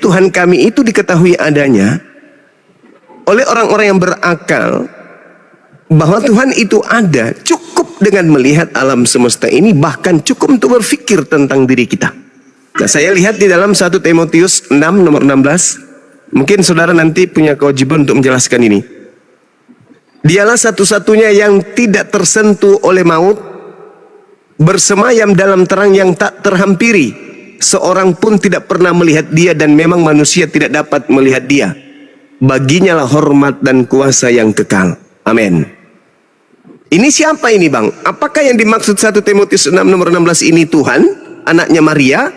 Tuhan kami itu diketahui adanya oleh orang-orang yang berakal, bahwa Tuhan itu ada, cukup dengan melihat alam semesta ini, bahkan cukup untuk berpikir tentang diri kita. Nah, saya lihat di dalam 1 Timotius 6 nomor 16. Mungkin saudara nanti punya kewajiban untuk menjelaskan ini. Dialah satu-satunya yang tidak tersentuh oleh maut, bersemayam dalam terang yang tak terhampiri. Seorang pun tidak pernah melihat dia, dan memang manusia tidak dapat melihat dia. Baginya lah hormat dan kuasa yang kekal. Amin. Ini siapa ini bang? Apakah yang dimaksud 1 Timotius 6 nomor 16 ini Tuhan, anaknya Maria,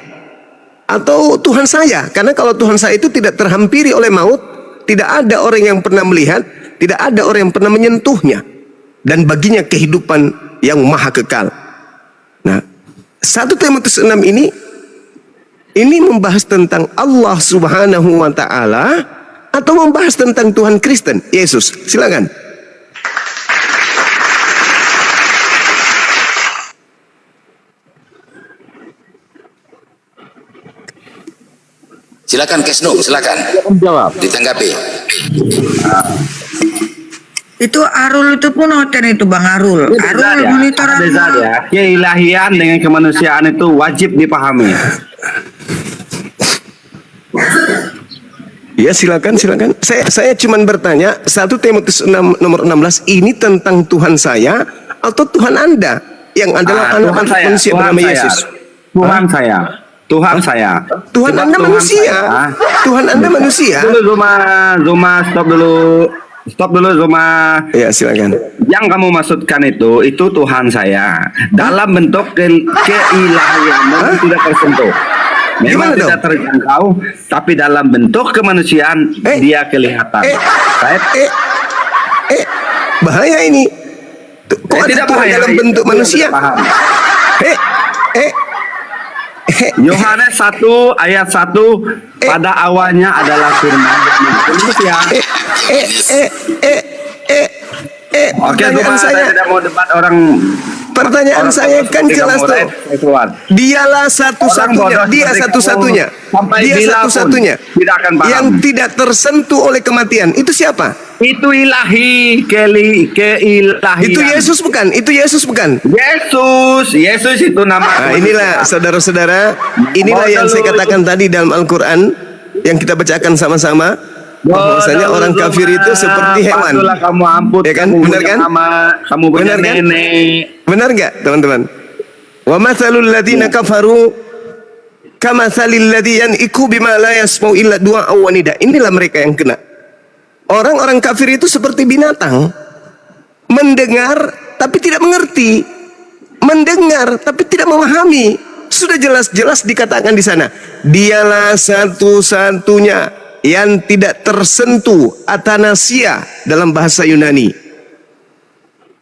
atau Tuhan saya? Karena kalau Tuhan saya itu tidak terhampiri oleh maut, tidak ada orang yang pernah melihat, tidak ada orang yang pernah menyentuhnya, dan baginya kehidupan yang maha kekal. Nah, 1 Timotius 6 ini membahas tentang Allah Subhanahu wa Ta'ala, atau membahas tentang Tuhan Kristen, Yesus? Silakan. Silakan Kesnung, silakan jawab. ditanggapi. Itu Arul itu pun hotel itu Bang Arul. Arul monitor ya. Keilahian dengan kemanusiaan itu wajib dipahami. Ya silakan. Saya cuma bertanya, 1 Timotius 6 nomor 16 ini tentang Tuhan saya atau Tuhan Anda yang adalah anak manusia bernama Yesus? Tuhan saya. Tuhan saya. Tuhan Anda manusia. Tuhan Anda manusia. Zuma, stop dulu Zuma. Ya silakan. Yang kamu maksudkan itu Tuhan saya dalam bentuk keilahian tidak tersentuh. Memang tidak terjangkau, tapi dalam bentuk kemanusiaan dia kelihatan. Bahaya ini. Kok ada Tuhan dalam bentuk manusia? Yohanes 1 ayat 1, pada awalnya adalah firman manusia. Oke, saya tidak mau debat orang. Pertanyaan saya kan jelas tuh. Dialah satu-satunya, dia satu-satunya, dia satu-satunya yang tidak tersentuh oleh kematian. Itu siapa? Itu ilahi, keilahian. Itu Yesus bukan? Itu Yesus bukan? Yesus itu nama. Nah, inilah saudara-saudara, inilah yang saya katakan tadi dalam Al-Quran yang kita bacakan sama-sama. Bahwasanya orang kafir itu seperti hewan. Kamu ampun, ya kan? Benar kan? Kamu benar nenek. Benar nggak, teman-teman? Wa matsalul ladzina kafaru kamatsalil ladzi yan'iku bima la yasma'u illa du'a wa nida. Inilah mereka yang kena. Orang-orang kafir itu seperti binatang, mendengar tapi tidak mengerti, mendengar tapi tidak memahami. Sudah jelas-jelas dikatakan di sana, dialah satu-satunya yang tidak tersentuh, atanasia dalam bahasa Yunani,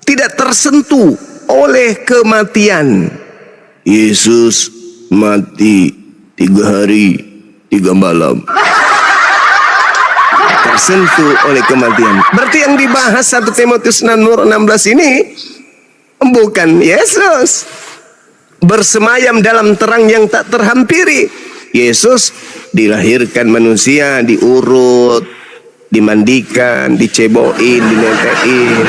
tidak tersentuh oleh kematian. Yesus mati 3 hari 3 malam, tersentuh oleh kematian. Berarti yang dibahas 1 Timotius 6 nomor 16 ini bukan Yesus bersemayam dalam terang yang tak terhampiri. Yesus dilahirkan manusia, diurut, dimandikan, diceboin, dinetein.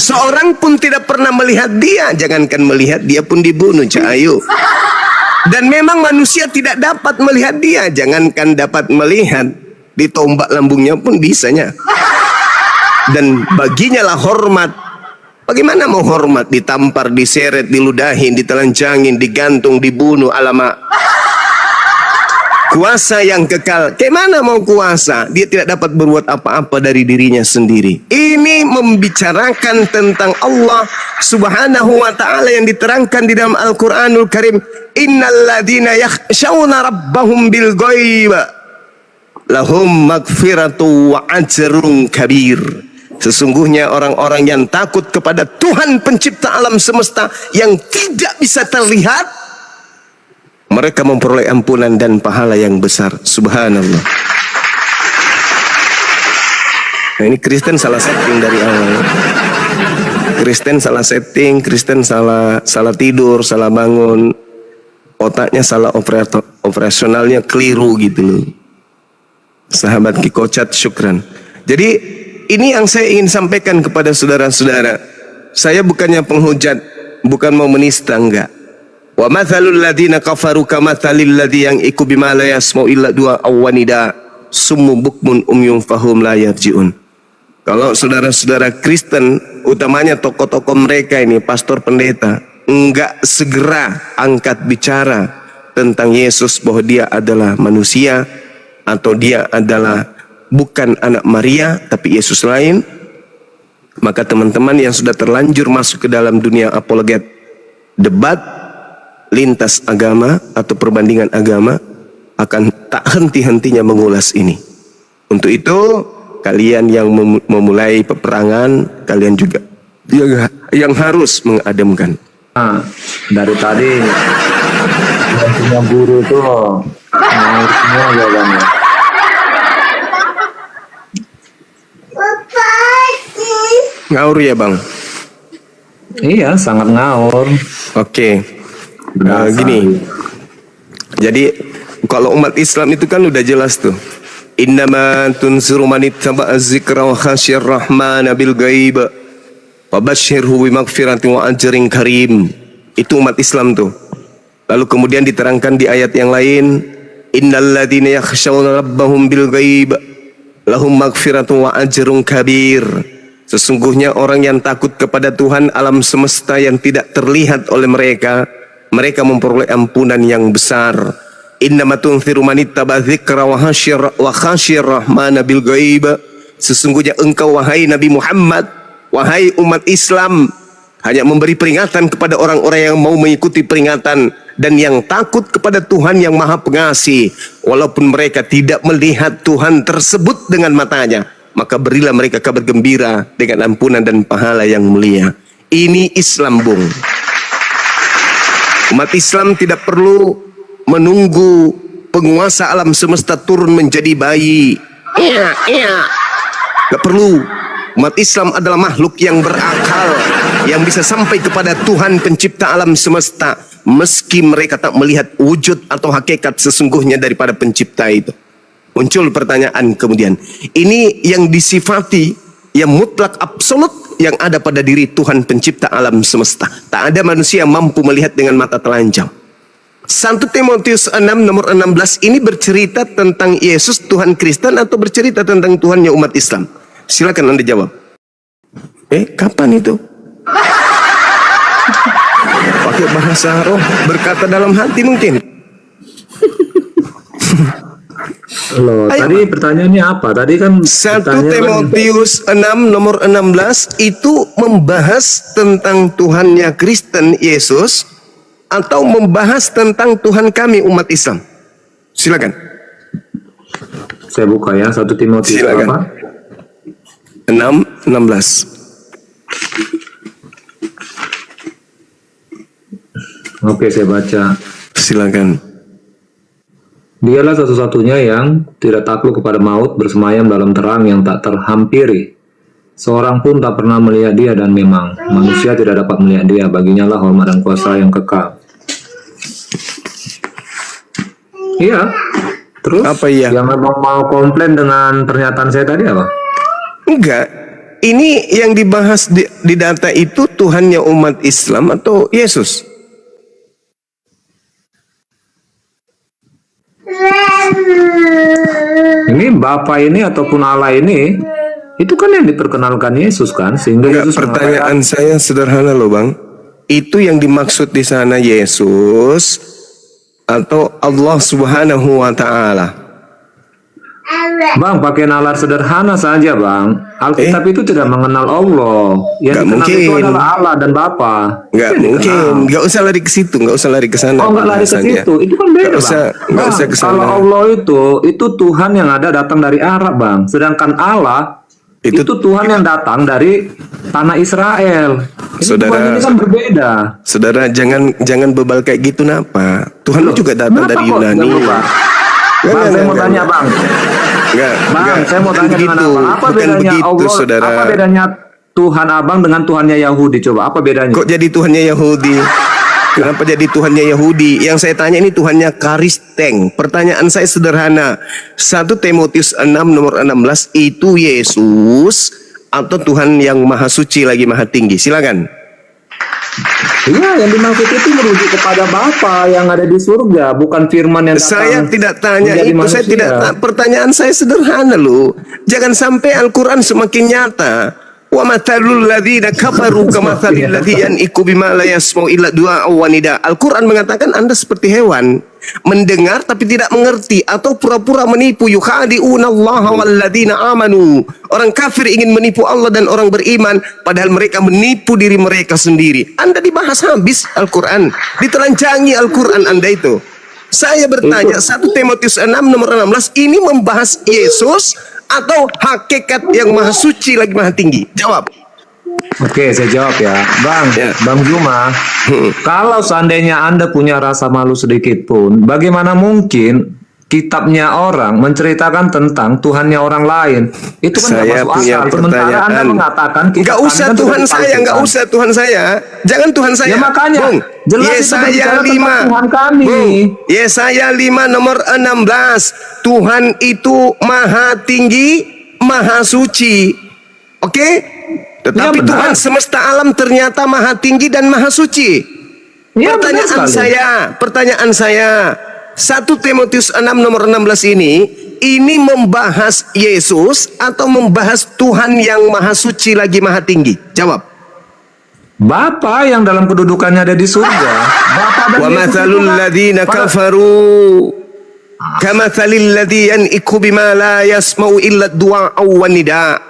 Seorang pun tidak pernah melihat dia, jangankan melihat, dia pun dibunuh, Cahayu. Dan memang manusia tidak dapat melihat dia, jangankan dapat melihat, ditombak lambungnya pun bisanya. Dan baginya lah hormat. Bagaimana mau hormat? Ditampar, diseret, diludahin, ditelanjangin, digantung, dibunuh, alamak. Kuasa yang kekal. Kayak mana mau kuasa? Dia tidak dapat berbuat apa-apa dari dirinya sendiri. Ini membicarakan tentang Allah Subhanahu wa Ta'ala yang diterangkan di dalam Al-Quranul Karim. Innal ladina yakhshawna rabbahum bil ghaib lahum magfiratu wa ajrun kabir. Sesungguhnya orang-orang yang takut kepada Tuhan pencipta alam semesta yang tidak bisa terlihat, mereka memperoleh ampunan dan pahala yang besar. Subhanallah. Nah, ini Kristen salah setting dari awal. Kristen salah setting, Kristen salah tidur, salah bangun. otaknya salah operasionalnya keliru gitu loh. Sahabat Kikocat, syukran. Jadi ini yang saya ingin sampaikan kepada saudara-saudara. Saya bukannya penghujat, bukan mau menista, enggak. Wa mathalul ladina kafaru kamathalil ladzi yang iku bima la yasma'u illa du'a awanida summu bukmun umyum fahum la yarji'un. Kalau saudara-saudara Kristen, utamanya tokoh-tokoh mereka ini, pastor pendeta, enggak segera angkat bicara tentang Yesus bahwa dia adalah manusia atau dia adalah bukan anak Maria tapi Yesus lain, maka teman-teman yang sudah terlanjur masuk ke dalam dunia apologet, debat lintas agama atau perbandingan agama, akan tak henti-hentinya mengulas ini. Untuk itu kalian yang memulai peperangan, kalian juga yang harus mengademkan. Nah, dari tadi yang punya guru tuh mau semua jawabannya. Ngaur ya bang? Iya, sangat ngawur. Oke. Berasa. Gini. Jadi kalau umat Islam itu kan udah jelas tuh. Innama tunziru man ittaba'a dzikra wa khasyir rahmana bil ghaib. Wabashshirhu bimaghfiratin wa ajrin karim. Itu umat Islam tuh. Lalu kemudian diterangkan di ayat yang lain, innal ladzina yakhshawna rabbahum bil ghaib lahum maghfiratun wa ajrun kabir. Sesungguhnya orang yang takut kepada Tuhan alam semesta yang tidak terlihat oleh mereka, mereka memperoleh ampunan yang besar. Innama tunziru man ittaba'a dzikra wa khasyir rahmana bil ghaib. Sesungguhnya engkau wahai Nabi Muhammad, wahai umat Islam, hanya memberi peringatan kepada orang-orang yang mau mengikuti peringatan dan yang takut kepada Tuhan yang Maha Pengasih, walaupun mereka tidak melihat Tuhan tersebut dengan matanya, maka berilah mereka kabar gembira dengan ampunan dan pahala yang mulia. Ini Islam, Bung. Umat Islam tidak perlu menunggu penguasa alam semesta turun menjadi bayi. Gak perlu. Umat Islam adalah makhluk yang berakal, yang bisa sampai kepada Tuhan pencipta alam semesta, meski mereka tak melihat wujud atau hakikat sesungguhnya daripada pencipta itu. Muncul pertanyaan kemudian, ini yang disifati, yang mutlak absolut yang ada pada diri Tuhan pencipta alam semesta. Tak ada manusia yang mampu melihat dengan mata telanjang. 1 Timotius 6 nomor 16 ini bercerita tentang Yesus Tuhan Kristen atau bercerita tentang Tuhannya umat Islam? Silakan Anda jawab. Kapan itu? Pakai bahasa roh, berkata dalam hati mungkin. Loh, Ayo, tadi pertanyaannya apa? Tadi kan 1 pertanyaan Timotius 6 nomor 16 itu membahas tentang Tuhannya Kristen Yesus atau membahas tentang Tuhan kami umat Islam? Silakan. saya buka ya, 1 Timotius Silakan. apa? 6:16. Oke, saya baca. Silakan. Dialah satu-satunya yang tidak takluk kepada maut, bersemayam dalam terang yang tak terhampiri. Seorang pun tak pernah melihat dia, dan memang manusia tidak dapat melihat dia. Baginya lah hormat dan kuasa yang kekal. Iya. Terus Apa iya? yang memang mau komplain dengan pernyataan saya tadi apa? Enggak. Ini yang dibahas di data itu Tuhannya umat Islam atau Yesus? Ini Bapa ini ataupun Allah ini, itu kan yang diperkenalkan Yesus kan, sehingga Enggak, Yesus pertanyaan saya sederhana loh Bang. Itu yang dimaksud di sana Yesus atau Allah Subhanahu wa taala? Bang, pakai nalar sederhana saja, Bang. Alkitab itu tidak mengenal Allah. Yang Nggak dikenal itu mungkin. adalah Allah dan Bapa. Enggak Itu yang mungkin. dikenal. Enggak usah lari ke situ, enggak usah lari ke sana. Oh, enggak lari ke bahasannya. situ. Itu kan beda, Nggak usah, Bang. nggak Bang, usah ke sana. kalau Allah itu Tuhan yang ada datang dari Arab, Bang. Sedangkan Allah itu Tuhan yang datang dari tanah Israel. Ini Saudara- Tuhan ini kan berbeda. Saudara jangan bebal kayak gitu napa? Tuhan Loh, juga datang kenapa dari kok Yunani. nggak berubah? Bang, saya mau tanya, Bang. Enggak, Bang, saya mau tanya dengan begitu. apa Bukan bedanya begitu, Allah? saudara. Apa bedanya Tuhan Abang dengan Tuhannya Yahudi? Coba, apa bedanya? Kok jadi Tuhannya Yahudi? Kenapa jadi Tuhannya Yahudi? Yang saya tanya ini Tuhannya Kristen. Pertanyaan saya sederhana. 1 Timotius 6 nomor 16 itu Yesus atau Tuhan yang maha suci lagi maha tinggi? Silakan. Iya, yang dimaksud itu merujuk kepada Bapa yang ada di surga, bukan firman yang datang Saya tidak tanya menjadi itu, saya manusia. tidak. Pertanyaan saya sederhana loh. Jangan sampai Al-Quran semakin nyata. Wa mathalul ladzina kafaru kamathalil ladzi yan'iku bima la yasma'u illa du'a aw nida. Al-Quran mengatakan Anda seperti hewan, mendengar tapi tidak mengerti atau pura-pura menipu. Yukhadi'una Allah wal ladzina amanu. Orang kafir ingin menipu Allah dan orang beriman, padahal mereka menipu diri mereka sendiri. Anda dibahas habis Al-Quran, ditelanjangi Al-Quran Anda itu. Saya bertanya, 1 Timotius 6 nomor 16 ini membahas Yesus atau hakikat yang maha suci lagi maha tinggi? Jawab. Oke, saya jawab ya. Ya. Bang Juma, kalau seandainya Anda punya rasa malu sedikit pun, bagaimana mungkin kitabnya orang menceritakan tentang Tuhannya orang lain? Itu kan Saya nggak masuk punya akal. Sementara Anda pertanyaan. mengatakan Nggak kitab usah kami kan Tuhan sudah saya, nggak dipalsukan. usah Tuhan saya. Jangan Tuhan saya. Ya makanya, Bung, jelas itu Yesaya berbicara tentang 5. Tuhan kami. Bung, Yesaya 5 nomor 16. Tuhan itu maha tinggi, maha suci. Oke? Tetapi Ya, benar. Tuhan semesta alam ternyata maha tinggi dan maha suci. Ya, benar sekali. Pertanyaan saya, 1 Timotius 6 nomor 16 ini membahas Yesus atau membahas Tuhan yang maha suci lagi maha tinggi? Jawab. Bapa yang dalam kedudukannya ada di surga. Bapa dan Wa Yesus mathalul itu kan ladzina pada- kafaru kamathalil ladzi yan'iku bima la yasma'u illa du'a aw nida.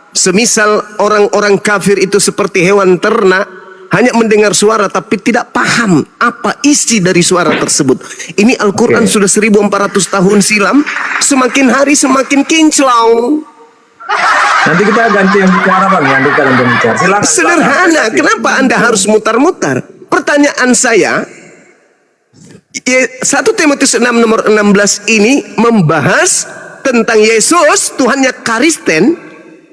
Semisal orang-orang kafir itu seperti hewan ternak, hanya mendengar suara tapi tidak paham apa isi dari suara tersebut. Ini Al-Quran Oke. sudah 1400 tahun silam, semakin hari semakin kinclong. Nanti kita ganti yang bicara Bang, yang kita ganti yang bicara. Silakan. Sederhana, kenapa Anda harus mutar-mutar? Pertanyaan saya, 1 Timotius 6 nomor 16 ini membahas tentang Yesus, Tuhannya Kristen,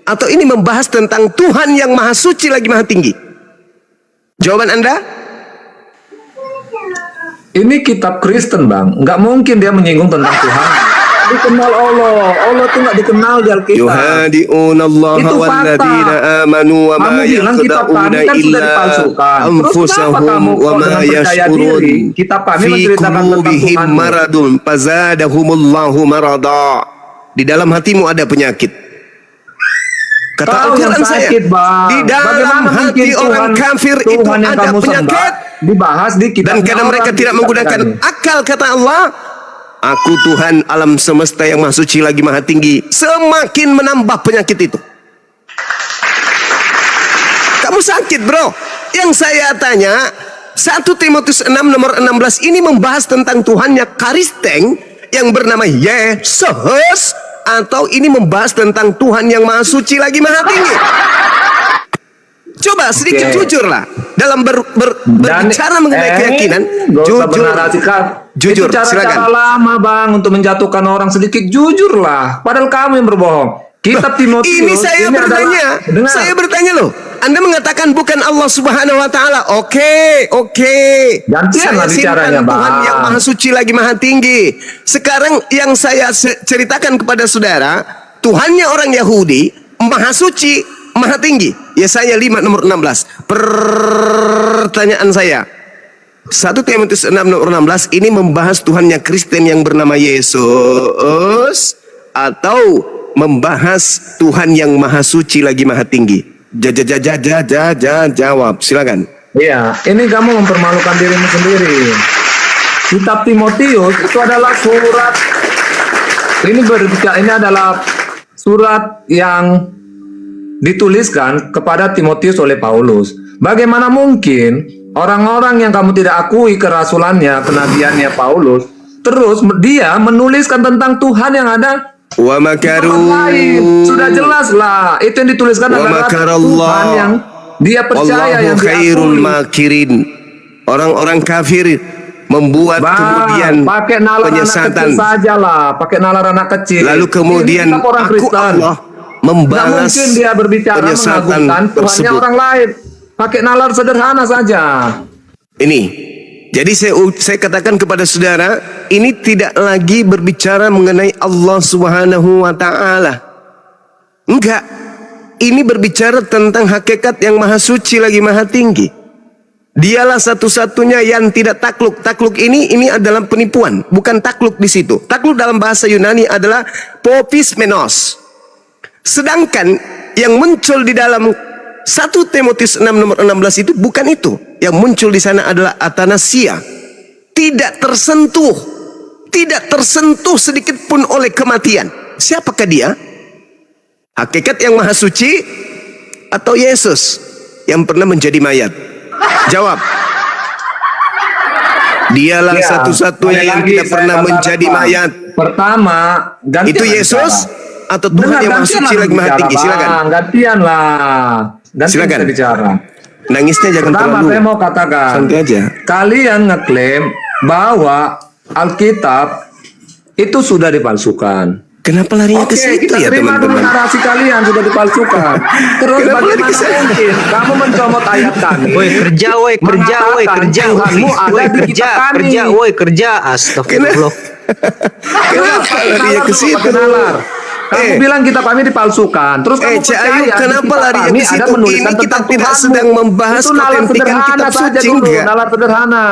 atau ini membahas tentang Tuhan yang maha suci lagi maha tinggi? Jawaban Anda? Ini kitab Kristen Bang, nggak mungkin dia menyinggung tentang Tuhan. Dikenal Allah, Allah tuh nggak dikenal di Alkitab. Yuhadi'una Allah Itu fakta. walladzina amanu wa ma Kamu bilang kitab kami yakhda'una kan sudah illa dipalsukan. Terus anfusahum kenapa kamu wa kok ma dengan percaya yash'urun diri? Kitab kami fi menceritakan tentang qulubihim Tuhanmu. maradun fazadahumullahu marada. Di dalam hatimu ada penyakit. Kata Kau yang Al-Quran saya, sakit, Bang. di dalam Bagaimana hati mungkin orang kafir itu Tuhan yang ada kamu penyakit. sembah dibahas di kitab Dan karena mereka tidak menggunakan akal, kata Allah, Aku Tuhan alam semesta yang maha suci lagi maha tinggi, semakin menambah penyakit itu. Kamu sakit bro. Yang saya tanya, 1 Timotius 6 nomor 16 ini membahas tentang Tuhannya Kristen yang bernama Yesus, atau ini membahas tentang Tuhan yang maha suci lagi maha tinggi? Coba sedikit jujur lah dalam berbicara mengenai keyakinan. Jujur, itu cara-cara silakan. lama Bang untuk menjatuhkan orang. Sedikit jujurlah. Padahal kamu yang berbohong. Kitab Timotius Ini saya bertanya, dengar. saya bertanya loh. Anda mengatakan bukan Allah Subhanahu Wa Taala. Oke. Gantianlah Saya bicaranya, simpan Tuhan Bang. yang maha suci lagi maha tinggi. Sekarang yang saya ceritakan kepada saudara, Tuhannya orang Yahudi maha suci, maha tinggi. Yesaya 5 nomor 16. Pertanyaan saya, 1 Timotius 6 nomor 16 ini membahas Tuhannya Kristen yang bernama Yesus atau membahas Tuhan yang maha suci lagi maha tinggi? Jawab, silakan. Iya, ini kamu mempermalukan dirimu sendiri. Kitab Timotius itu adalah surat. Ini adalah surat yang dituliskan kepada Timotius oleh Paulus. Bagaimana mungkin orang-orang yang kamu tidak akui kerasulannya, kenabiannya Paulus, terus dia menuliskan tentang Tuhan yang ada Wa makaru. sudah jelas lah. Itu yang dituliskan Wa adalah makarallah. Tuhan yang dia percaya, Wallahu yang khairul diakui. makirin. Orang-orang kafir membuat kemudian pakai nalar anak kecil penyesatan. saja lah, pakai nalar anak kecil. Lalu kemudian Ini kitab orang aku Kristen. Allah Nggak membalas mungkin dia berbicara penyesatan mengagungkan Tuhannya tersebut. orang lain. Pakai nalar sederhana saja. Ini Jadi saya katakan kepada saudara, ini tidak lagi berbicara mengenai Allah Subhanahu wa taala. Enggak. Ini berbicara tentang hakikat yang maha suci lagi maha tinggi. Dialah satu-satunya yang tidak takluk. Takluk ini adalah penipuan, bukan takluk di situ. Takluk dalam bahasa Yunani adalah popismenos. Sedangkan yang muncul di dalam 1 Timotius 6 nomor 16 itu bukan itu. Yang muncul di sana adalah atanasia. Tidak tersentuh. Tidak tersentuh sedikit pun oleh kematian. Siapakah dia? Hakikat yang maha suci atau Yesus yang pernah menjadi mayat? Jawab. Dialah Ya, satu-satunya sekali yang lagi tidak saya pernah katakan, menjadi Pak. mayat. Pertama, gantian Itu Yesus bicara. atau Tuhan Dengar, yang maha gantian suci lah lagi maha bicara, tinggi? Silakan. Bang. Gantian lah. Gantian Silakan. kita bicara. Nangisnya jangan Pertama terlalu. saya mau katakan, Santai aja. kalian ngeklaim bahwa Alkitab itu sudah dipalsukan. Kenapa larinya ke Oke, situ kita ya terima dulu teman-teman? narasi kalian sudah dipalsukan. Terus Kenapa lari bagaimana ke sana? mungkin kamu mencomot ayat kami? Woi kerja, woi kerja, woi mengatakan kerja, Tuhanmu ada woi di kerja, kita kami. kerja, woi kerja, astagfirullah. Kenapa larinya ke situ? Kamu bilang kita kami dipalsukan. Terus kamu Cik Ayu, percaya di kenapa kitab larinya kami ke ada situ? menuliskan Ini kita tentang tidak Tuhanmu. sedang membahas Itu nalar kepentingan sederhana kitab saja suci, dulu, enggak? nalar sederhana.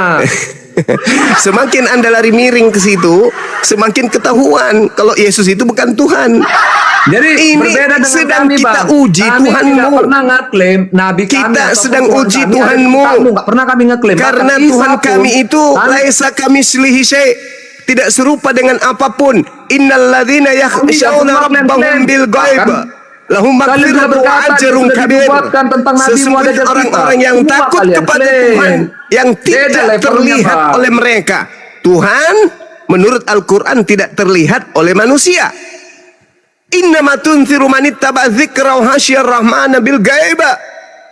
Semakin Anda lari miring ke situ, semakin ketahuan kalau Yesus itu bukan Tuhan. Jadi Ini berbeda dengan sedang kami, kita Bang. uji Kami Tuhanmu. tidak pernah ngeklaim nabi kami Kita ataupun sedang Tuhan uji kami ada di Tuhanmu. kitabmu. Nggak pernah kami ngeklaim. Karena Bahkan Isa Tuhan pun, kami itu kami- laisa kami selihi syai', tidak serupa dengan apapun. Innalladzina yakhshawna rabbahum bil ghaib lahum Kalian maghfirah sudah wa berkata, ajrun sudah kabir. dibuatkan tentang Nabi Sesungguhnya Muhammad dan orang-orang kita. yang Semua takut kalian kepada klaim. Tuhan yang Beda tidak levelnya, terlihat Pak. oleh mereka. Tuhan menurut Al-Quran tidak terlihat oleh manusia. Innama tunziru man ittaba dzikra wa hasyar rahmana bil ghaiba.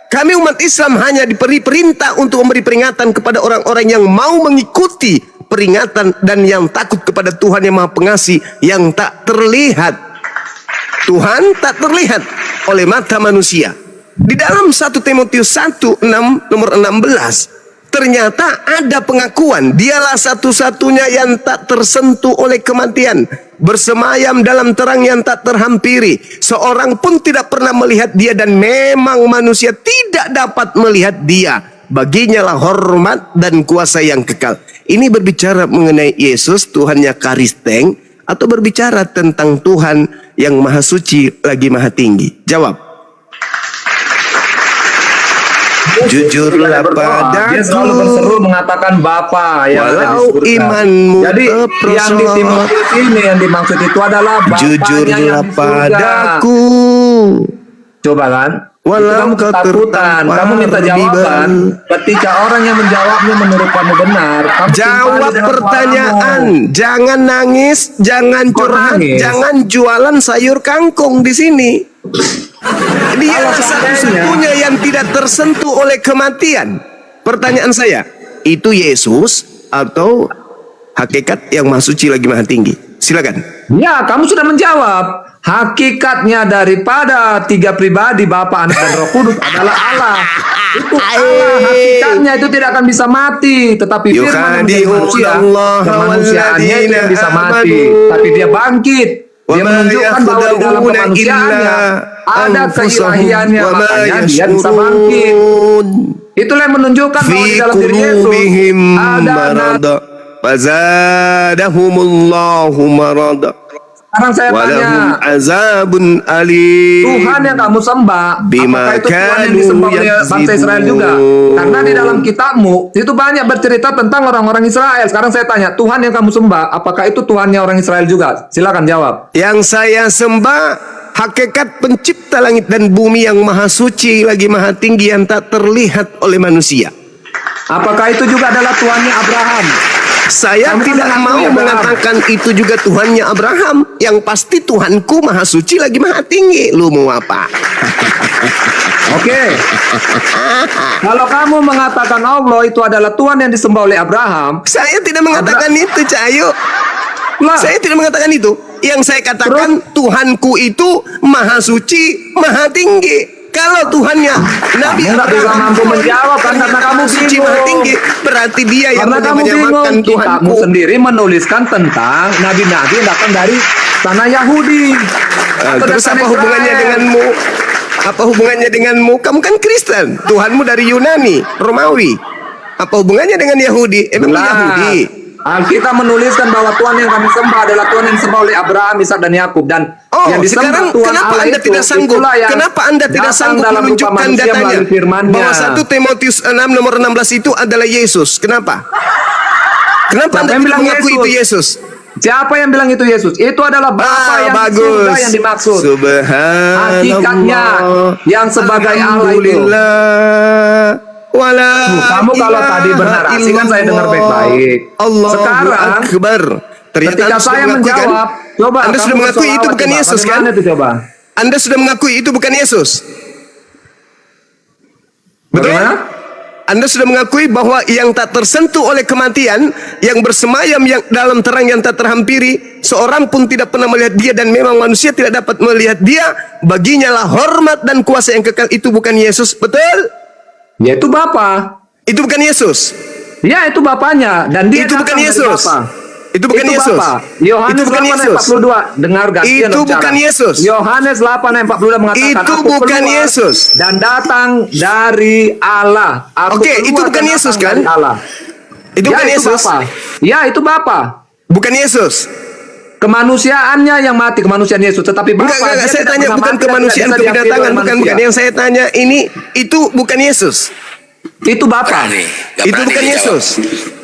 Kami umat Islam hanya diberi perintah untuk memberi peringatan kepada orang-orang yang mau mengikuti peringatan dan yang takut kepada Tuhan yang Maha Pengasih yang tak terlihat. Tuhan tak terlihat oleh mata manusia. Di dalam 1 Timotius 1 nomor 16 ternyata ada pengakuan dialah satu-satunya yang tak tersentuh oleh kematian, bersemayam dalam terang yang tak terhampiri, seorang pun tidak pernah melihat dia dan memang manusia tidak dapat melihat dia. Baginya lah hormat dan kuasa yang kekal. Ini berbicara mengenai Yesus Tuhannya Karisteng atau berbicara tentang Tuhan yang maha suci lagi maha tinggi? Jawab. Jujurlah Dia selalu berseru padaku mengatakan Bapa yang ada di walau surga. imanmu Jadi yang di terperosok. Timotius ini yang dimaksud itu adalah Bapaknya yang Jujurlah di surga. padaku Coba kan? walau Itu kamu kau ketakutan, tertampar kamu minta di jawaban. bal. Ketika orang yang menjawabnya menurut kamu benar, kamu Jawab timpali dengan pertanyaan, suaramu. jangan nangis, jangan Kok curhat, nangis? jangan jualan sayur kangkung di sini. Dia Kalau satu-satunya yang tidak tersentuh oleh kematian. Pertanyaan saya, itu Yesus atau hakikat yang maha suci lagi maha tinggi? Silakan. Ya, kamu sudah menjawab. Hakikatnya daripada tiga pribadi Bapa, Anak dan Roh Kudus adalah Allah. Itu Allah. Hakikatnya itu tidak akan bisa mati, tetapi firman menjadi manusia, kemanusiaannya itu yang bisa mati, tapi dia bangkit. Dia menunjukkan bahwa di dalam kemanusiaannya ada keilahiannya, makanya dia bisa bangkit. Itulah yang menunjukkan bahwa di Fi dalam diri Yesus qulubihim ada marada fazadahumullahu marada Sekarang saya walahum tanya, azabun alim. Tuhan yang kamu sembah, Bima apakah itu Tuhan yang kanu disembah oleh bangsa Israel juga? yakzibun. Karena di dalam kitabmu itu banyak bercerita tentang orang-orang Israel. Sekarang saya tanya, Tuhan yang kamu sembah, apakah itu Tuhannya orang Israel juga? Silakan jawab. Yang saya sembah hakikat pencipta langit dan bumi yang maha suci lagi maha tinggi yang tak terlihat oleh manusia. Apakah itu juga adalah Tuhannya Abraham? Saya Kamu tidak kan mau mengakui Abraham. mengatakan itu juga Tuhannya Abraham. Yang pasti Tuhanku maha suci lagi maha tinggi. Lu mau apa? Oke. Kalau kamu mengatakan Allah itu adalah Tuhan yang disembah oleh Abraham, Saya tidak mengatakan itu, Cahayu. lah, Saya tidak mengatakan itu. Yang saya katakan Tuhanku itu maha suci, maha tinggi. Kalau Tuhannya Nabi Kamu nggak bisa mampu menjawab kan karena kamu suci bingung. maha tinggi, berarti dia yang Karena kamu bingung, menyamakan kamu Tuhanku. sendiri menuliskan tentang nabi-nabi yang datang dari tanah Yahudi. Atau Terus dari apa tanah hubungannya Israel. denganmu? Apa hubungannya denganmu? Kamu kan Kristen. Tuhanmu dari Yunani, Romawi. Apa hubungannya dengan Yahudi? Emang lu Jelas. Yahudi? Alkitab menuliskan bahwa Tuhan yang kami sembah adalah Tuhan yang disembah oleh Abraham, Ishak dan Yakub, dan Oh, yang disembah sekarang Tuhan kenapa Allah Anda itu, tidak sanggup? itulah yang Kenapa Anda tidak datang sanggup dalam rupa menunjukkan manusia datanya? melalui firman-Nya. Bahwa 1 Timotius 6 nomor 16 itu adalah Yesus. Kenapa? Kenapa Siapa Anda yang tidak bilang mengaku Yesus? itu Yesus? Siapa yang bilang itu Yesus? Itu adalah Bapa yang di surga yang dimaksud. Subhanallah. Hakikatnya yang sebagai Allah itu. Alhamdulillah. Wala Kamu kalau tadi bernarasi kan saya dengar baik-baik. Allahu Sekarang, Akbar. Ternyata Ketika Anda sudah saya mengakui, kan? menjawab, coba Anda kamu sudah mengakui itu bersolawat, bukan coba. Yesus, kan? Bagaimana itu coba? Anda sudah mengakui itu bukan Yesus. Betul? Bagaimana? Anda sudah mengakui bahwa yang tak tersentuh oleh kematian, yang bersemayam yang dalam terang yang tak terhampiri, seorang pun tidak pernah melihat dia dan memang manusia tidak dapat melihat dia, baginya lah hormat dan kuasa yang kekal. Itu bukan Yesus, betul? Yaitu Bapa. Itu bukan Yesus. Ya, itu Bapaknya dan dia Itu bukan datang dari Yesus. Bapa. Itu bukan Yesus. Bapa. Yohanes Itu bukan 8 ayat Yesus. 42. Dengar gantian Itu dong cara. bukan Yesus. Yohanes 8 ayat 42 mengatakan Itu aku bukan keluar Yesus. dan datang dari Allah. Aku Oke, keluar itu bukan dan Yesus, datang kan? dari Allah. Itu Ya, bukan itu Yesus. Bapa. Ya, itu Bapa. Bukan Yesus. Kemanusiaannya yang mati, kemanusiaan Yesus, tetapi Bapa Enggak, dia saya tidak tanya pernah bukan mati dan tidak kemanusiaan bisa diakhiri kedatangan, oleh bukan manusia. yang saya tanya itu bukan Yesus. Itu Bapa. Itu bukan Yesus.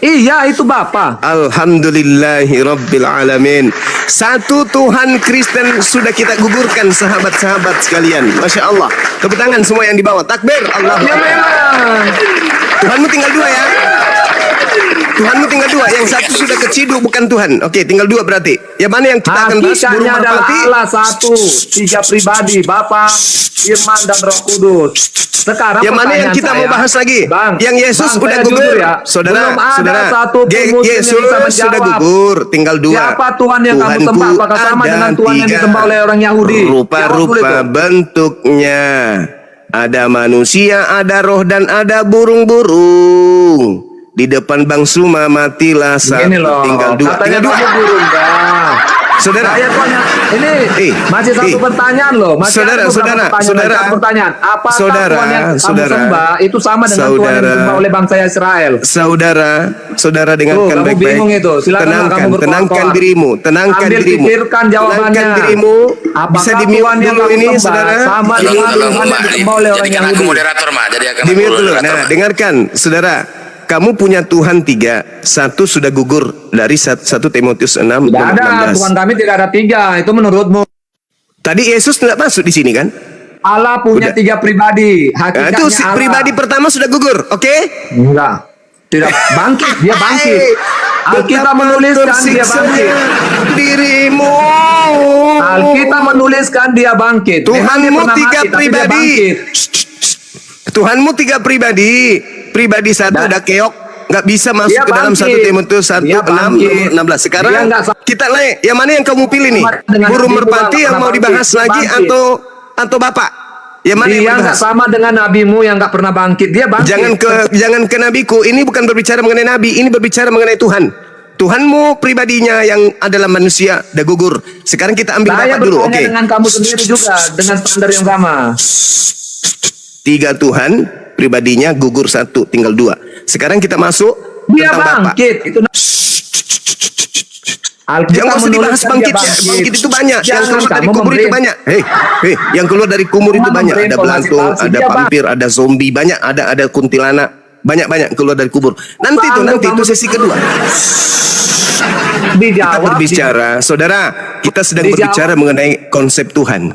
Iya, itu Bapa. Alhamdulillahi Rabbil Alamin. Satu Tuhan Kristen sudah kita gugurkan, sahabat-sahabat sekalian. Masya Allah. Tepuk tangan semua yang di bawah. Takbir. Allah. Ya memang. Tuhanmu tinggal dua ya. Tuhanmu tinggal dua. Yang satu sudah keciduk bukan Tuhan. Oke, tinggal dua berarti. Yang mana yang kita akan bahas? Burung Hakikatnya adalah merpati. Allah satu, tiga pribadi, Bapa, Firman dan Roh Kudus. Sekarang Yang mana yang pertanyaan kita saya, mau bahas lagi? Bang, Yang Yesus Bang, udah saya gugur. jujur ya, Saudara, belum ada saudara. satu pun muslim yang Yesus bisa menjawab. sudah gugur, tinggal dua. Siapa Tuhan yang kamu Tuhanku sembah? Apakah sama ada dengan Tuhan yang tiga. disembah oleh orang Yahudi? Jawab dulu Rupa-rupa itu. bentuknya. Ada manusia, ada roh dan ada burung-burung. Di depan Bang Suma matilah satu, Begini loh, tinggal dua. katanya Tinggal dua. kamu burung, Bang. Saudara, Saya tanya, ini masih satu pertanyaan loh. Masih Saudara, ada beberapa saudara, pertanyaan. saudara. Satu pertanyaan. Apakah Saudara, Tuhan yang kamu saudara. sembah itu sama dengan Tuhan yang Saudara. disembah oleh bangsa Israel? Saudara dengarkan Kamu baik-baik. bingung itu. Silakan Tenangkan, kamu berkoar-koar. tenangkan dirimu, tenangkan Ambil dirimu. pikirkan jawabannya. Tenangkan dirimu. Apakah Bisa di Tuhan yang dulu kamu ini, sembah saudara. sama dengan Tuhan yang disembah oleh orang Jadikan aku Yahudi? moderator, Ma. Jadi akan Di aku dulu. moderator, Nah, Ma. dengarkan, saudara. Kamu punya Tuhan tiga. Satu sudah gugur dari 1 Timotius 6 Tidak nomor ada. 16. Tuhan kami tidak ada tiga. Itu menurutmu. Tadi Yesus tidak masuk di sini kan? Allah punya Udah. tiga pribadi. Nah, Hakikatnya itu si Allah. pribadi pertama sudah gugur, oke? Enggak. Tidak bangkit, dia bangkit. Alkitab Betapa menuliskan dia tersiksanya bangkit. dirimu. Alkitab menuliskan dia bangkit. Memang dia Tuhanmu pernah tiga mati, tapi dia pribadi. bangkit. Tuhanmu tiga pribadi. Pribadi satu Dan- udah keok, nggak bisa masuk Dia ke dalam bangkit. 1 Timotius 1 Dia 6 bangkit. 16. Sekarang Dia nggak sama. kita naik. Yang mana yang kamu pilih nih? Sama dengan Burung Nabi merpati Muhammad yang mau bangkit. dibahas Dia lagi bangkit. atau Bapak? Yang mana yang Dia mau nggak dibahas? sama dengan nabimu yang nggak pernah bangkit. Dia bangkit. Jangan ke nabiku. Ini bukan berbicara mengenai nabi, ini berbicara mengenai Tuhan. Tuhanmu pribadinya yang adalah manusia dah gugur. Sekarang kita ambil Saya Bapak dulu, bertanya oke? dengan kamu sendiri juga dengan standar yang sama. Tiga Tuhan, pribadinya gugur satu, tinggal dua. Sekarang kita masuk Dia tentang Bapak. bangkit. Itu Alkitab Jangan usah dibahas menuliskan bangkit, dia ya. Bangkit itu banyak. Yang Jangan keluar dari kamu kubur itu memberi- banyak. Hei, yang keluar dari kubur itu Kamu banyak. memberi Ada informasi belantung, palsu. ada Dia vampir, ada zombie, banyak. Ada kuntilanak, banyak keluar dari kubur. Nanti itu sesi kedua. Kita dijawab. berbicara, saudara, kita sedang Dijawab. berbicara mengenai konsep Tuhan.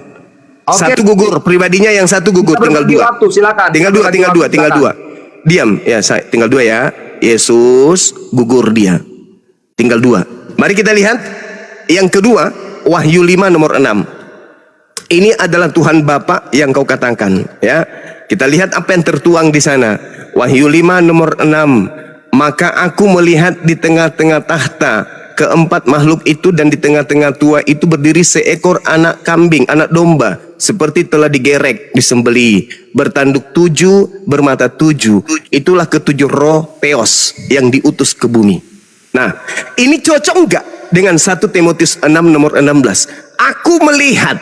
Oke. Satu gugur, pribadinya yang satu gugur, Kita tinggal berbagi dua. waktu, silakan. Tinggal Kita dua, berbagi tinggal waktu, dua, tinggal dua. silakan. Diam, ya saya tinggal dua ya. Yesus gugur dia. Tinggal dua. Mari kita lihat yang kedua, Wahyu 5 nomor 6. Ini adalah Tuhan Bapa yang kau katakan, ya. Kita lihat apa yang tertuang di sana. Wahyu 5 nomor 6. Maka aku melihat di tengah-tengah tahta keempat makhluk itu dan di tengah-tengah tua itu berdiri seekor anak kambing, anak domba, seperti telah digerek, disembeli, bertanduk 7, bermata 7. Itulah ketujuh roh Theos yang diutus ke bumi. Nah, ini cocok enggak dengan 1 Timotius 6 nomor 16? Aku melihat.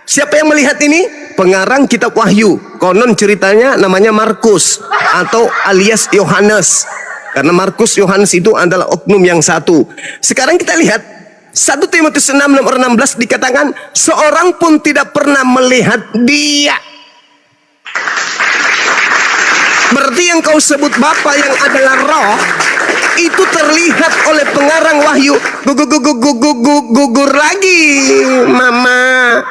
Siapa yang melihat ini? Pengarang kitab Wahyu. Konon ceritanya namanya Markus atau alias Yohanes. Karena Markus Yohanes itu adalah oknum yang satu. Sekarang kita lihat 1 Timotius 6 nomor 16 dikatakan seorang pun tidak pernah melihat dia. Berarti yang kau sebut Bapa yang adalah roh itu terlihat oleh pengarang Wahyu. Gugur lagi, Mama.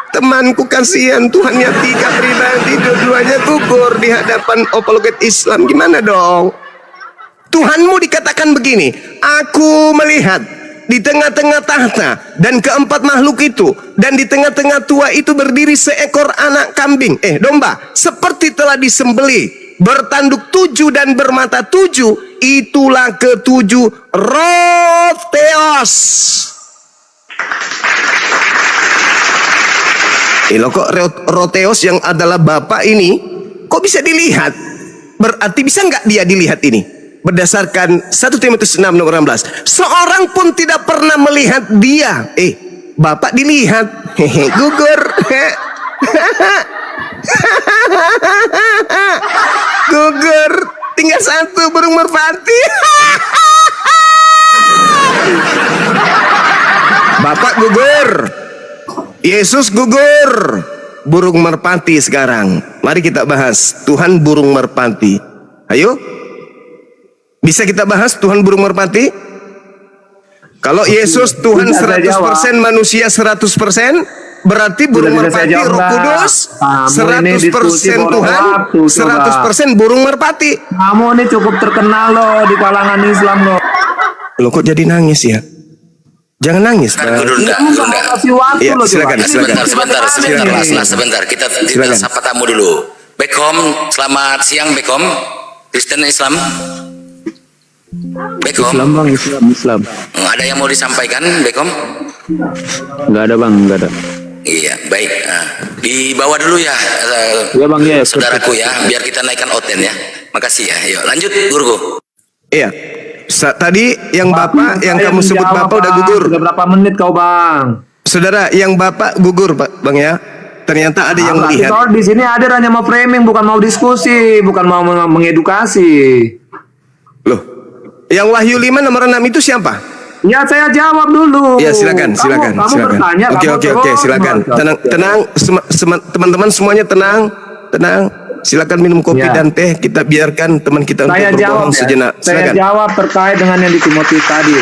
Temanku kasihan, Tuhannya 3 pribadi, dua-duanya gugur di hadapan apologet Islam. Gimana dong? Tuhanmu dikatakan begini, aku melihat di tengah-tengah tahta dan keempat makhluk itu, dan di tengah-tengah tua itu berdiri seekor anak kambing, domba, seperti telah disembeli, bertanduk 7 dan bermata 7. Itulah ketujuh roh Theos. Loh, kok roh Theos yang adalah Bapa ini kok bisa dilihat? Berarti bisa nggak dia dilihat ini? Berdasarkan 1 Timotius 6 nomor 16, seorang pun tidak pernah melihat dia. Bapak dilihat. Gugur. Gugur. Tinggal 1 burung merpati. Bapak gugur. Yesus gugur. Burung merpati sekarang. Mari kita bahas Tuhan burung merpati. Ayo. Bisa kita bahas Tuhan burung merpati? Kalau Yesus Tuhan 100%, manusia 100%, berarti burung merpati Roh Kudus 100% Tuhan, 100% burung merpati. Kamu ini cukup terkenal loh di kalangan Islam loh. Loh, kok jadi nangis ya? Jangan nangis, Bang. Ya, silakan. Sebentar. Kita sapa tamu dulu. Bekom, selamat siang Bekom. Kristen Islam. Bekom. Islam bang, Islam. Ada yang mau disampaikan, Bekom? Nggak ada bang, nggak ada. Iya, baik. Dibawa dulu ya, Iya bang, ya. saudaraku ya, biar kita naikkan oten ya. Makasih ya. Yuk, lanjut, Guru. Iya. Tadi yang Bapak, yang kamu sebut Bapak udah gugur. Sudah berapa menit kau bang? Saudara, yang Bapak gugur, Pak, Bang ya. Ternyata ada yang melihat. Soal di sini ada hanya mau framing, bukan mau diskusi, bukan mau mengedukasi. Loh, yang Wahyu 5 nomor 6 itu siapa? Ya saya jawab dulu. Ya silakan. Kamu bertanya. Oke, silakan. Tenang, teman-teman semuanya tenang. Silakan minum kopi dan teh. Kita biarkan teman kita untuk berbohong sejenak. Saya jawab terkait dengan yang di Timotius tadi.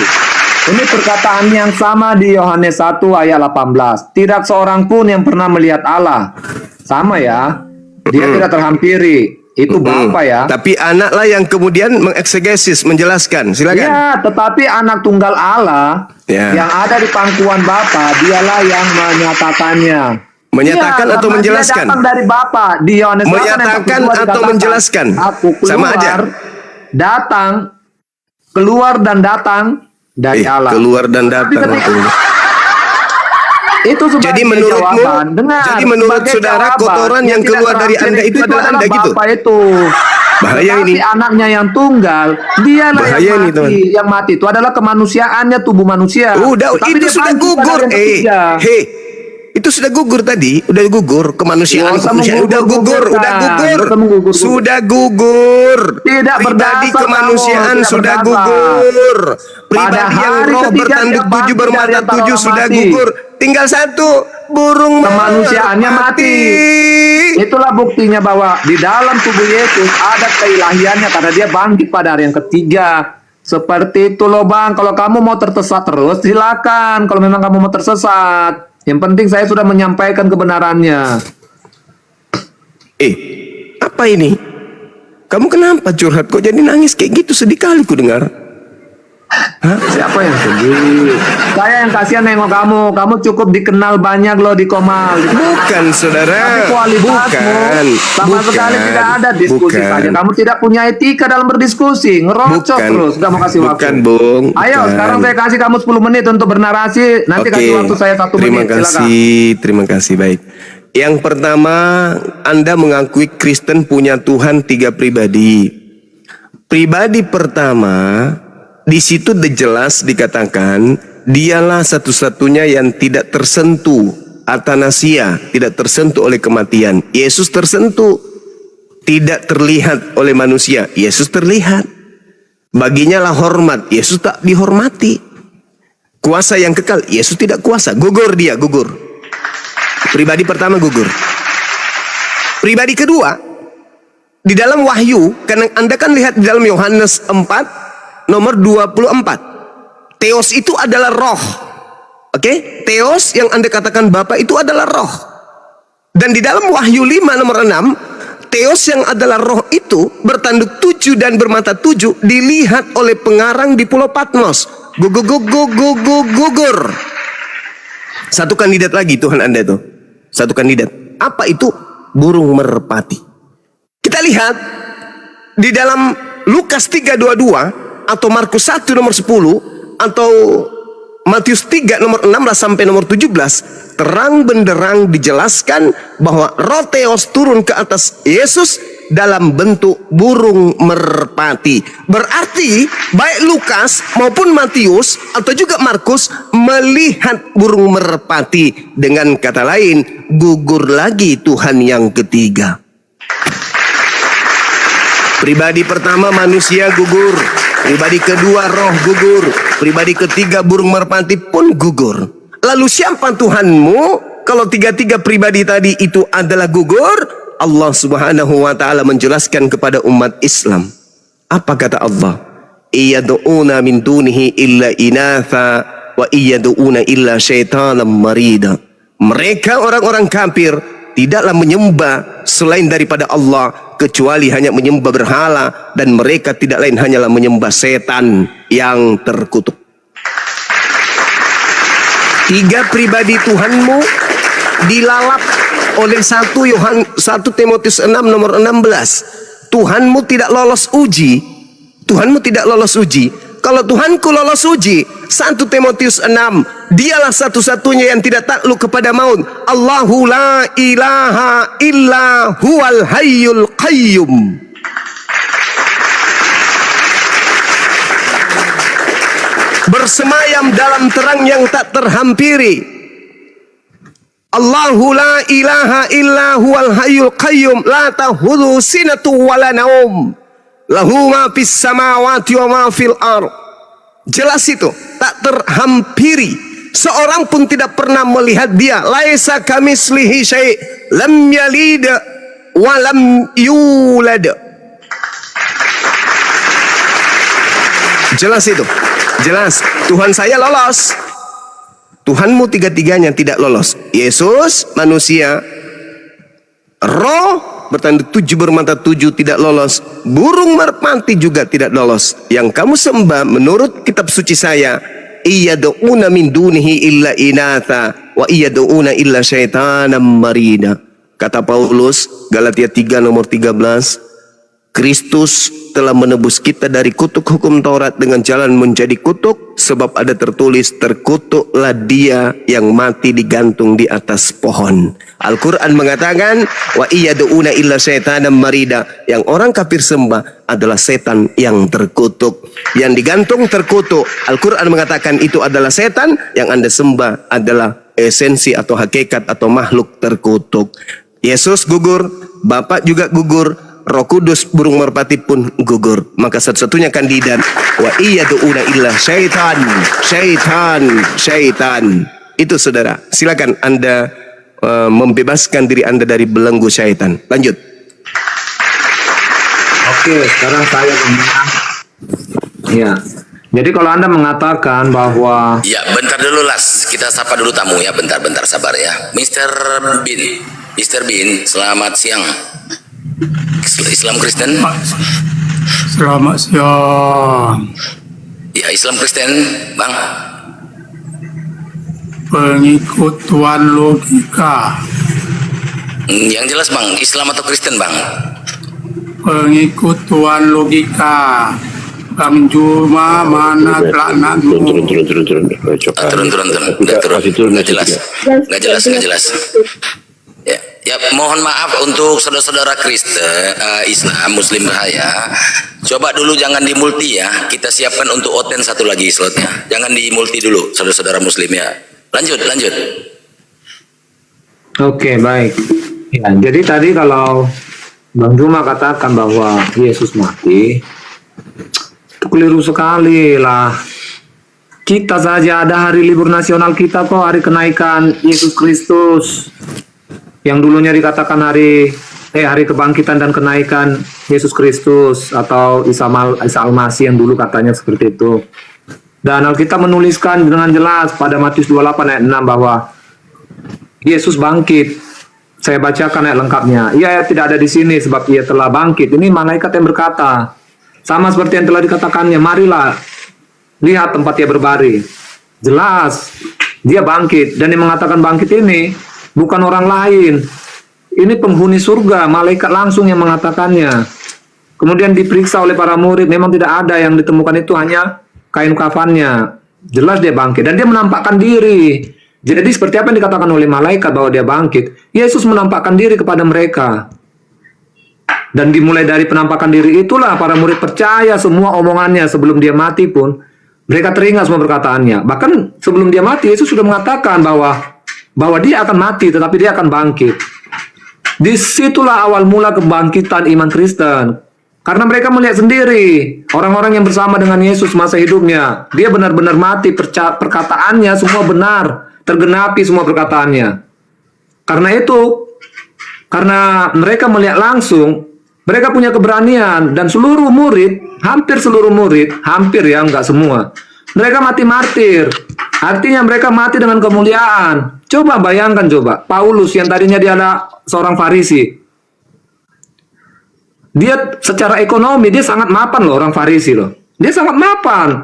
Ini perkataan yang sama di Yohanes 1 ayat 18. Tidak seorang pun yang pernah melihat Allah. Sama ya. Dia tidak terhampiri. Itu Bapa ya. Tapi anaklah yang kemudian mengeksegesis, menjelaskan. Silakan. Ya, tetapi anak tunggal Allah yang ada di pangkuan Bapa, dialah yang menyatakannya. Menyatakan atau menjelaskan? Dia datang dari Bapa. Di Yohanes menyatakan atau menjelaskan? Aku keluar, sama aja. Keluar dan datang dari Allah. Keluar dan datang. Itu jadi menurutmu, jadi menurut saudara kotoran yang keluar dari Anda itu adalah Anda gitu? Itu. Bahaya ini. Anaknya yang tunggal, dialah yang mati. Yang mati itu adalah kemanusiaannya, tubuh manusia. Itu sudah gugur. Itu sudah gugur tadi, udah gugur kemanusiaan, udah gugur. Tidak pribadi kemanusiaan sudah gugur. Pribadi yang roh bertanduk 7 bermata 7 sudah gugur. Tinggal 1 burung kemanusiaannya mati. Itulah buktinya bahwa di dalam tubuh Yesus ada keilahiannya karena dia bangkit pada hari yang ketiga. Seperti itu loh bang. Kalau kamu mau tersesat terus silakan. Kalau memang kamu mau tersesat. Yang penting saya sudah menyampaikan kebenarannya. Apa ini? Kamu kenapa curhat? Kok jadi nangis kayak gitu? Sedih kali ku dengar. Siapa yang sedih? Saya yang kasihan nengok kamu. Kamu cukup dikenal banyak loh di Komal. Bukan, saudara. Tapi kualitasmu sama sekali tidak ada diskusi saja. Kamu tidak punya etika dalam berdiskusi. Ngerocok terus. Gak mau kasih waktu. Bukan, Bung. Ayo, Bukan. sekarang saya kasih kamu 10 menit untuk bernarasi. Nanti kasih waktu saya 1 menit. Terima kasih. Baik. Yang pertama, Anda mengakui Kristen punya Tuhan 3 pribadi. Pribadi pertama, di situ jelas dikatakan, dialah satu-satunya yang tidak tersentuh, atanasia, tidak tersentuh oleh kematian. Yesus tersentuh, tidak terlihat oleh manusia. Yesus terlihat. Baginya lah hormat, Yesus tak dihormati. Kuasa yang kekal, Yesus tidak kuasa. Gugur dia, gugur. Pribadi pertama gugur. Pribadi kedua, di dalam Wahyu, karena Anda kan lihat di dalam Yohanes 4, nomor 24. Theos itu adalah roh. Oke? Theos yang Anda katakan Bapa itu adalah roh. Dan di dalam Wahyu 5 nomor 6, Theos yang adalah roh itu bertanduk 7 dan bermata 7 dilihat oleh pengarang di Pulau Patmos. Gugur. Satu kandidat lagi Tuhan Anda itu. Satu kandidat. Apa itu? Burung merpati. Kita lihat di dalam Lukas 3:22 atau Markus 1 nomor 10 atau Matius 3 nomor 16 sampai nomor 17, terang benderang dijelaskan bahwa roh Theos turun ke atas Yesus dalam bentuk burung merpati. Berarti baik Lukas maupun Matius atau juga Markus melihat burung merpati. Dengan kata lain, gugur lagi Tuhan yang ketiga. Pribadi pertama manusia gugur. Pribadi kedua roh gugur. Pribadi ketiga burung merpati pun gugur. Lalu siapa Tuhanmu? Kalau tiga-tiga pribadi tadi itu adalah gugur, Allah Subhanahu wa ta'ala menjelaskan kepada umat Islam. Apa kata Allah? Iyadu'una min dunihi illa inatha wa iyadu'una illa syaitanan marida. Mereka orang-orang kafir tidaklah menyembah selain daripada Allah, kecuali hanya menyembah berhala, dan mereka tidak lain hanyalah menyembah setan yang terkutuk. 3 pribadi Tuhanmu dilalap oleh 1 Timotius 6 nomor 16. Tuhanmu tidak lolos uji. Tuhanmu tidak lolos uji. Kalau Tuhanku lolos uji, 1 Timotius 6, dialah satu-satunya yang tidak takluk kepada maut. Allahu la ilaha illa huwal hayyul qayyum. Bersemayam dalam terang yang tak terhampiri. Allahu la ilaha illa huwal hayyul qayyum la ta'khudhuhu sinatun wa la naum. Lahu ma fis samawati wa ma fil ardh. Jelas itu, tak terhampiri. Seorang pun tidak pernah melihat dia. Laisa kamislihi syai', lam yalid wa lam yulad. Jelas itu. Jelas, Tuhan saya lolos. Tuhanmu tiga-tiganya tidak lolos. Yesus manusia, roh bertanduk 7 bermata 7 tidak lolos, burung merpati juga tidak lolos. Yang kamu sembah menurut kitab suci saya, iyadu'una min dunihi illa inatha wa iyadu'una illa syaitanan marida. Kata Paulus Galatia 3 nomor 13, Kristus telah menebus kita dari kutuk hukum Taurat dengan jalan menjadi kutuk, sebab ada tertulis, terkutuklah dia yang mati digantung di atas pohon. Al-Quran mengatakan, wa iyadu'una illa syaitanan marida. Yang orang kafir sembah adalah setan yang terkutuk. Yang digantung terkutuk. Al-Quran mengatakan itu adalah setan, yang Anda sembah adalah esensi atau hakikat atau makhluk terkutuk. Yesus gugur, Bapa juga gugur, Roh Kudus burung merpati pun gugur. Maka satu-satunya kandidat, wa iyadu'una illa syaitan. Itu saudara. Silakan Anda membebaskan diri Anda dari belenggu syaitan. Lanjut. Oke, sekarang saya menang. Ya. Jadi kalau Anda mengatakan bahwa Ya, bentar dulu Las. Kita sapa dulu tamu ya. Bentar sabar ya. Mr. Bin, selamat siang. Islam Kristen. Selamat siang. Ya, Islam Kristen, Bang. Pengikut Tuhan logika. Yang jelas, Bang, Islam atau Kristen, Bang? Pengikut Tuhan logika. Bang Juma mana laknatmu? Turun. Nggak jelas. Ya, mohon maaf untuk saudara-saudara Kristen, Islam, Muslim Bahaya. Coba dulu jangan dimulti ya. Kita siapkan untuk Oten satu lagi slotnya. Jangan dimulti dulu, saudara-saudara Muslim ya. Lanjut. Oke, baik. Ya, jadi tadi kalau Bang Juma katakan bahwa Yesus mati, itu keliru sekali lah. Kita saja ada hari libur nasional kita kok, hari kenaikan Yesus Kristus. Yang dulunya dikatakan hari kebangkitan dan kenaikan Yesus Kristus atau Isa Al-Masih yang dulu katanya seperti itu. Dan Alkitab menuliskan dengan jelas pada Matius 28 ayat 6 bahwa Yesus bangkit. Saya bacakan ayat lengkapnya. Ia tidak ada di sini sebab ia telah bangkit. Ini malaikat yang berkata. Sama seperti yang telah dikatakannya, marilah lihat tempat ia berbaring. Jelas, dia bangkit. Dan yang mengatakan bangkit ini bukan orang lain. Ini penghuni surga, malaikat langsung yang mengatakannya. Kemudian diperiksa oleh para murid, memang tidak ada yang ditemukan itu, hanya kain kafannya. Jelas dia bangkit. Dan dia menampakkan diri. Jadi seperti apa yang dikatakan oleh malaikat bahwa dia bangkit, Yesus menampakkan diri kepada mereka. Dan dimulai dari penampakan diri itulah para murid percaya semua omongannya. Sebelum dia mati pun mereka teringat semua perkataannya. Bahkan sebelum dia mati, Yesus sudah mengatakan bahwa dia akan mati tetapi dia akan bangkit. Disitulah awal mula kebangkitan iman Kristen. Karena mereka melihat sendiri orang-orang yang bersama dengan Yesus masa hidupnya. Dia benar-benar mati, perkataannya semua benar, tergenapi semua perkataannya. Karena itu, karena mereka melihat langsung, mereka punya keberanian. Dan seluruh murid, hampir ya, enggak semua, mereka mati martir. Artinya mereka mati dengan kemuliaan. Coba bayangkan, Paulus yang tadinya dia adalah seorang Farisi. Dia secara ekonomi, dia sangat mapan loh, orang Farisi loh. Dia sangat mapan.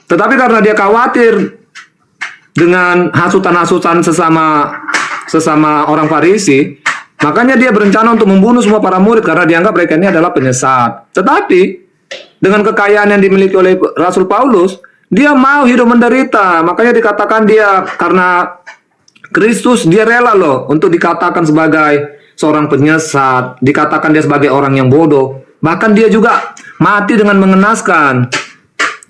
Tetapi karena dia khawatir dengan hasutan-hasutan sesama orang Farisi, makanya dia berencana untuk membunuh semua para murid karena dianggap mereka ini adalah penyesat. Tetapi dengan kekayaan yang dimiliki oleh Rasul Paulus, dia mau hidup menderita. Makanya dikatakan dia karena Kristus, dia rela loh untuk dikatakan sebagai seorang penyesat, dikatakan dia sebagai orang yang bodoh. Bahkan dia juga mati dengan mengenaskan.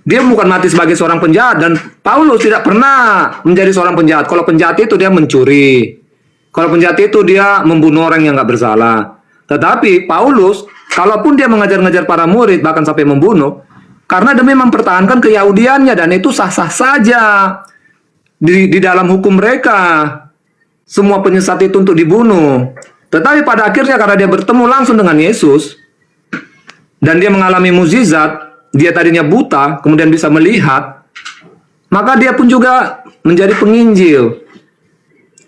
Dia bukan mati sebagai seorang penjahat, dan Paulus tidak pernah menjadi seorang penjahat. Kalau penjahat itu dia mencuri. Kalau penjahat itu dia membunuh orang yang nggak bersalah. Tetapi Paulus, kalaupun dia mengajar-ngajar para murid, bahkan sampai membunuh, karena demi mempertahankan keyahudiannya, dan itu sah-sah saja di dalam hukum mereka. Semua penyesat itu untuk dibunuh. Tetapi pada akhirnya karena dia bertemu langsung dengan Yesus dan dia mengalami mukjizat, dia tadinya buta kemudian bisa melihat, maka dia pun juga menjadi penginjil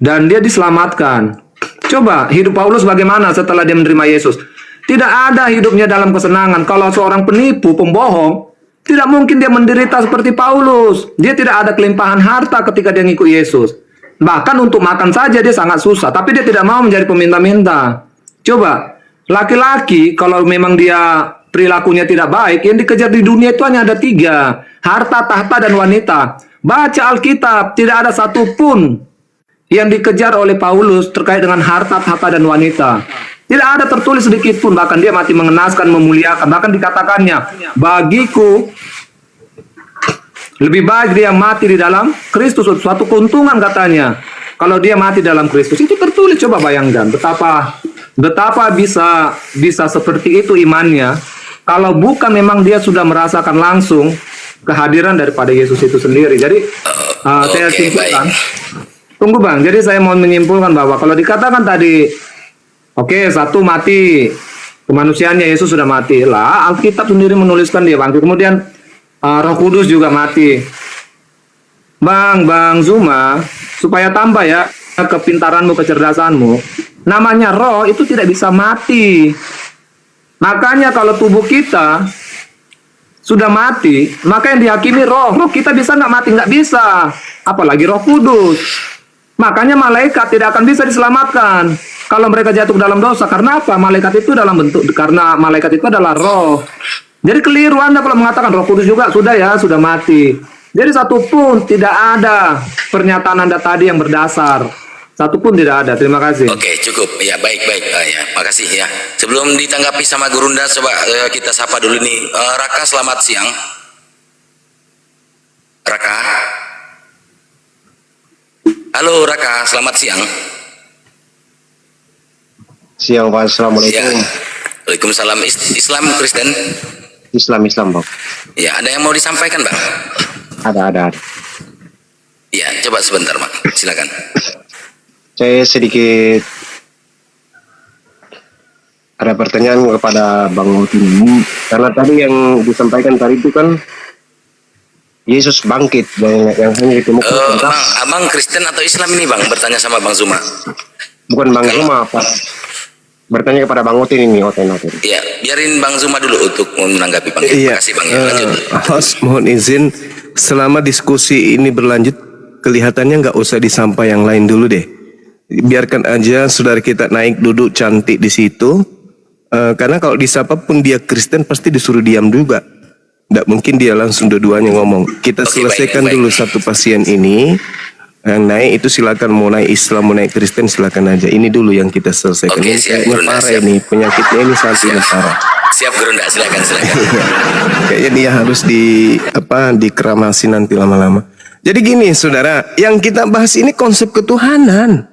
dan dia diselamatkan. Coba hidup Paulus bagaimana setelah dia menerima Yesus? Tidak ada hidupnya dalam kesenangan. Kalau seorang penipu, pembohong, tidak mungkin dia menderita seperti Paulus. Dia tidak ada kelimpahan harta ketika dia ngikut Yesus. Bahkan untuk makan saja dia sangat susah. Tapi dia tidak mau menjadi peminta-minta. Coba, laki-laki kalau memang dia perilakunya tidak baik, yang dikejar di dunia itu hanya ada 3. Harta, tahta, dan wanita. Baca Alkitab, tidak ada satupun yang dikejar oleh Paulus terkait dengan harta, tahta, dan wanita. Tidak ada tertulis sedikit pun. Bahkan dia mati mengenaskan, memuliakan. Bahkan dikatakannya, bagiku lebih baik dia mati di dalam Kristus. Suatu keuntungan katanya kalau dia mati dalam Kristus. Itu tertulis. Coba bayangkan betapa bisa seperti itu imannya kalau bukan memang dia sudah merasakan langsung kehadiran daripada Yesus itu sendiri. Jadi saya simpulkan. Tunggu Bang. Jadi saya mau menyimpulkan bahwa kalau dikatakan tadi satu mati, kemanusiaannya Yesus sudah mati lah. Alkitab sendiri menuliskan dia bangkit. Kemudian Roh Kudus juga mati. Bang Zuma, supaya tambah ya kepintaranmu, kecerdasanmu, namanya roh itu tidak bisa mati. Makanya kalau tubuh kita sudah mati, maka yang dihakimi roh. Roh kita bisa nggak mati? Nggak bisa. Apalagi Roh Kudus. Makanya malaikat tidak akan bisa diselamatkan kalau mereka jatuh ke dalam dosa. Karena apa? Malaikat itu dalam bentuk, karena malaikat itu adalah roh. Jadi keliru Anda kalau mengatakan Roh Kudus juga sudah mati. Jadi satupun tidak ada pernyataan Anda tadi yang berdasar. Satupun tidak ada. Terima kasih. Oke, cukup. Ya, baik. Ya, makasih ya. Sebelum ditanggapi sama Gurunda, coba kita sapa dulu nih. Raka, selamat siang. Raka. Halo Raka, selamat siang. Siang Pak, Assalamualaikum. Ya. Waalaikumsalam. Islam, Kristen? Islam Bang. Ya, ada yang mau disampaikan Bang? Ada. Ya, coba sebentar Bang. Silakan. Saya sedikit ada pertanyaan kepada Bang Utin ini, karena tadi yang disampaikan tadi itu kan Yesus bangkit dan yang hanya ditemukan. Abang Kristen atau Islam ini Bang? Bertanya sama Bang Zuma. Bukan Bang Zuma, Pak. Bertanya kepada Bang Utin ini, Oten. Iya, biarin Bang Zuma dulu untuk menanggapi Bang. Terima kasih Bang. Lanjut. Host, mohon izin, selama diskusi ini berlanjut, kelihatannya nggak usah disampaikan yang lain dulu deh. Biarkan aja saudara kita naik duduk cantik di situ. Karena kalau disapa pun dia Kristen pasti disuruh diam juga. Nggak mungkin dia langsung dua-duanya ngomong. Kita selesaikan dulu satu pasien ini. Yang naik itu silakan, mau naik Islam, mau naik Kristen silakan aja. Ini dulu yang kita selesaikan. Oke, ini siap, kayaknya Gurunda, parah siap. ini, penyakitnya ini sangat parah. Siap Gurunda, silakan. Kayaknya dia harus dikeramasi nanti lama-lama. Jadi gini saudara, yang kita bahas ini konsep ketuhanan.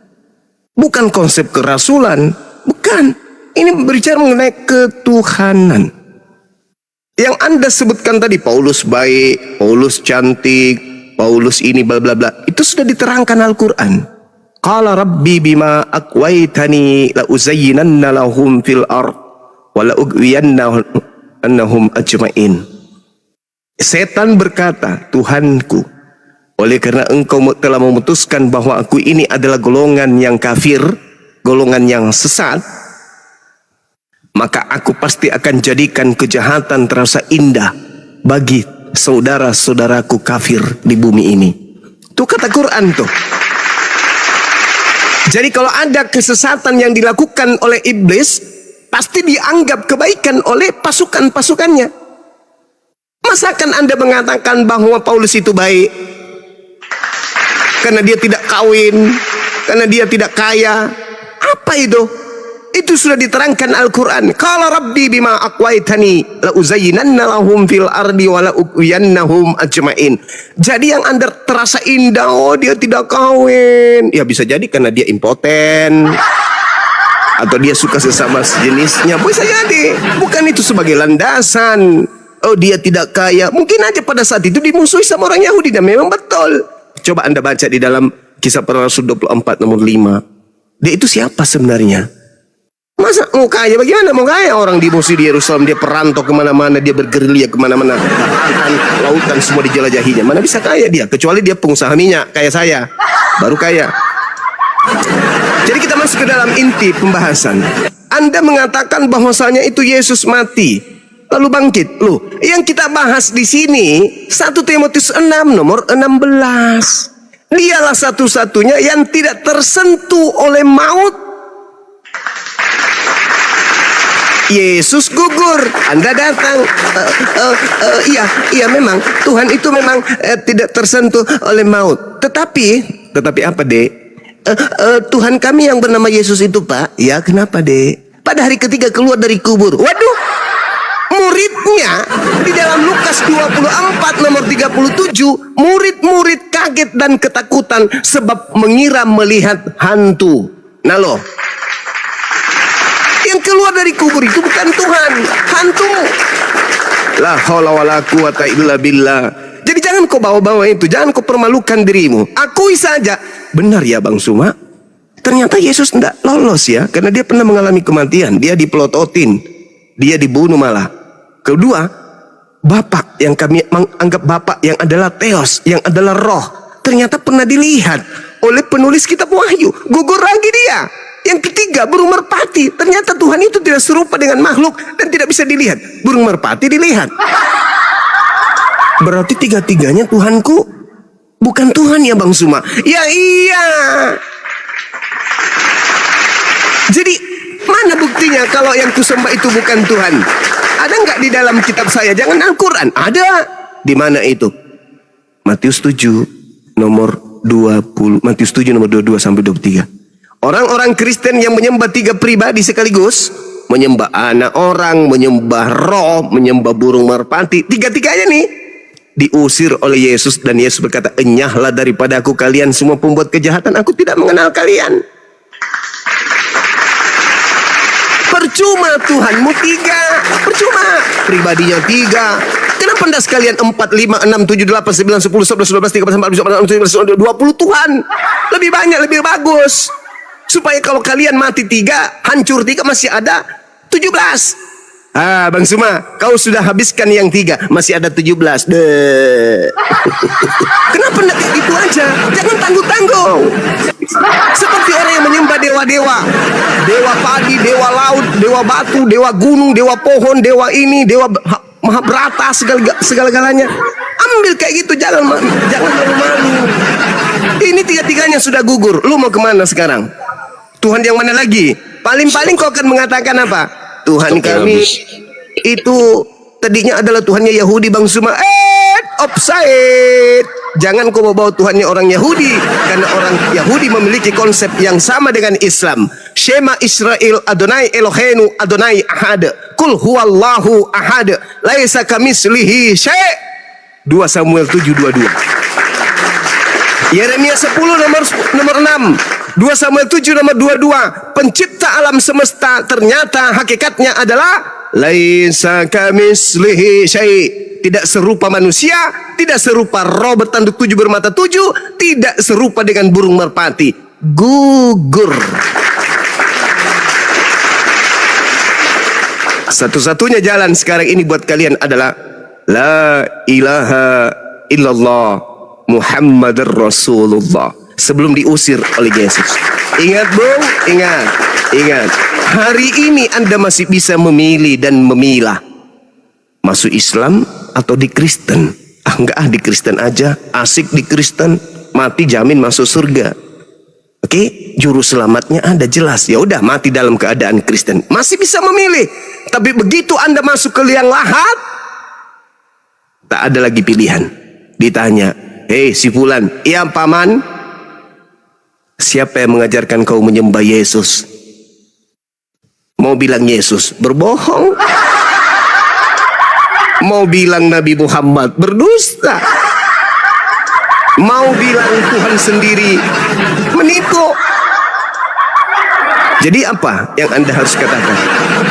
Bukan konsep kerasulan. Bukan. Ini berbicara mengenai ketuhanan. Yang Anda sebutkan tadi, Paulus baik, Paulus cantik, Paulus ini bla bla bla, itu sudah diterangkan Al-Quran. Qala rabbi bima aqwaitani la uzayyinanna lahum fil ard wa la ughwiyannahum ajma'in. Setan berkata, Tuhanku, oleh karena engkau telah memutuskan bahwa aku ini adalah golongan yang kafir, golongan yang sesat, maka aku pasti akan jadikan kejahatan terasa indah bagi saudara-saudaraku kafir di bumi ini. Itu kata Quran tuh. Jadi kalau ada kesesatan yang dilakukan oleh iblis, pasti dianggap kebaikan oleh pasukan-pasukannya. Masakan Anda mengatakan bahwa Paulus itu baik karena dia tidak kawin, karena dia tidak kaya? Apa itu? Itu sudah diterangkan Al-Quran. Qala rabbi bima aqwaitani la uzayyinanna lahum fil ardi wa la ughwiyannahum ajma'in. Jadi yang Anda terasa indah, oh dia tidak kawin, ya bisa jadi karena dia impoten atau dia suka sesama sejenisnya, bisa jadi. Bukan itu sebagai landasan. Oh dia tidak kaya, mungkin aja pada saat itu dimusuhi sama orang Yahudi, dan memang betul. Coba Anda baca di dalam Kisah Para Rasul 24 nomor 5. Dia itu siapa sebenarnya? Masa mau kaya? Bagaimana mau kaya? Orang dimusuhi di Yerusalem, dia perantau kemana-mana, dia bergerilya kemana-mana, lautan semua dijelajahinya. Mana bisa kaya dia? Kecuali dia pengusaha minyak kayak saya, baru kaya. Jadi kita masuk ke dalam inti pembahasan. Anda mengatakan bahwasanya itu Yesus mati lalu bangkit. Loh, yang kita bahas di sini 1 Timotius 6 nomor 16. Dialah satu-satunya yang tidak tersentuh oleh maut. Yesus gugur, Anda datang. Iya memang Tuhan itu memang tidak tersentuh oleh maut. Tetapi apa, Dek? Tuhan kami yang bernama Yesus itu, Pak. Ya, kenapa, Dek? Pada hari ketiga keluar dari kubur. Waduh, muridnya di dalam Lukas 24 nomor 37, murid-murid kaget dan ketakutan sebab mengira melihat hantu. Nah loh, yang keluar dari kubur itu bukan Tuhan, hantu. La haula wala quwata illa billah. Jadi jangan kau bawa-bawa itu, jangan kau permalukan dirimu. Akui saja, benar ya Bang Suma, ternyata Yesus tidak lolos ya, karena dia pernah mengalami kematian, dia dipelototin, dia dibunuh malah. Kedua, Bapak yang kami anggap Bapak yang adalah Theos, yang adalah roh, ternyata pernah dilihat oleh penulis kitab Wahyu, gugur lagi dia. Yang ketiga, burung merpati, ternyata Tuhan itu tidak serupa dengan makhluk dan tidak bisa dilihat. Burung merpati dilihat. Berarti tiga-tiganya Tuhanku bukan Tuhan ya Bang Suma? Ya iya. Jadi mana buktinya kalau yang kusembah itu bukan Tuhan? Ada nggak di dalam kitab saya? Jangan Al-Quran. Ada. Di mana itu? Matius 7 nomor 20. Matius 7 nomor 22 sampai 23. Orang-orang Kristen yang menyembah tiga pribadi sekaligus, menyembah anak orang, menyembah roh, menyembah burung merpati, tiga-tiganya nih diusir oleh Yesus, dan Yesus berkata, enyahlah daripada aku kalian semua pembuat kejahatan, aku tidak mengenal kalian. Percuma Tuhanmu tiga, percuma pribadinya tiga. Kenapa anda sekalian 4, 5, 6, 7, 8, 9, 10, 11, 12, 13, 14, 15, 16, 17, 18, 19, 20 Tuhan? Lebih banyak, lebih bagus. Supaya kalau kalian mati tiga, hancur tiga, masih ada 17. Bang Suma, kau sudah habiskan yang 3, masih ada 17. Kenapa enggak kayak gitu aja? Jangan tanggung-tanggung. Seperti orang yang menyembah dewa-dewa, dewa padi, dewa laut, dewa batu, dewa gunung, dewa pohon, dewa ini, dewa Mahabharata, segala-galanya. Ambil kayak gitu, jangan malu-malu. Ini tiga-tiganya sudah gugur. Lu mau kemana sekarang? Tuhan yang mana lagi? Paling-paling kau akan mengatakan apa? Tuhan kami itu tadinya adalah Tuhannya Yahudi Bang Suma. Offside. Jangan kau bawa Tuhannya orang Yahudi, karena orang Yahudi memiliki konsep yang sama dengan Islam. Shema Israel Adonai Eloheinu Adonai Ahad. Kul huwallahu ahad. Laisa kamislihi syai'. 2 Samuel 7:22. Yeremia 10 nomor 6. 2 Samuel 7 nomor 22. Pencipta alam semesta ternyata hakikatnya adalah laisa kamislihi syai'. Tidak serupa manusia, tidak serupa roh bertanduk 7 bermata 7, tidak serupa dengan burung merpati. Gugur. Satu-satunya jalan sekarang ini buat kalian adalah la ilaha illallah Muhammadar Rasulullah, sebelum diusir oleh Yesus. Ingat Bung, ingat. Hari ini Anda masih bisa memilih dan memilah masuk Islam atau di Kristen. Enggak, di Kristen aja, asik di Kristen, mati jamin masuk surga. Oke, juru selamatnya ada jelas. Ya udah, mati dalam keadaan Kristen, masih bisa memilih. Tapi begitu Anda masuk ke liang lahat, tak ada lagi pilihan. Ditanya, hei si fulan, iya paman, siapa yang mengajarkan kau menyembah Yesus? Mau bilang Yesus berbohong, mau bilang Nabi Muhammad berdusta, mau bilang Tuhan sendiri menipu. Jadi apa yang Anda harus katakan?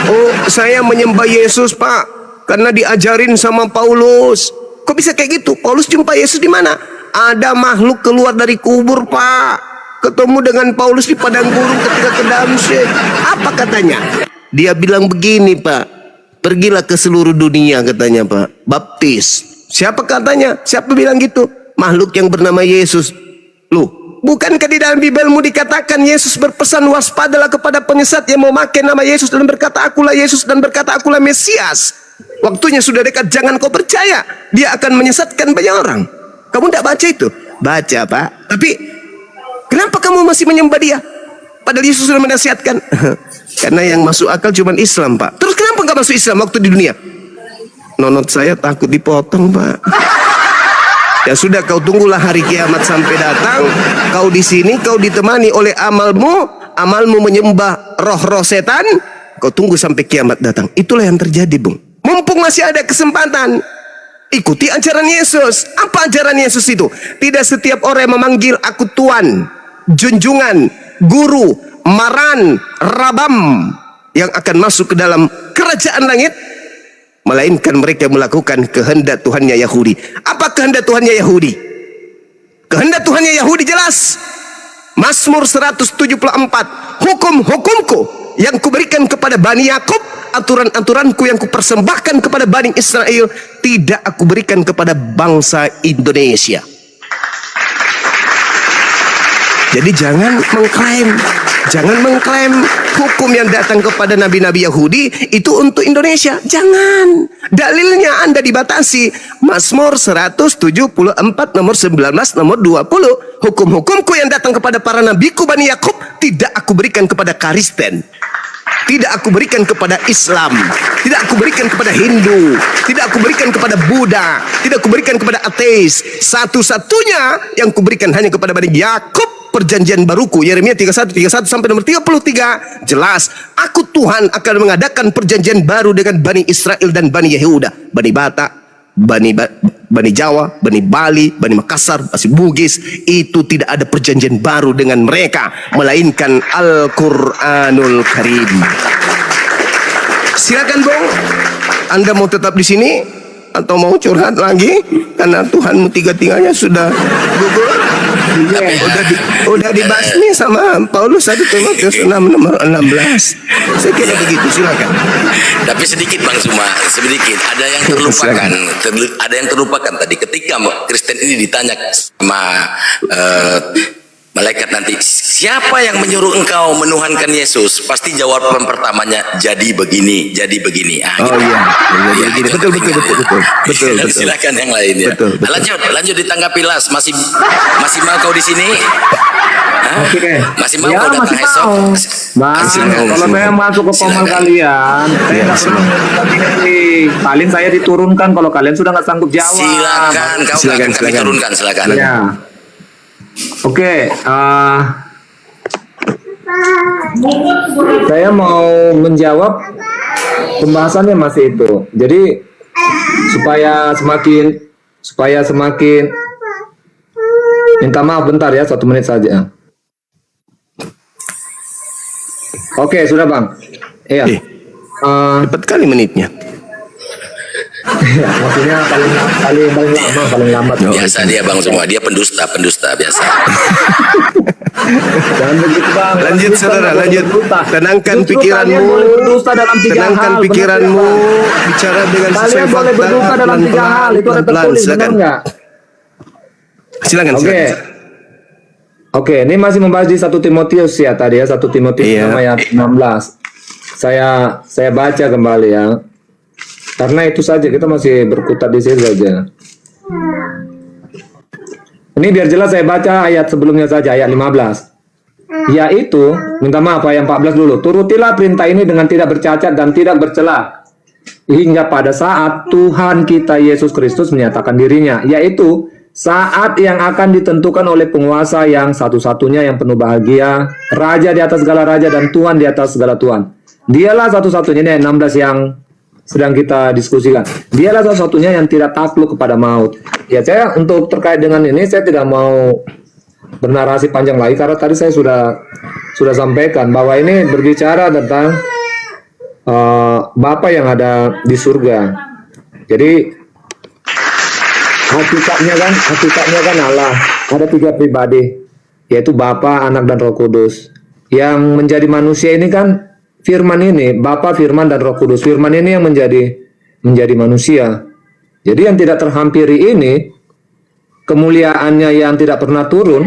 Oh, saya menyembah Yesus Pak, karena diajarin sama Paulus. Kok bisa kayak gitu? Paulus jumpa Yesus di mana? Ada makhluk keluar dari kubur Pak, ketemu dengan Paulus di padang gurun ketika ke Damsyik. Apa katanya? Dia bilang begini Pak, pergilah ke seluruh dunia katanya Pak, baptis. Siapa katanya? Siapa bilang gitu? Makhluk yang bernama Yesus. Loh, bukankah di dalam Bibelmu dikatakan Yesus berpesan, waspadalah kepada penyesat yang mau memakai nama Yesus dan berkata akulah Yesus dan berkata akulah Mesias. Waktunya sudah dekat, jangan kau percaya, dia akan menyesatkan banyak orang. Kamu tidak baca itu? Baca Pak. Tapi kenapa kamu masih menyembah dia? Padahal Yesus sudah menasihatkan. Karena yang masuk akal cuma Islam Pak. Terus kenapa nggak masuk Islam waktu di dunia? Nonot saya takut dipotong Pak. Ya sudah, kau tunggulah hari kiamat sampai datang. Kau di sini, kau ditemani oleh amalmu menyembah roh-roh setan. Kau tunggu sampai kiamat datang. Itulah yang terjadi Bung. Mumpung masih ada kesempatan, ikuti ajaran Yesus. Apa ajaran Yesus itu? Tidak setiap orang yang memanggil aku Tuhan, junjungan, guru, maran, rabam yang akan masuk ke dalam kerajaan langit, melainkan mereka melakukan kehendak Tuhannya Yahudi. Apa kehendak Tuhannya Yahudi? Kehendak Tuhannya Yahudi jelas. Mazmur 174. Hukum-hukumku yang kuberikan kepada Bani Yakub, aturan-aturanku yang kupersembahkan kepada Bani Israel, tidak aku berikan kepada bangsa Indonesia. Jadi jangan mengklaim hukum yang datang kepada nabi-nabi Yahudi itu untuk Indonesia. Jangan. Dalilnya Anda dibatasi. Mazmur 174 nomor 19 nomor 20. Hukum-hukumku yang datang kepada para nabiku Bani Yakub tidak aku berikan kepada Kristen. Tidak aku berikan kepada Islam. Tidak aku berikan kepada Hindu. Tidak aku berikan kepada Buddha. Tidak aku berikan kepada ateis. Satu-satunya yang kuberikan hanya kepada Bani Yakub, perjanjian baruku. Yeremia 31 sampai nomor 33. Jelas, aku Tuhan akan mengadakan perjanjian baru dengan Bani Israel dan Bani Yehuda. Bani Batak, Bani Jawa, Bani Bali, Bani Makassar, Bani Bugis. Itu tidak ada perjanjian baru dengan mereka, melainkan Al-Quranul Karim. Silakan Bung, Anda mau tetap di sini atau mau curhat lagi? Karena Tuhanmu tiga-tiganya sudah gugur. Udah dibasmi sama Paulus 1 Timotius 6 nomor 16. Saya kira begitu, silakan. Tapi sedikit Bang Suma, sedikit. Ada yang terlupakan, ada yang terlupakan tadi. Ketika Kristen ini ditanya sama malaikat nanti, siapa yang menyuruh engkau menuhankan Yesus? Pasti jawaban pertamanya, jadi begini, jadi begini. Oh iya, begini. Betul. Silakan yang lain ya. Betul. Lanjut ditanggapi Las. Masih mau kau di sini? Oke. Masih mau Ya, kau datang masih esok? mau. Bang, kalau saya masuk ke pomal kalian, saya nggak perlu ini. Paling saya diturunkan kalau kalian sudah nggak sanggup jawab. Silakan, kami turunkan, silakan. Ya. Oke, saya mau menjawab pembahasannya masih itu. Jadi supaya semakin minta maaf bentar ya, 1 menit saja. Oke, sudah Bang. Iya. Cepat kali menitnya. Ya, maksudnya paling lambat. Biasa dia Bang semua, dia pendusta biasa. Jangan begitu Bang. Lanjut saudara, lanjut. Tenangkan Justru pikiranmu. kalian boleh berdusta dalam 3 Tenangkan hal, pikiranmu. benar tidak? Bicara dengan Kalian sesuai boleh fakta. berdusta dalam 3 hal, itu ada tertulis, benar Silakan. nggak? Silakan. Oke, ini masih membahas di 1 Timotius ya tadi ya, 1 Timotius Iya. ayat 16. Saya baca kembali ya. Karena itu saja, kita masih berkutat di sini saja. Ini biar jelas saya baca ayat sebelumnya saja, ayat 15. Yaitu, minta maaf ayat 14 dulu. Turutilah perintah ini dengan tidak bercacat dan tidak bercela. Hingga pada saat Tuhan kita Yesus Kristus menyatakan dirinya. Yaitu, saat yang akan ditentukan oleh penguasa yang satu-satunya yang penuh bahagia. Raja di atas segala raja dan Tuhan di atas segala Tuhan. Dialah satu-satunya, ini ayat 16 yang sedang kita diskusikan. Dialah satu-satunya yang tidak takluk kepada maut. Ya, saya untuk terkait dengan ini saya tidak mau bernarasi panjang lagi karena tadi saya sudah sampaikan bahwa ini berbicara tentang Bapa yang ada di surga. Jadi hakikatnya kan Allah. Ada 3 pribadi, yaitu Bapa, Anak dan Roh Kudus. Yang menjadi manusia ini kan Firman ini, Bapa, Firman, dan Roh Kudus. Firman ini yang menjadi manusia. Jadi yang tidak terhampiri ini, kemuliaannya yang tidak pernah turun,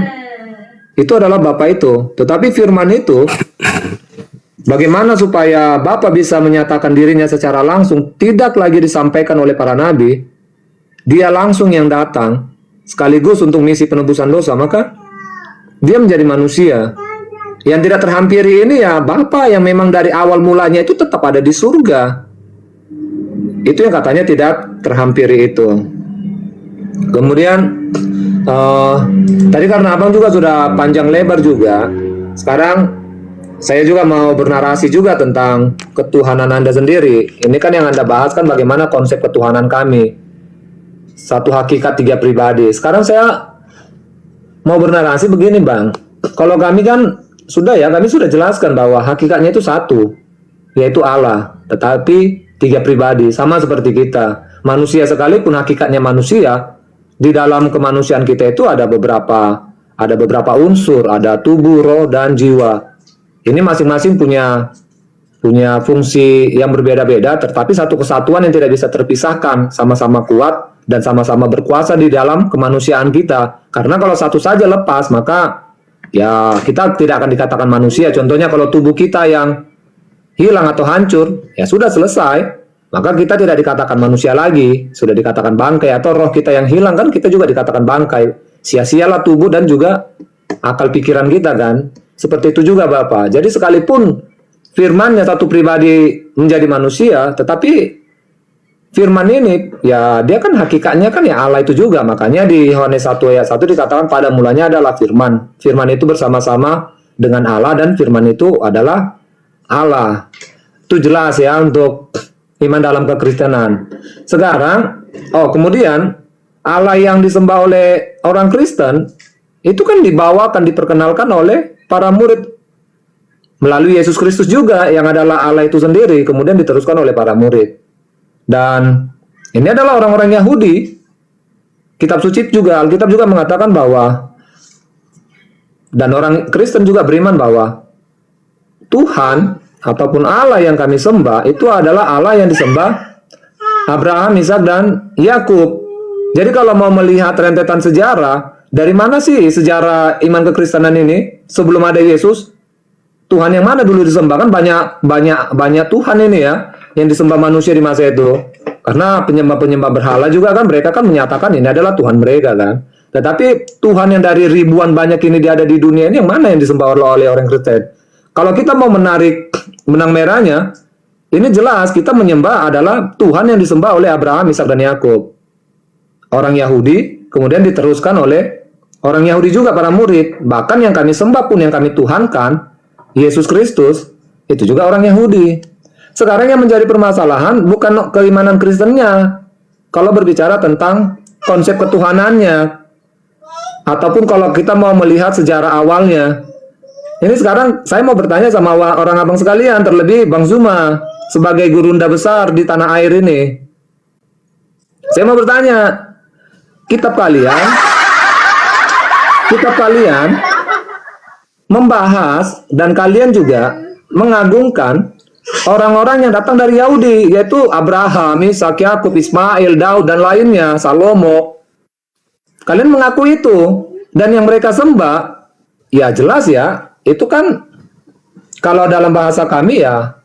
itu adalah Bapa itu. Tetapi Firman itu, bagaimana supaya Bapa bisa menyatakan dirinya secara langsung, tidak lagi disampaikan oleh para nabi, dia langsung yang datang, sekaligus untuk misi penebusan dosa, maka dia menjadi manusia. Yang tidak terhampiri ini ya Bapa yang memang dari awal mulanya itu tetap ada di surga. Itu yang katanya tidak terhampiri itu. Kemudian tadi karena Abang juga sudah panjang lebar juga, sekarang saya juga mau bernarasi juga tentang ketuhanan Anda sendiri. Ini kan yang Anda bahas kan bagaimana konsep ketuhanan kami. 1 hakikat 3 pribadi. Sekarang saya mau bernarasi begini Bang. Kalau kami kan kami sudah jelaskan bahwa hakikatnya itu 1, yaitu Allah, tetapi 3 pribadi, sama seperti kita. Manusia sekalipun hakikatnya manusia, di dalam kemanusiaan kita itu ada beberapa unsur, ada tubuh, roh, dan jiwa. Ini masing-masing punya fungsi yang berbeda-beda, tetapi satu kesatuan yang tidak bisa terpisahkan, sama-sama kuat dan sama-sama berkuasa di dalam kemanusiaan kita. Karena kalau satu saja lepas, maka ya kita tidak akan dikatakan manusia. Contohnya kalau tubuh kita yang hilang atau hancur, ya sudah selesai. Maka kita tidak dikatakan manusia lagi, sudah dikatakan bangkai. Atau roh kita yang hilang kan kita juga dikatakan bangkai. Sia-sialah tubuh dan juga akal pikiran kita kan. Seperti itu juga Bapak. Jadi sekalipun firmannya satu pribadi menjadi manusia, tetapi firman ini ya dia kan hakikatnya kan ya Allah itu juga. Makanya di Yohanes 1 ayat 1 dikatakan pada mulanya adalah firman. Firman itu bersama-sama dengan Allah dan firman itu adalah Allah. Itu jelas ya untuk iman dalam kekristenan. Sekarang, kemudian Allah yang disembah oleh orang Kristen itu kan dibawakan, diperkenalkan oleh para murid melalui Yesus Kristus juga yang adalah Allah itu sendiri, kemudian diteruskan oleh para murid. Dan ini adalah orang-orang Yahudi. Kitab suci juga, Alkitab juga mengatakan bahwa, dan orang Kristen juga beriman bahwa Tuhan ataupun Allah yang kami sembah itu adalah Allah yang disembah Abraham, Ishak dan Yakub. Jadi kalau mau melihat rentetan sejarah, dari mana sih sejarah iman kekristenan ini sebelum ada Yesus? Tuhan yang mana dulu disembah? Kan banyak Tuhan ini ya yang disembah manusia di masa itu. Karena penyembah-penyembah berhala juga kan mereka kan menyatakan ini adalah Tuhan mereka kan. Tetapi Tuhan yang dari ribuan banyak ini ada di dunia ini yang mana yang disembah oleh orang Kristen? Kalau kita mau menarik benang merahnya, ini jelas kita menyembah adalah Tuhan yang disembah oleh Abraham, Ishak dan Yakub. Orang Yahudi, kemudian diteruskan oleh orang Yahudi juga para murid. Bahkan yang kami sembah pun, yang kami tuhankan, Yesus Kristus, itu juga orang Yahudi. Sekarang yang menjadi permasalahan bukan keimanan Kristennya. Kalau berbicara tentang konsep ketuhanannya, ataupun kalau kita mau melihat sejarah awalnya. Ini sekarang saya mau bertanya sama orang abang sekalian, terlebih Bang Zuma sebagai gurunda besar di tanah air ini. Saya mau bertanya, kitab kalian membahas dan kalian juga mengagungkan orang-orang yang datang dari Yahudi, yaitu Abraham, Ishak, Yakub, Ismail, Daud dan lainnya, Salomo. Kalian mengaku itu, dan yang mereka sembah, ya jelas ya. Itu kan kalau dalam bahasa kami ya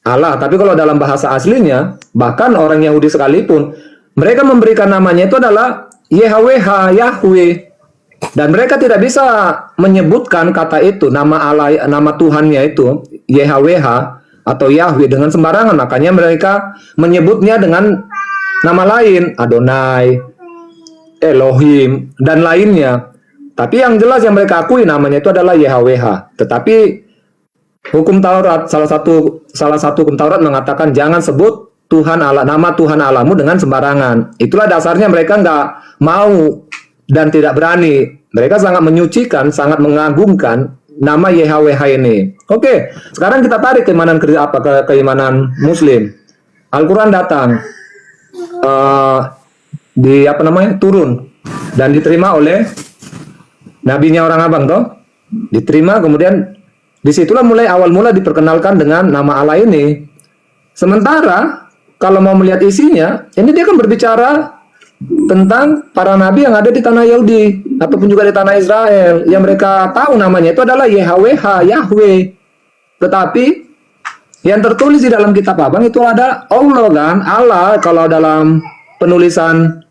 Allah, tapi kalau dalam bahasa aslinya bahkan orang Yahudi sekalipun mereka memberikan namanya itu adalah YHWH, Yahweh, dan mereka tidak bisa menyebutkan kata itu, nama Allah, nama Tuhannya itu YHWH atau Yahweh dengan sembarangan. Makanya mereka menyebutnya dengan nama lain, Adonai, Elohim dan lainnya. Tapi yang jelas yang mereka akui namanya itu adalah YHWH. Tetapi hukum Taurat, salah satu hukum Taurat mengatakan jangan sebut Tuhan Allah, nama Tuhan Allahmu dengan sembarangan. Itulah dasarnya mereka nggak mau dan tidak berani. Mereka sangat menyucikan, sangat mengagungkan nama YHWH ini. Oke, sekarang kita tarik keimanan Muslim. Al-Quran datang, turun dan diterima oleh nabinya orang abang toh, diterima, kemudian disitulah awal mula diperkenalkan dengan nama Allah ini. Sementara kalau mau melihat isinya, ini dia kan berbicara tentang para nabi yang ada di tanah Yahudi ataupun juga di tanah Israel yang mereka tahu namanya itu adalah YHWH, Yahweh. Tetapi yang tertulis di dalam kitab abang itu ada Allah kan, Allah kalau dalam penulisan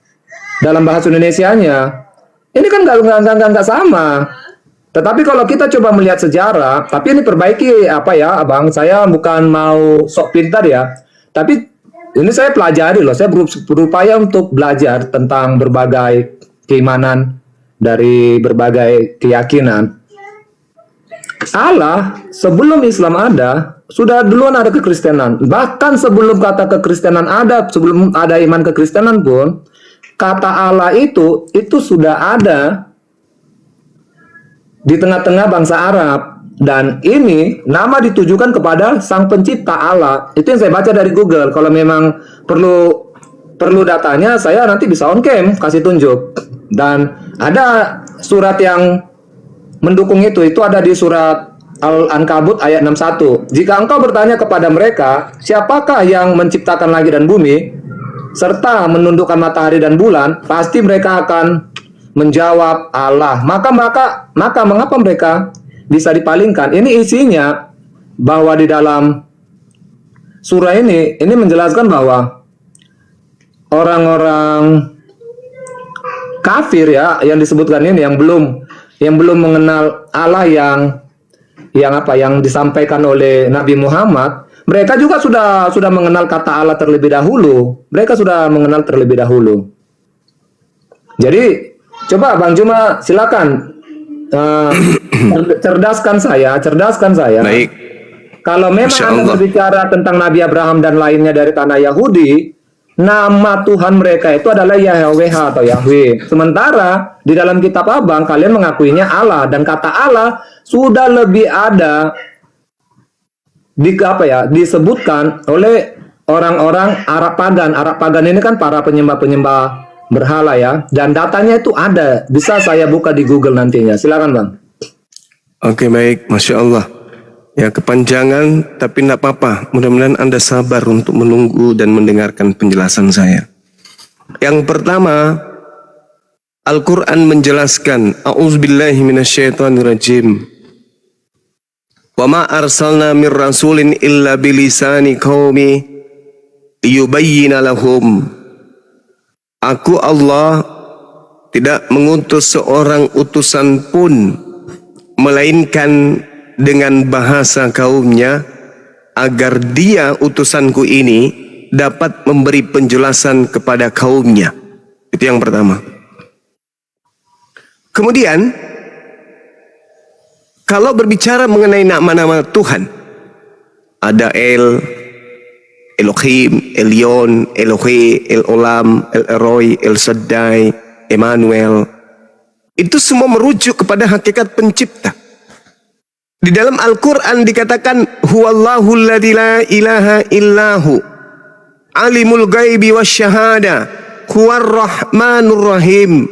dalam bahasa Indonesianya. Ini kan nggak sama. Tetapi kalau kita coba melihat sejarah, tapi ini perbaiki abang, saya bukan mau sok pintar ya, tapi ini saya pelajari loh, saya berupaya untuk belajar tentang berbagai keimanan dari berbagai keyakinan. Allah sebelum Islam ada, sudah duluan ada kekristenan. Bahkan sebelum kata kekristenan ada, sebelum ada iman kekristenan pun, kata Allah itu sudah ada di tengah-tengah bangsa Arab. Dan ini nama ditujukan kepada Sang Pencipta Allah. Itu yang saya baca dari Google. Kalau memang perlu datanya, saya nanti bisa on cam kasih tunjuk. Dan ada surat yang mendukung itu ada di surat Al-Ankabut ayat 61. Jika engkau bertanya kepada mereka, siapakah yang menciptakan langit dan bumi serta menundukkan matahari dan bulan, pasti mereka akan menjawab Allah. Maka mengapa mereka bisa dipalingkan? Ini isinya bahwa di dalam surah ini menjelaskan bahwa orang-orang kafir ya yang disebutkan ini yang belum mengenal Allah yang disampaikan oleh Nabi Muhammad, mereka juga sudah mengenal kata Allah terlebih dahulu. Mereka sudah mengenal terlebih dahulu. Jadi coba Bang Juma silakan cerdaskan saya. Baik. Kalau memang Masya Anda Allah. berbicara tentang Nabi Abraham dan lainnya dari tanah Yahudi, nama Tuhan mereka itu adalah Yahweh atau Yahweh. Sementara di dalam kitab Abang kalian mengakuinya Allah, dan kata Allah sudah lebih ada disebutkan oleh orang-orang Arab Pagan. Arab Pagan ini kan para penyembah-penyembah berhala ya, dan datanya itu ada. Bisa saya buka di Google nantinya. Silakan Bang. Oke, baik, Masya Allah. Ya, kepanjangan, tapi tidak apa-apa. Mudah-mudahan Anda sabar untuk menunggu dan mendengarkan penjelasan saya. Yang pertama, Al-Quran menjelaskan, A'udzubillahi minasyaitonirrajim. Wa ma arsalna mir rasulin illa bilisani qaumi liyubayyina lahum. Aku Allah tidak mengutus seorang utusan pun melainkan dengan bahasa kaumnya, agar dia utusanku ini dapat memberi penjelasan kepada kaumnya. Itu yang pertama. Kemudian, kalau berbicara mengenai nama-nama Tuhan, ada Elohim, Elyon, Elohe, El-Olam, El-Eroi, El-Shaddai, Emmanuel. Itu semua merujuk kepada hakikat pencipta. Di dalam Al-Quran dikatakan, Huwallahu alladzi la ilaha illahu, alimul ghaibi wasyahada, huwar rahmanur rahim.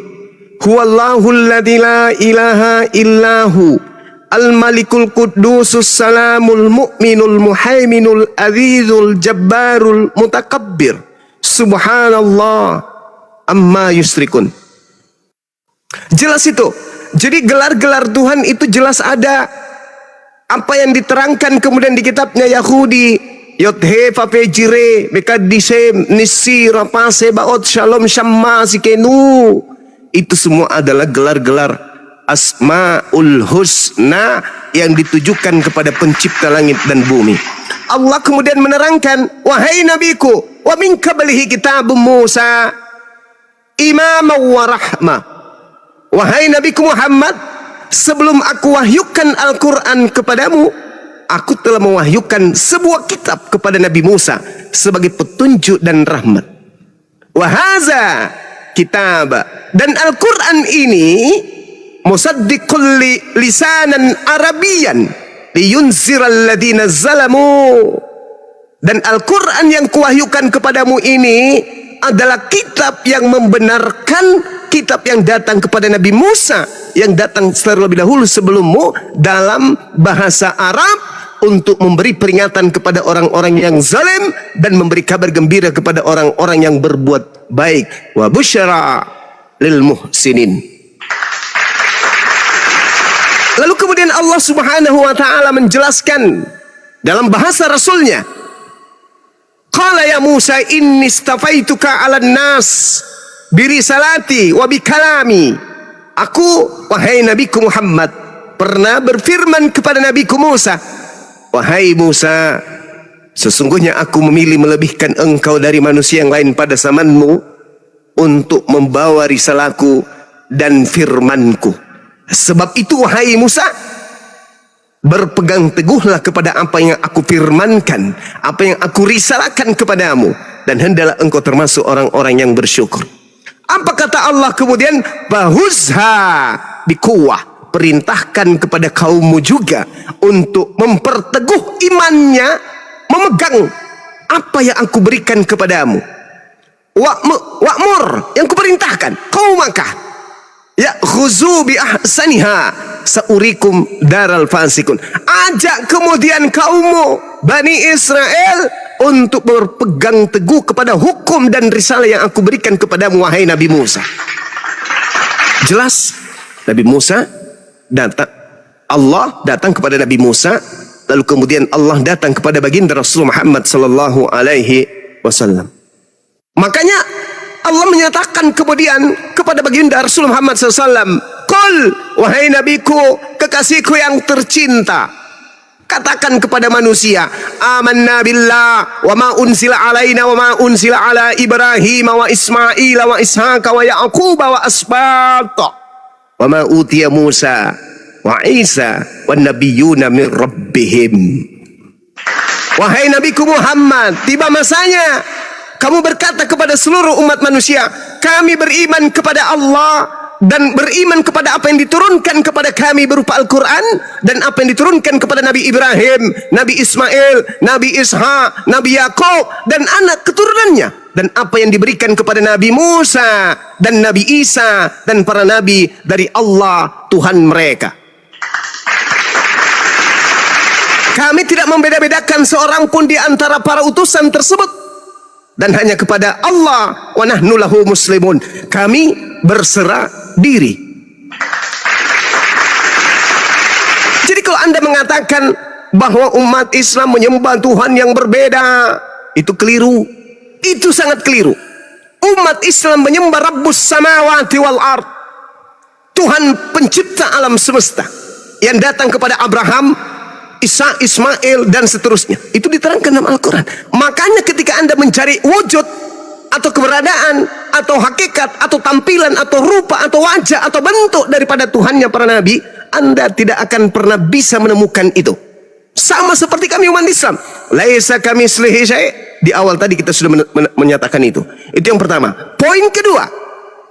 Huwallahu alladzi la ilaha illahu, al-malikul qudusus salamul mu'minul muhaiminul azizul jabbarul mutakabbir. Subhanallah amma yusrikun. Jelas itu. Jadi gelar-gelar Tuhan itu jelas ada. Apa yang diterangkan kemudian di kitabnya Yahudi, Yodhe, Fafejire, Bekadisem, Nisi, Rapase, Baot, Shalom, Shamma, Sikenu. Itu semua adalah gelar-gelar Asma'ul Husna yang ditujukan kepada pencipta langit dan bumi. Allah kemudian menerangkan, wahai nabiku, wa min qablihi kitabun Musa imamah wa rahmah. Wahai nabiku Muhammad, sebelum aku wahyukan Al-Quran kepadamu, aku telah mewahyukan sebuah kitab kepada Nabi Musa sebagai petunjuk dan rahmat. Wahaza kitab, dan Al-Quran ini musaddiqul lisanan Arabiyan liyunziral ladina zalamu. Dan Al-Quran yang kuwahyukan kepadamu ini adalah kitab yang membenarkan kitab yang datang kepada Nabi Musa, yang datang terlebih dahulu sebelummu dalam bahasa Arab, untuk memberi peringatan kepada orang-orang yang zalim dan memberi kabar gembira kepada orang-orang yang berbuat baik. Wa busyara lil muhsinin. Lalu kemudian Allah Subhanahu wa taala menjelaskan dalam bahasa Rasulnya, qala ya Musa inni istafaituka 'alan nas birisalati wa bikalami. Aku, wahai Nabiku Muhammad, pernah berfirman kepada Nabiku Musa, wahai Musa, sesungguhnya aku memilih melebihkan engkau dari manusia yang lain pada zamanmu untuk membawa risalahku dan firmanku. Sebab itu wahai Musa, berpegang teguhlah kepada apa yang aku firmankan, apa yang aku risalahkan kepadamu, dan hendaklah engkau termasuk orang-orang yang bersyukur. Apa kata Allah kemudian? Bahuzha bikuwah, perintahkan kepada kaummu juga untuk memperteguh imannya, memegang apa yang aku berikan kepadamu. Wa'mur, yang kuperintahkan, qaumaka ya khuzu bi ahsaniha saurikum daral fasikun. Ajak kemudian kaummu Bani Israel untuk berpegang teguh kepada hukum dan risalah yang aku berikan kepadamu, wahai Nabi Musa. Jelas Nabi Musa datang, Allah datang kepada Nabi Musa, lalu kemudian Allah datang kepada baginda Rasul Muhammad sallallahu alaihi wasallam. Makanya Allah menyatakan kemudian kepada baginda Rasul Muhammad SAW, "Qul, wahai nabiku, kekasihku yang tercinta, katakan kepada manusia, amanna billah wa ma unsila alaina wa ma unsila ala Ibrahim wa Ismail wa Ishaq wa Yaqub wa asbat wa ma utiya Musa wa Isa wa nabiyyuna min rabbihim." Wahai nabiku Muhammad, tiba masanya kamu berkata kepada seluruh umat manusia, kami beriman kepada Allah dan beriman kepada apa yang diturunkan kepada kami berupa Al-Quran dan apa yang diturunkan kepada Nabi Ibrahim, Nabi Ismail, Nabi Ishak, Nabi Yakub dan anak keturunannya, dan apa yang diberikan kepada Nabi Musa dan Nabi Isa dan para nabi dari Allah Tuhan mereka. Kami tidak membeda-bedakan seorang pun di antara para utusan tersebut, dan hanya kepada Allah wa nahnu lahu muslimun, kami berserah diri. Jadi kalau Anda mengatakan bahwa umat Islam menyembah Tuhan yang berbeda, itu keliru. Itu sangat keliru. Umat Islam menyembah Rabbus samawati wal ard, Tuhan pencipta alam semesta, yang datang kepada Abraham, Isa, Ismail dan seterusnya. Itu diterangkan dalam Al-Quran. Makanya ketika Anda mencari wujud atau keberadaan atau hakikat atau tampilan atau rupa atau wajah atau bentuk daripada Tuhannya para nabi, Anda tidak akan pernah bisa menemukan itu. Sama seperti kami umat Islam, laisa kamitslihi syai'. Di awal tadi kita sudah menyatakan itu. Itu yang pertama. Poin kedua,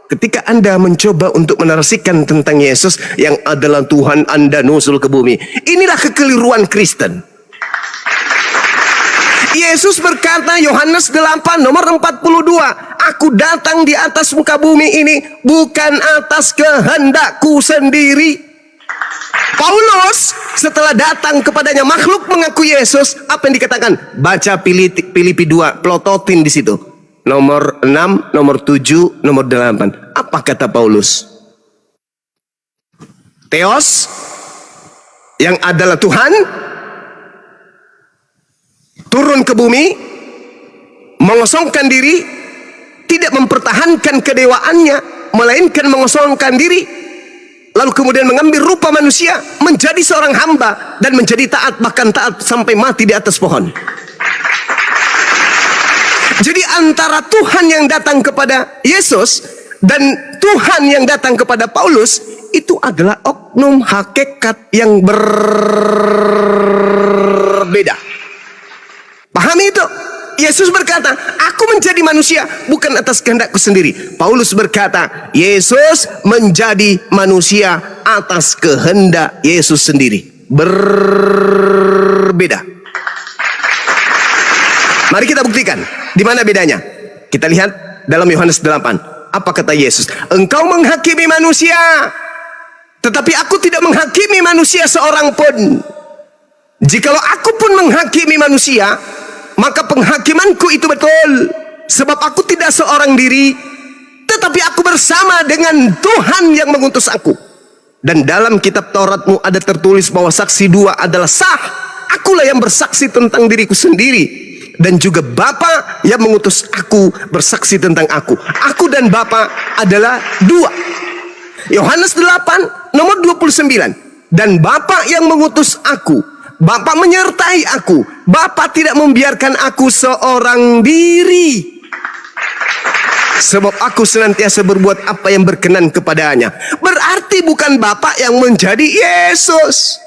ketika Anda mencoba untuk menarasikan tentang Yesus yang adalah Tuhan Anda nusul ke bumi, inilah kekeliruan Kristen. Yesus berkata, Yohanes 8 nomor 42, aku datang di atas muka bumi ini bukan atas kehendakku sendiri. Paulus setelah datang kepadanya makhluk mengaku Yesus, apa yang dikatakan? Baca Filipi 2, plototin di situ. Nomor 6, nomor 7, nomor 8. Apa kata Paulus? Theos yang adalah Tuhan turun ke bumi, mengosongkan diri, tidak mempertahankan kedewaannya, melainkan mengosongkan diri, lalu kemudian mengambil rupa manusia, menjadi seorang hamba dan menjadi taat, bahkan taat sampai mati di atas pohon. Jadi antara Tuhan yang datang kepada Yesus dan Tuhan yang datang kepada Paulus itu adalah oknum hakikat yang berbeda. Pahami itu? Yesus berkata, aku menjadi manusia bukan atas kehendakku sendiri. Paulus berkata, Yesus menjadi manusia atas kehendak Yesus sendiri. Berbeda. Mari kita buktikan. Di mana bedanya? Kita lihat dalam Yohanes 8. Apa kata Yesus? Engkau menghakimi manusia, tetapi aku tidak menghakimi manusia seorang pun. Jikalau aku pun menghakimi manusia, maka penghakimanku itu betul. Sebab aku tidak seorang diri, tetapi aku bersama dengan Tuhan yang mengutus aku. Dan dalam kitab Tauratmu ada tertulis bahwa saksi dua adalah sah. Akulah yang bersaksi tentang diriku sendiri, dan juga Bapa yang mengutus aku bersaksi tentang aku. Aku dan Bapa adalah dua. Yohanes 8 nomor 29. Dan Bapa yang mengutus aku, Bapa menyertai aku. Bapa tidak membiarkan aku seorang diri, sebab aku senantiasa berbuat apa yang berkenan kepadanya. Berarti bukan Bapa yang menjadi Yesus,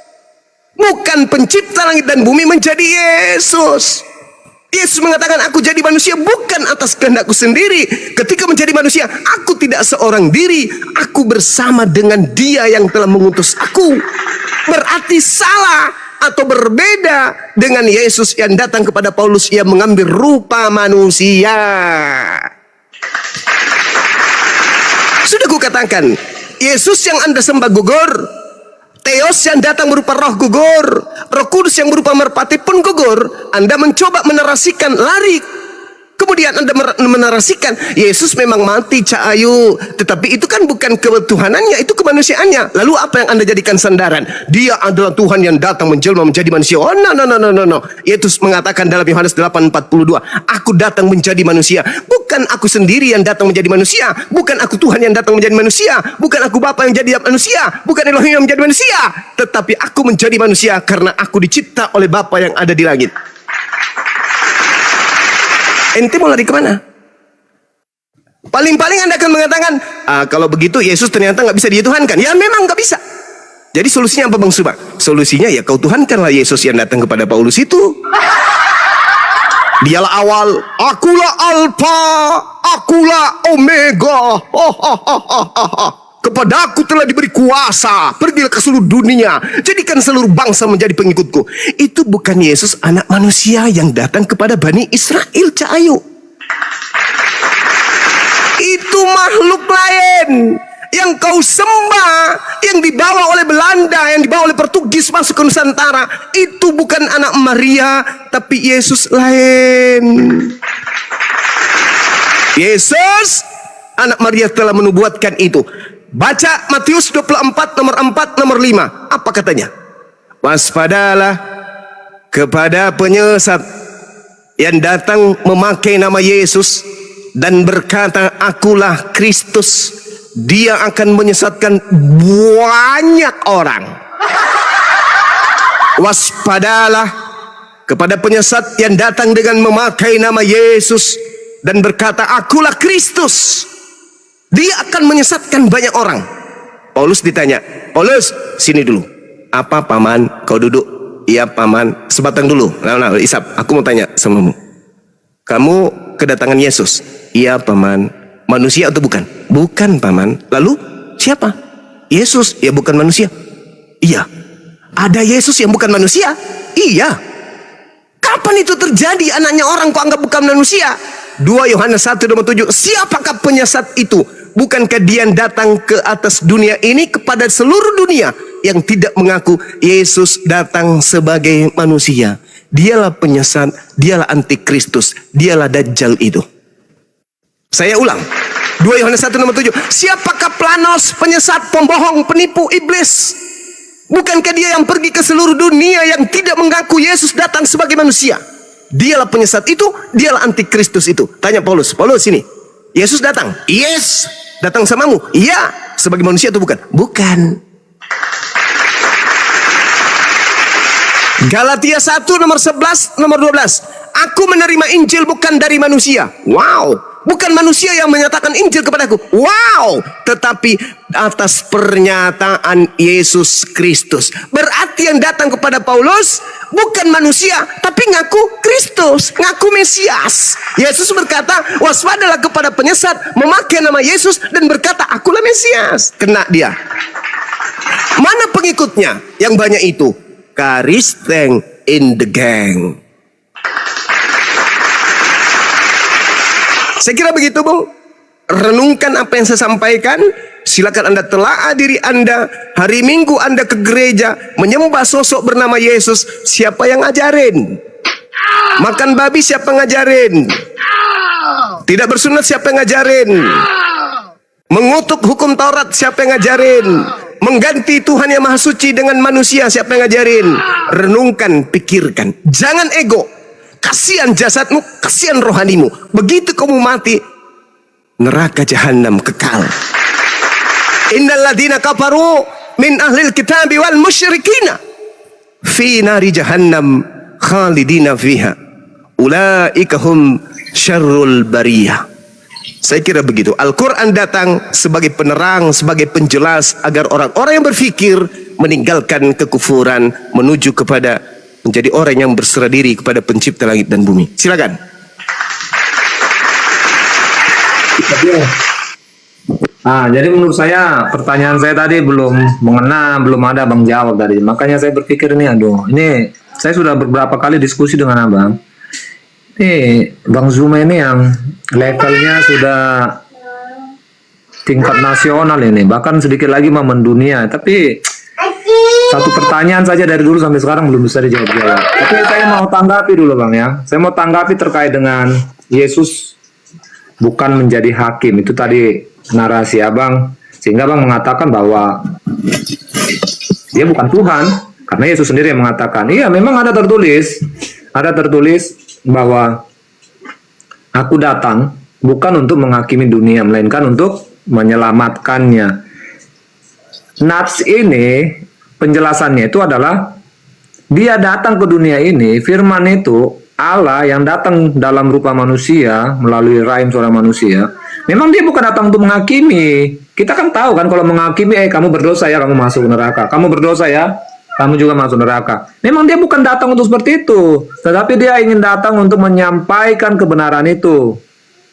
bukan pencipta langit dan bumi menjadi Yesus. Yesus mengatakan, aku jadi manusia bukan atas kehendakku sendiri. Ketika menjadi manusia, aku tidak seorang diri, aku bersama dengan Dia yang telah mengutus aku. Berarti salah atau berbeda dengan Yesus yang datang kepada Paulus yang mengambil rupa manusia. Sudah kukatakan, Yesus yang Anda sembah gugur, Theos yang datang berupa roh gugur, Roh Kudus yang berupa merpati pun gugur. Anda mencoba menarasikan lari Kemudian Anda menarasikan Yesus memang mati, Cak Ayu, tetapi itu kan bukan ketuhanannya, itu kemanusiaannya. Lalu apa yang Anda jadikan sandaran? Dia adalah Tuhan yang datang menjelma menjadi manusia. Oh, no. Yesus mengatakan dalam Yohanes 8:42, aku datang menjadi manusia. Bukan aku sendiri yang datang menjadi manusia, bukan aku Tuhan yang datang menjadi manusia, bukan aku Bapa yang jadi manusia, bukan Elohim yang menjadi manusia, tetapi aku menjadi manusia karena aku dicipta oleh Bapa yang ada di langit. Ente mau lari kemana? Paling-paling Anda akan mengatakan, kalau begitu Yesus ternyata nggak bisa dituhankan. Ya memang nggak bisa. Jadi solusinya apa Bang Subak? Solusinya ya kau tuhankanlah Yesus yang datang kepada Paulus itu. Dialah awal, akulah Alfa, akulah Omega. Kepadaku telah diberi kuasa, pergilah ke seluruh dunia, jadikan seluruh bangsa menjadi pengikutku. Itu bukan Yesus anak manusia yang datang kepada Bani Israel, Cak Ayu. Itu makhluk lain yang kau sembah, yang dibawa oleh Belanda, yang dibawa oleh Portugis masuk ke Nusantara. Itu bukan anak Maria, tapi Yesus lain. Yesus anak Maria telah menubuatkan itu. Baca Matius 24 nomor 4 nomor 5. Apa katanya? Waspadalah kepada penyesat yang datang memakai nama Yesus dan berkata, akulah Kristus. Dia akan menyesatkan banyak orang. Waspadalah kepada penyesat yang datang dengan memakai nama Yesus dan berkata, akulah Kristus. Dia akan menyesatkan banyak orang. Paulus ditanya, Paulus sini dulu. Apa paman? Kau duduk. Iya paman. Sebatang dulu. Nah, Isap, aku mau tanya samamu. Kamu kedatangan Yesus? Iya paman. Manusia atau bukan? Bukan paman. Lalu siapa? Yesus. Ya bukan manusia. Iya. Ada Yesus yang bukan manusia? Iya. Kapan itu terjadi? Anaknya orang kok anggap bukan manusia? 2 Yohanes 1:7. Siapakah penyesat itu? Bukankah dia yang datang ke atas dunia ini kepada seluruh dunia yang tidak mengaku Yesus datang sebagai manusia? Dialah penyesat, dialah antikristus, dialah dajjal itu. Saya ulang, 2 Yohanes 1:7. Siapakah planos, penyesat, pembohong, penipu, iblis? Bukankah dia yang pergi ke seluruh dunia yang tidak mengaku Yesus datang sebagai manusia? Dialah penyesat itu, dialah antikristus itu. Tanya Paulus, Paulus sini, Yesus datang? Yes. Datang samamu? Iya. Sebagai manusia atau bukan? Bukan. Galatia 1 nomor 11 nomor 12. Aku menerima Injil bukan dari manusia. Wow. Bukan manusia yang menyatakan Injil kepadaku. Wow. Tetapi atas pernyataan Yesus Kristus. Berarti yang datang kepada Paulus bukan manusia, tapi ngaku Kristus, ngaku Mesias. Yesus berkata, waspadalah kepada penyesat, memakai nama Yesus dan berkata, akulah Mesias. Kena dia. Mana pengikutnya yang banyak itu? Karisteng in the gang. Saya kira begitu, Bung. Renungkan apa yang saya sampaikan. Silakan Anda telaah diri Anda. Hari Minggu Anda ke gereja menyembah sosok bernama Yesus. Siapa yang ngajarin? Makan babi siapa ngajarin? Tidak bersunat siapa yang ngajarin? Mengutuk hukum Taurat siapa yang ngajarin? Mengganti Tuhan yang Maha Suci dengan manusia siapa yang ngajarin? Renungkan, pikirkan. Jangan ego. Kasihan jasadmu, kasihan rohanimu. Begitu kamu mati, neraka jahanam kekal. Innal ladzina kafaru min ahlil kitabi wal musyrikina fi nari jahannam khalidina fiha. Ulaika hum syarrul bariyah. Saya kira begitu. Al-Quran datang sebagai penerang, sebagai penjelas agar orang-orang yang berfikir meninggalkan kekufuran menuju kepada menjadi orang yang berserah diri kepada pencipta langit dan bumi. Silakan. Jadi menurut saya pertanyaan saya tadi belum mengena, belum ada Bang jawab tadi. Makanya saya berpikir ini saya sudah beberapa kali diskusi dengan Abang. Ini Bang Zuma ini yang levelnya sudah tingkat nasional ini, bahkan sedikit lagi mau mendunia. Tapi Satu pertanyaan saja dari dulu sampai sekarang belum bisa dijawab. Tapi saya mau tanggapi dulu Bang ya. Saya mau tanggapi terkait dengan Yesus bukan menjadi hakim. Itu tadi narasi Abang. Sehingga Bang mengatakan bahwa dia bukan Tuhan. Karena Yesus sendiri yang mengatakan, iya memang ada tertulis bahwa aku datang bukan untuk menghakimi dunia, melainkan untuk menyelamatkannya. Nats ini penjelasannya itu adalah dia datang ke dunia ini, firman itu Allah yang datang dalam rupa manusia melalui rahim seorang manusia. Memang dia bukan datang untuk menghakimi. Kita kan tahu kan kalau menghakimi, kamu berdosa ya, kamu masuk neraka. Kamu berdosa ya, kamu juga masuk neraka. Memang dia bukan datang untuk seperti itu, tetapi dia ingin datang untuk menyampaikan kebenaran itu.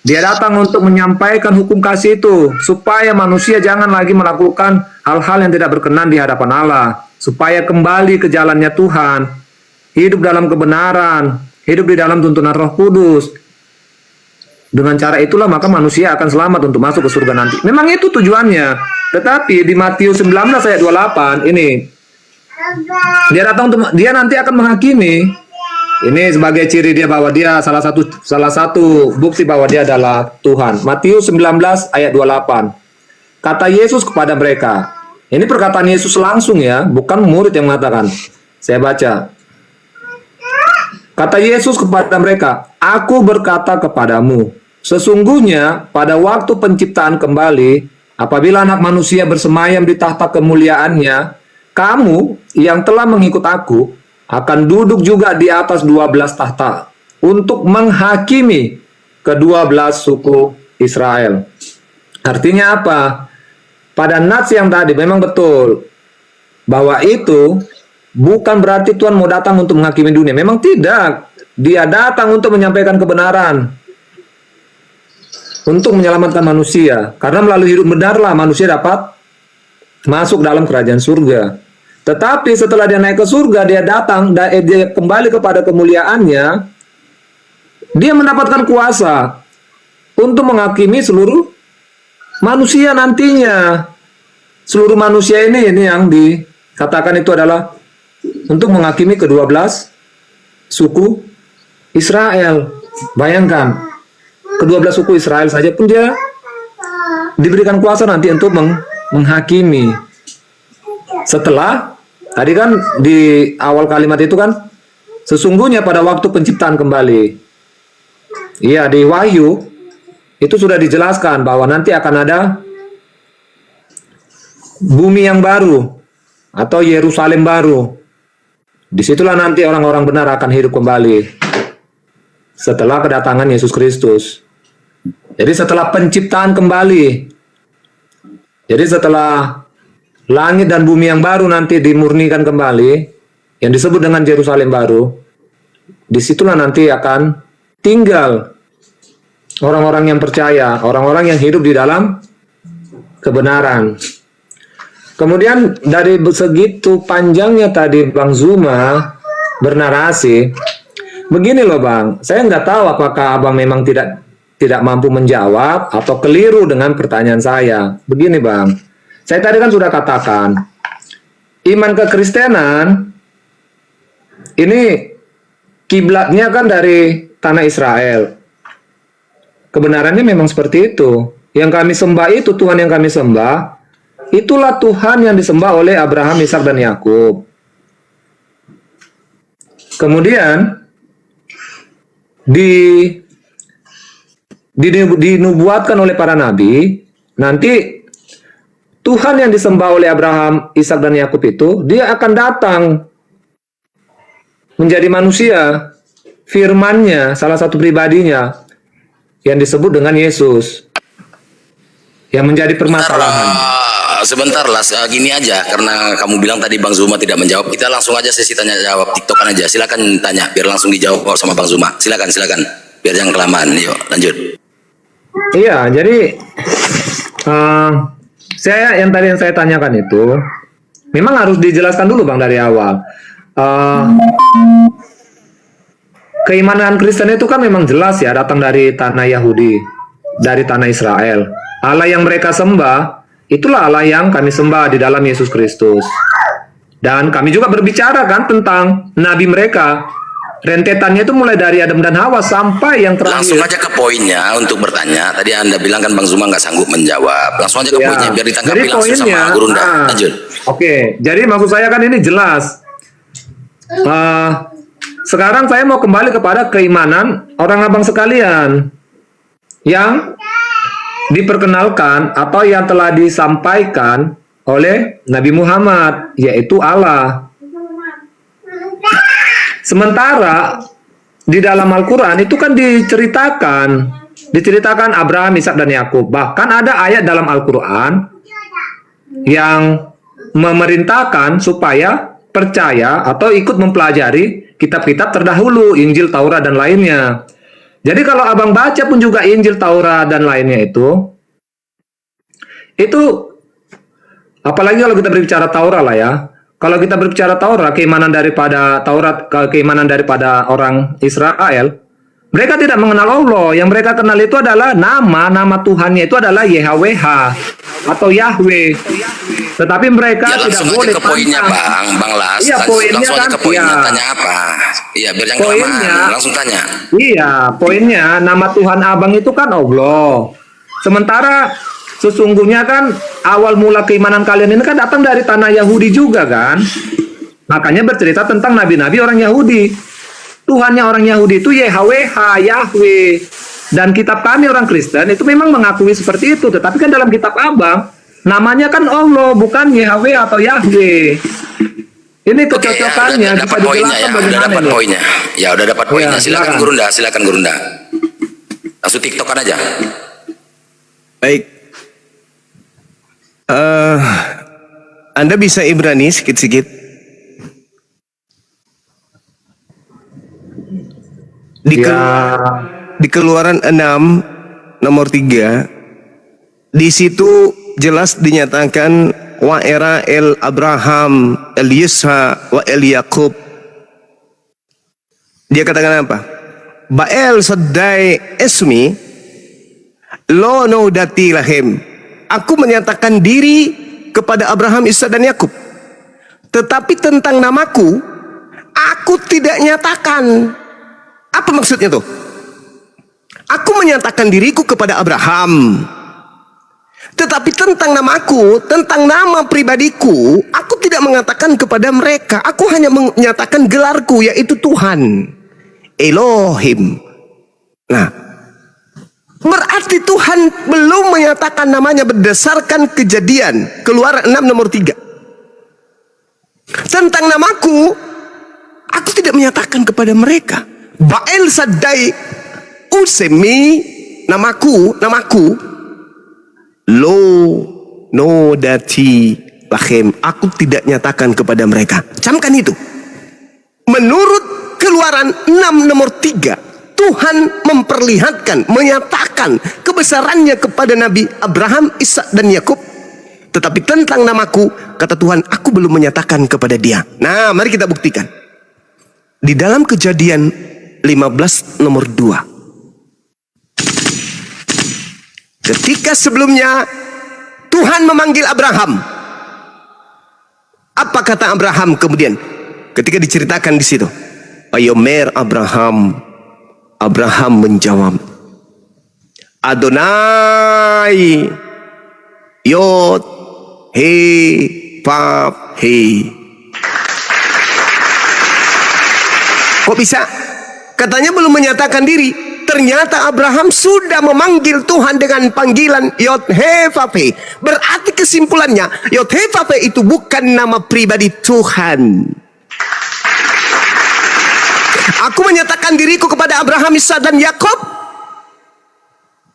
Dia datang untuk menyampaikan hukum kasih itu, supaya manusia jangan lagi melakukan hal-hal yang tidak berkenan di hadapan Allah, supaya kembali ke jalannya Tuhan, hidup dalam kebenaran, hidup di dalam tuntunan Roh Kudus. Dengan cara itulah maka manusia akan selamat untuk masuk ke surga nanti. Memang itu tujuannya. Tetapi di Matius 19 ayat 28 ini, dia datang untuk, dia nanti akan menghakimi. Ini sebagai ciri dia bahwa dia salah satu bukti bahwa dia adalah Tuhan. Matius 19 ayat 28. Kata Yesus kepada mereka. Ini perkataan Yesus langsung ya, bukan murid yang mengatakan. Saya baca. Kata Yesus kepada mereka, aku berkata kepadamu, sesungguhnya pada waktu penciptaan kembali, apabila anak manusia bersemayam di tahta kemuliaannya, kamu yang telah mengikut aku, akan duduk juga di atas 12 tahta untuk menghakimi ke-12 suku Israel. Artinya apa? Pada nats yang tadi memang betul bahwa itu bukan berarti Tuhan mau datang untuk menghakimi dunia. Memang tidak. Dia datang untuk menyampaikan kebenaran, untuk menyelamatkan manusia. Karena melalui hidup benarlah manusia dapat masuk dalam kerajaan surga. Tetapi setelah dia naik ke surga, dia datang, dia kembali kepada kemuliaannya, dia mendapatkan kuasa untuk menghakimi seluruh manusia nantinya. Seluruh manusia ini yang dikatakan itu adalah untuk menghakimi ke-12 suku Israel. Bayangkan, ke-12 suku Israel saja pun dia diberikan kuasa nanti untuk menghakimi. Setelah tadi kan di awal kalimat itu kan, sesungguhnya pada waktu penciptaan kembali. Iya, di Wahyu itu sudah dijelaskan bahwa nanti akan ada bumi yang baru atau Yerusalem baru. Disitulah nanti orang-orang benar akan hidup kembali setelah kedatangan Yesus Kristus. Jadi setelah penciptaan kembali, jadi setelah langit dan bumi yang baru nanti dimurnikan kembali, yang disebut dengan Yerusalem baru, disitulah nanti akan tinggal orang-orang yang percaya, orang-orang yang hidup di dalam kebenaran. Kemudian dari segitu panjangnya tadi Bang Zuma bernarasi, begini loh Bang, saya nggak tahu apakah Abang memang tidak mampu menjawab atau keliru dengan pertanyaan saya. Begini Bang, saya tadi kan sudah katakan, iman kekristenan ini kiblatnya kan dari tanah Israel. Kebenarannya memang seperti itu. Yang kami sembah itu, Tuhan yang kami sembah, itulah Tuhan yang disembah oleh Abraham, Ishak dan Yakub. Kemudian dinubuatkan oleh para nabi, nanti Tuhan yang disembah oleh Abraham, Ishak dan Yakub itu, dia akan datang menjadi manusia. Firman-Nya, salah satu pribadinya, yang disebut dengan Yesus, yang menjadi permasalahan. Sebentar lah, gini aja, karena kamu bilang tadi Bang Zuma tidak menjawab, kita langsung aja sesi tanya jawab TikTokan aja. Silakan tanya, biar langsung dijawab sama Bang Zuma. Silakan, biar jangan kelamaan. Yuk, lanjut. Iya, jadi yang saya tanyakan itu memang harus dijelaskan dulu Bang dari awal. Keimanan Kristen itu kan memang jelas ya, datang dari tanah Yahudi, dari tanah Israel. Allah yang mereka sembah, itulah Allah yang kami sembah di dalam Yesus Kristus. Dan kami juga berbicara kan tentang nabi mereka. Rentetannya itu mulai dari Adam dan Hawa sampai yang terakhir. Langsung aja ke poinnya untuk bertanya. Tadi Anda bilang kan Bang Zuma nggak sanggup menjawab. Langsung aja ke poinnya biar ditanggapi Jadi langsung sama Gurunda. Lanjut. Oke, jadi maksud saya kan ini jelas. Sekarang saya mau kembali kepada keimanan orang abang sekalian yang diperkenalkan atau yang telah disampaikan oleh Nabi Muhammad, yaitu Allah. Sementara di dalam Al-Quran itu kan diceritakan Abraham, Ishak dan Yakub. Bahkan ada ayat dalam Al-Quran yang memerintahkan supaya percaya atau ikut mempelajari kitab-kitab terdahulu, Injil, Taurat dan lainnya. Jadi kalau abang baca pun juga Injil, Taurat dan lainnya itu apalagi kalau kita berbicara Taurat lah ya. Kalau kita berbicara Taurat, keimanan daripada orang Israel, mereka tidak mengenal Allah. Yang mereka kenal itu adalah nama Tuhannya itu adalah YHWH atau Yahweh. Tetapi mereka Ya, tidak langsung boleh aja ke poinnya Bang Las. Iya, Langsung aja ke poinnya, tanya apa? Iya, biar jangan kelamaan. Langsung tanya. Iya, poinnya nama Tuhan abang itu kan Allah. Sementara sesungguhnya kan awal mula keimanan kalian ini kan datang dari tanah Yahudi juga kan. Makanya bercerita tentang nabi-nabi orang Yahudi. Tuhannya orang Yahudi itu YHWH, Yahweh. Dan kitab kami orang Kristen itu memang mengakui seperti itu. Tetapi kan dalam kitab abang namanya kan Allah, bukan YHWH atau Yahweh. Ini kecocokannya. Oke, ya, dapat poinnya ya, udah dapat poinnya. Ya, udah dapat poinnya. Silakan Gurunda. Langsung TikTokan aja. Baik. Anda bisa Ibrani sikit-sikit. Di Keluaran 6 nomor 3, di situ jelas dinyatakan wa era el Abraham el Yisha wa el Yakub. Dia katakan apa? Bael sadai esmi lo no dati lahim. Aku menyatakan diri kepada Abraham, Ishak dan Yakub. Tetapi tentang namaku, aku tidak nyatakan. Apa maksudnya tuh? Aku menyatakan diriku kepada Abraham. Tetapi tentang namaku, tentang nama pribadiku, aku tidak mengatakan kepada mereka. Aku hanya menyatakan gelarku, yaitu Tuhan. Elohim. Nah, berarti Tuhan belum menyatakan namanya berdasarkan Kejadian Keluaran 6 nomor 3. Tentang namaku, aku tidak menyatakan kepada mereka. Bael sadai usemi, namaku lo no dati lahem, aku tidak nyatakan kepada mereka. Camkan itu. Menurut Keluaran 6 nomor 3, Tuhan memperlihatkan, menyatakan kebesarannya kepada Nabi Abraham, Ishak dan Yakub. Tetapi tentang namaku, kata Tuhan, aku belum menyatakan kepada dia. Nah, mari kita buktikan. Di dalam Kejadian 15 nomor 2. Ketika sebelumnya Tuhan memanggil Abraham. Apa kata Abraham kemudian? Ketika diceritakan di situ. Ayomer Abraham menjawab, Adonai Yod He Vav He. Kok bisa? Katanya belum menyatakan diri. Ternyata Abraham sudah memanggil Tuhan dengan panggilan Yod He Vav He. Berarti kesimpulannya, Yod He Vav He itu bukan nama pribadi Tuhan. Aku menyatakan diriku kepada Abraham, Ishak dan Yakub.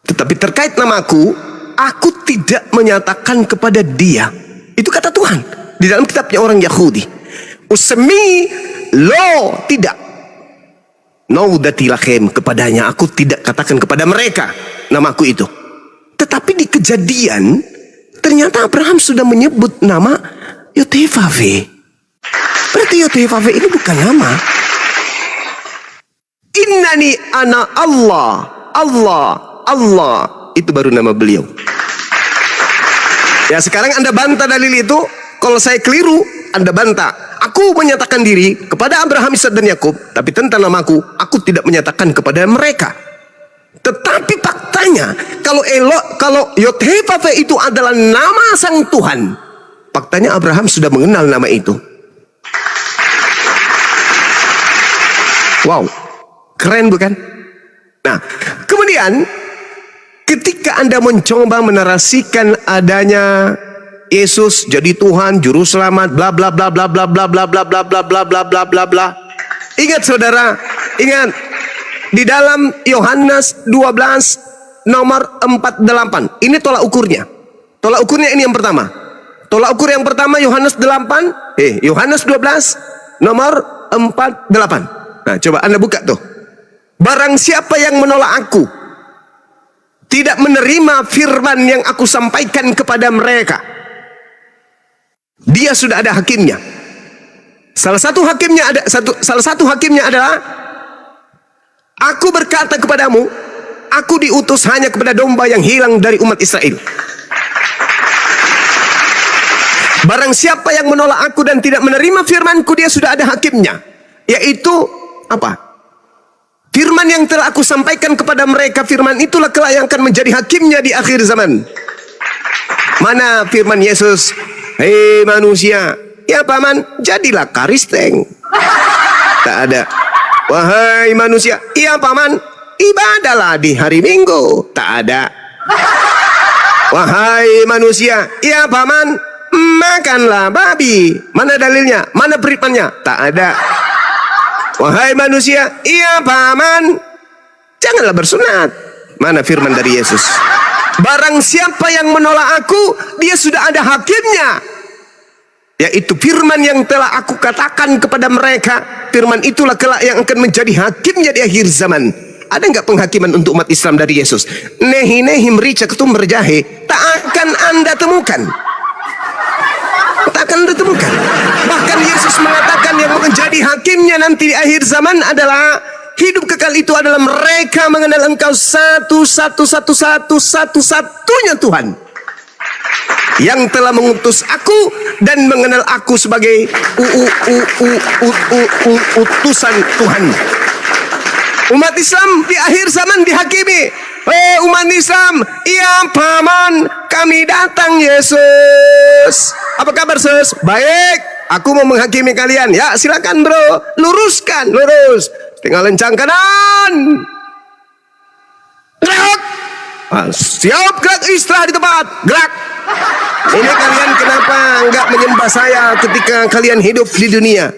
Tetapi terkait namaku, aku tidak menyatakan kepada dia. Itu kata Tuhan di dalam kitabnya orang Yahudi. Usmi lo, tidak. No dati lahem, kepadanya aku tidak katakan kepada mereka namaku itu. Tetapi di Kejadian ternyata Abraham sudah menyebut nama Yotevave. Berarti Yotevave ini bukan nama. Innani ana Allah itu baru nama beliau. Ya, sekarang Anda bantah dalil itu. Kalau saya keliru, Anda bantah. Aku menyatakan diri kepada Abraham, Ishak dan Yakub, tapi tentang namaku, aku tidak menyatakan kepada mereka. Tetapi faktanya, kalau Yod-Heh-Vav-Heh itu adalah nama sang Tuhan, faktanya Abraham sudah mengenal nama itu. Wow, keren bukan? Nah, kemudian ketika Anda mencoba menarasikan adanya Yesus jadi Tuhan, juru selamat, bla bla bla bla bla bla bla bla bla bla bla bla bla bla bla. Ingat saudara, ingat di dalam Yohanes 12 nomor 48. Ini tolak ukurnya. Tolak ukurnya ini yang pertama. Tolak ukur yang pertama Yohanes 8, Yohanes 12 nomor 48. Nah, coba Anda buka tuh. Barang siapa yang menolak aku, tidak menerima firman yang aku sampaikan kepada mereka, dia sudah ada hakimnya. Salah satu hakimnya adalah aku berkata kepadamu, aku diutus hanya kepada domba yang hilang dari umat Israel. Barang siapa yang menolak aku dan tidak menerima firmanku, dia sudah ada hakimnya, yaitu apa? Firman yang telah aku sampaikan kepada mereka, firman itulah kelak yang akan menjadi hakimnya di akhir zaman. Mana firman Yesus? Hei manusia, ya paman, jadilah karisteng. Tak ada. Wahai manusia, ya paman, ibadahlah di hari Minggu. Tak ada. Wahai manusia, ya paman, makanlah babi. Mana dalilnya? Mana firmannya? Tak ada. Wahai manusia, iya paman, janganlah bersunat. Mana firman dari Yesus? Barang siapa yang menolak aku, dia sudah ada hakimnya, yaitu firman yang telah aku katakan kepada mereka. Firman itulah kelak yang akan menjadi hakimnya di akhir zaman. Ada nggak penghakiman untuk umat Islam dari Yesus? Nehi nehi merica ketum berjahe, tak akan Anda temukan. Tak akan Anda temukan. Bahkan Yesus mengatakan yang menjadi hakimnya nanti di akhir zaman adalah hidup kekal, itu adalah mereka mengenal Engkau satu-satunya Tuhan, yang telah mengutus aku dan mengenal aku sebagai utusan Tuhan. Umat Islam di akhir zaman dihakimi. Umat Islam, iya paman, kami datang Yesus. Apa kabar sus? Baik, aku mau menghakimi kalian. Ya silakan bro, luruskan, lurus. Tinggal lencang kanan. Gerak. Siap, gerak, istirahat di tempat. Gerak. Ini kalian kenapa enggak menyembah saya ketika kalian hidup di dunia?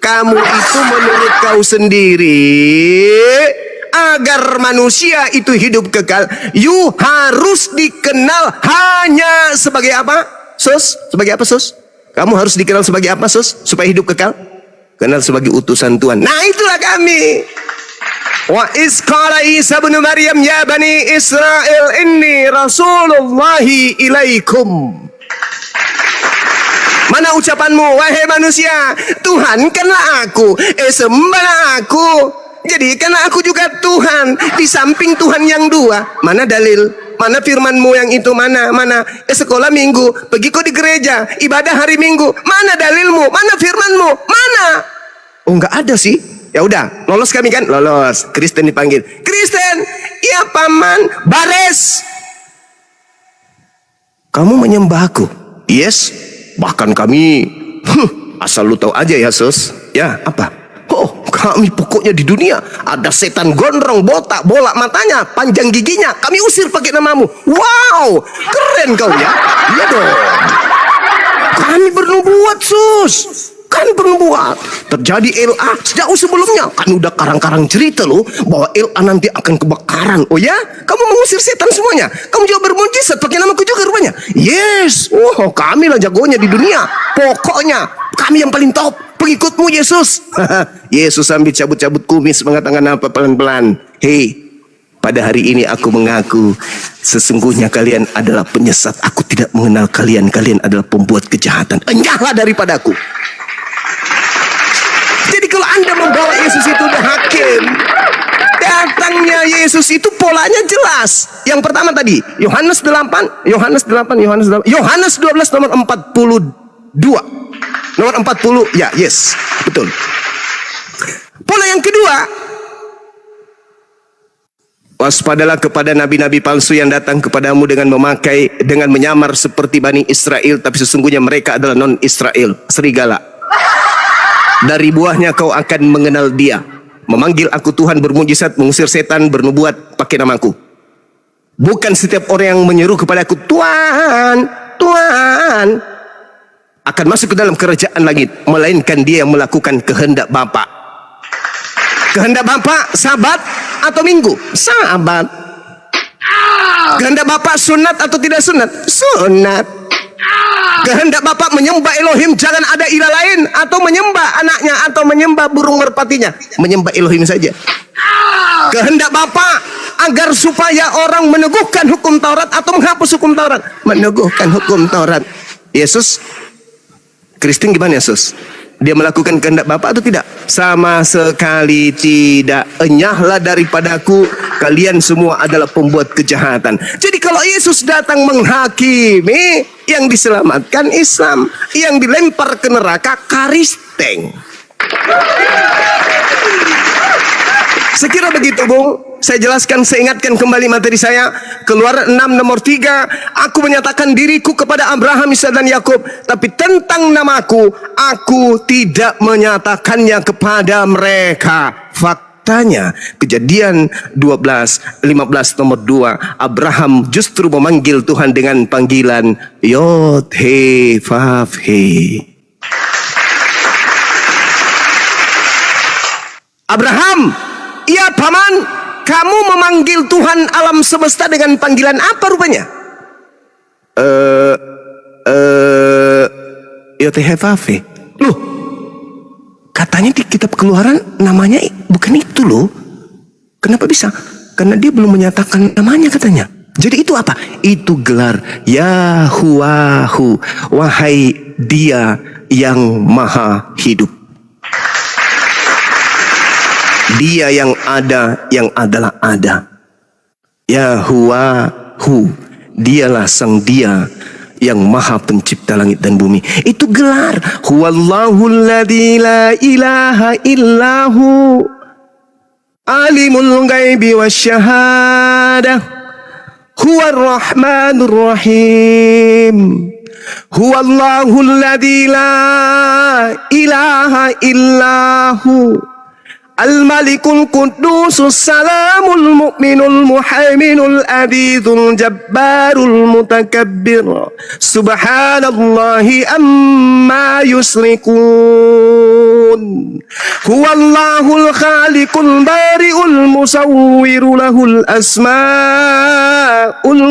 Kamu itu menurut kau sendiri, agar manusia itu hidup kekal, you harus dikenal hanya sebagai apa? Sus? Sebagai apa sus? Kamu harus dikenal sebagai apa sus? Supaya hidup kekal? Kenal sebagai utusan Tuhan. Nah itulah kami. Wa isqala Isa bin Maryam ya bani Israel inni rasulullahi ilaikum. Mana ucapanmu wahai manusia? Tuhan kanlah aku, sembahlah aku, jadikanlah aku juga Tuhan di samping Tuhan yang dua. Mana dalil? Mana firmanmu yang itu? Mana? Sekolah minggu, pergi kau di gereja, ibadah hari Minggu. Mana dalilmu? Mana firmanmu? Mana? Oh enggak ada sih. Ya udah, lolos kami kan? Lolos. Kristen dipanggil. Kristen, iya paman, bares. Kamu menyembah aku? Yes. Bahkan kami, asal lu tahu aja ya sus. Ya apa? Oh, kami pokoknya di dunia ada setan gondrong, botak, bolak matanya, panjang giginya, kami usir pakai namamu. Wow, keren kau ya. Iya dong. Kami bernubuat sus. Kan bernubuat. Terjadi LA sejauh sebelumnya. Kan udah karang-karang cerita loh bahwa LA nanti akan kebakaran. Oh ya? Kamu mengusir setan semuanya. Kamu juga bermujizat pakai namaku juga rupanya. Yes. Oh, kami lah jagonya di dunia. Pokoknya kami yang paling top. Pengikutmu Yesus. Yesus sambil cabut-cabut kumis mengatakan apa pelan-pelan. Hei, pada hari ini aku mengaku sesungguhnya kalian adalah penyesat. Aku tidak mengenal kalian. Kalian adalah pembuat kejahatan. Enyahlah daripadaku. Jadi kalau Anda membawa Yesus itu udah hakim, datangnya Yesus itu polanya jelas. Yang pertama tadi Yohanes 12 nomor 48. Nomor 40, ya, yes, betul. Pola yang kedua, waspadalah kepada nabi-nabi palsu yang datang kepadamu dengan menyamar seperti Bani Israel, tapi sesungguhnya mereka adalah non-Israel, serigala. Dari buahnya kau akan mengenal dia. Memanggil aku Tuhan, bermujizat, mengusir setan, bernubuat pakai namaku. Bukan setiap orang yang menyeru kepada aku, Tuhan, Tuhan, akan masuk ke dalam kerajaan langit, melainkan dia yang melakukan kehendak Bapa. Kehendak Bapa Sabat atau Minggu? Sabat. Kehendak Bapa sunat atau tidak sunat? Sunat. Kehendak Bapa menyembah Elohim, jangan ada ilah lain, atau menyembah anaknya, atau menyembah burung merpatinya? Menyembah Elohim saja. Kehendak Bapa agar supaya orang meneguhkan hukum Taurat atau menghapus hukum Taurat? Meneguhkan hukum Taurat. Yesus Kristen gimana Yesus? Dia melakukan kehendak Bapa atau tidak? Sama sekali tidak. Enyahlah daripadaku, kalian semua adalah pembuat kejahatan. Jadi kalau Yesus datang menghakimi, yang diselamatkan Islam, yang dilempar ke neraka Kristen. Sekira begitu, Bung. Saya jelaskan, saya ingatkan kembali materi saya. Keluaran 6 nomor 3. Aku menyatakan diriku kepada Abraham, Ishak dan Yakub, tapi tentang namaku, aku tidak menyatakannya kepada mereka. Faktanya, Kejadian 12:15 nomor 2, Abraham justru memanggil Tuhan dengan panggilan Yod He Vav He. Abraham, ya paman, kamu memanggil Tuhan alam semesta dengan panggilan apa rupanya? Yotehevafe. Loh, katanya di kitab Keluaran namanya bukan itu loh. Kenapa bisa? Karena dia belum menyatakan namanya katanya. Jadi itu apa? Itu gelar Yahuwahu, wahai Dia yang Maha Hidup. Dia yang ada, yang adalah ada. Yahuwahu, dialah sang Dia yang Maha Pencipta langit dan bumi. Itu gelar. Huwallahul ladzi la ilaha illahu alimul ghaibi wasyahadah huwar rahmanur rahim. Huwallahul ladzi la ilaha illahu Al-Malikul Qudusus Salamul Mu'minul Muhaiminul Adizul Jabbarul Mutakabbir. Subhanallahi amma yusrikun. Huwallahul Khaliqul Bari'ul Musawwiru lahul asma'ul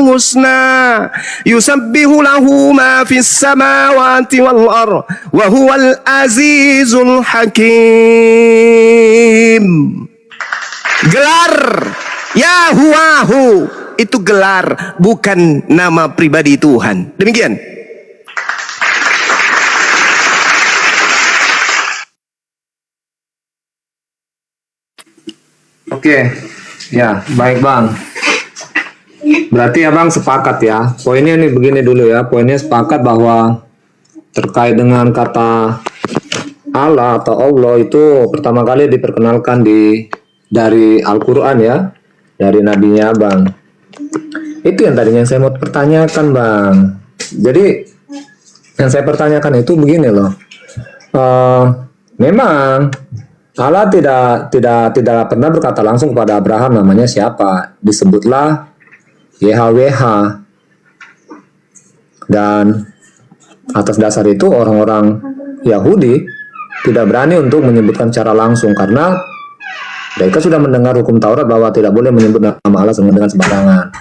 husna. Yusabbihu lahu ma fis samawati wal ardh wa huwal azizul hakim. Gelar Yahuwahu itu gelar, bukan nama pribadi Tuhan. Demikian. Oke, ya baik Bang. Berarti Abang sepakat ya. Poinnya ini begini dulu ya. Poinnya sepakat bahwa terkait dengan kata Allah atau Allah itu pertama kali diperkenalkan dari Al-Quran ya, dari nabinya Bang. Itu yang tadinya saya mau pertanyakan Bang. Jadi yang saya pertanyakan itu begini loh. Memang Allah tidak pernah berkata langsung kepada Abraham namanya siapa. Disebutlah YHWH. Dan atas dasar itu orang-orang Yahudi tidak berani untuk menyebutkan secara langsung karena mereka sudah mendengar hukum Taurat bahwa tidak boleh menyebut nama Allah dengan sembarangan.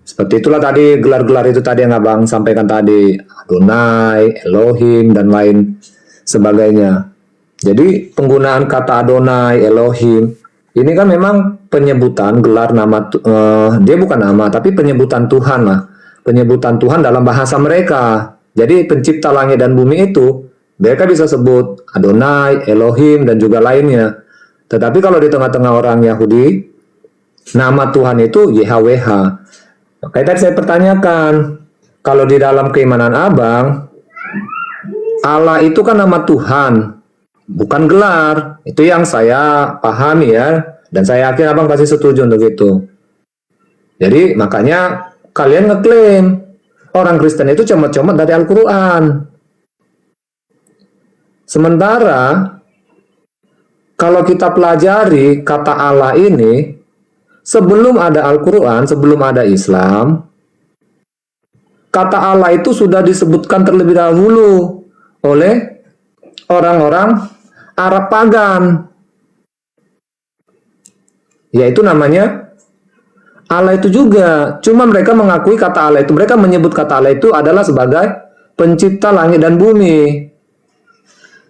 Seperti itulah tadi gelar-gelar itu tadi yang Abang sampaikan tadi, Adonai, Elohim dan lain sebagainya. Jadi penggunaan kata Adonai, Elohim ini kan memang penyebutan gelar nama, dia bukan nama tapi penyebutan Tuhan lah, penyebutan Tuhan dalam bahasa mereka. Jadi pencipta langit dan bumi itu mereka bisa sebut Adonai, Elohim, dan juga lainnya. Tetapi kalau di tengah-tengah orang Yahudi, nama Tuhan itu YHWH. Makanya tadi saya pertanyakan, kalau di dalam keimanan Abang, Allah itu kan nama Tuhan, bukan gelar. Itu yang saya pahami ya, dan saya yakin abang pasti setuju untuk itu. Jadi makanya kalian ngeklaim orang Kristen itu comot-comot dari Al-Quran. Sementara kalau kita pelajari kata Allah ini, sebelum ada Al-Quran, sebelum ada Islam, kata Allah itu sudah disebutkan terlebih dahulu oleh orang-orang Arab pagan. Yaitu namanya Allah itu juga. Cuma mereka mengakui kata Allah itu, mereka menyebut kata Allah itu adalah sebagai pencipta langit dan bumi.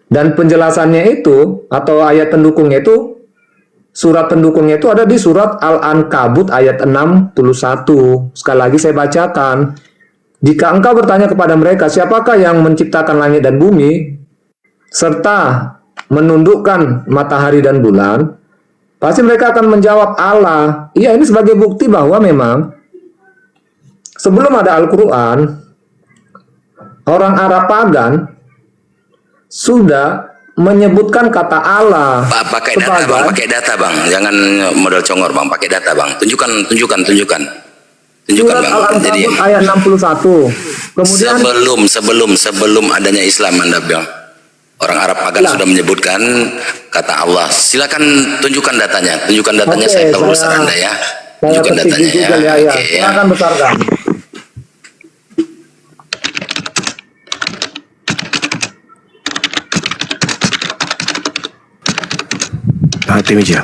Dan penjelasannya itu, atau ayat pendukungnya itu, surat pendukungnya itu ada di surat Al-Ankabut ayat 61. Sekali lagi saya bacakan. Jika engkau bertanya kepada mereka, siapakah yang menciptakan langit dan bumi, serta menundukkan matahari dan bulan, pasti mereka akan menjawab Allah. Iya, ini sebagai bukti bahwa memang sebelum ada Al-Quran, orang Arab pagan sudah menyebutkan kata Allah. Pak, pakai data bang, pakai data bang, jangan modal congor bang, pakai data bang. Tunjukkan Surat bang. Jadi Al-Ankabut ayat 61. Kemudian sebelum adanya Islam Anda bilang. Orang Arab pagan sudah menyebutkan kata Allah. Silakan tunjukkan datanya. Oke, Saya tahu urusan Anda ya. Tunjukkan datanya ya. Oke, ya. Silakan besarkan. Mati meja.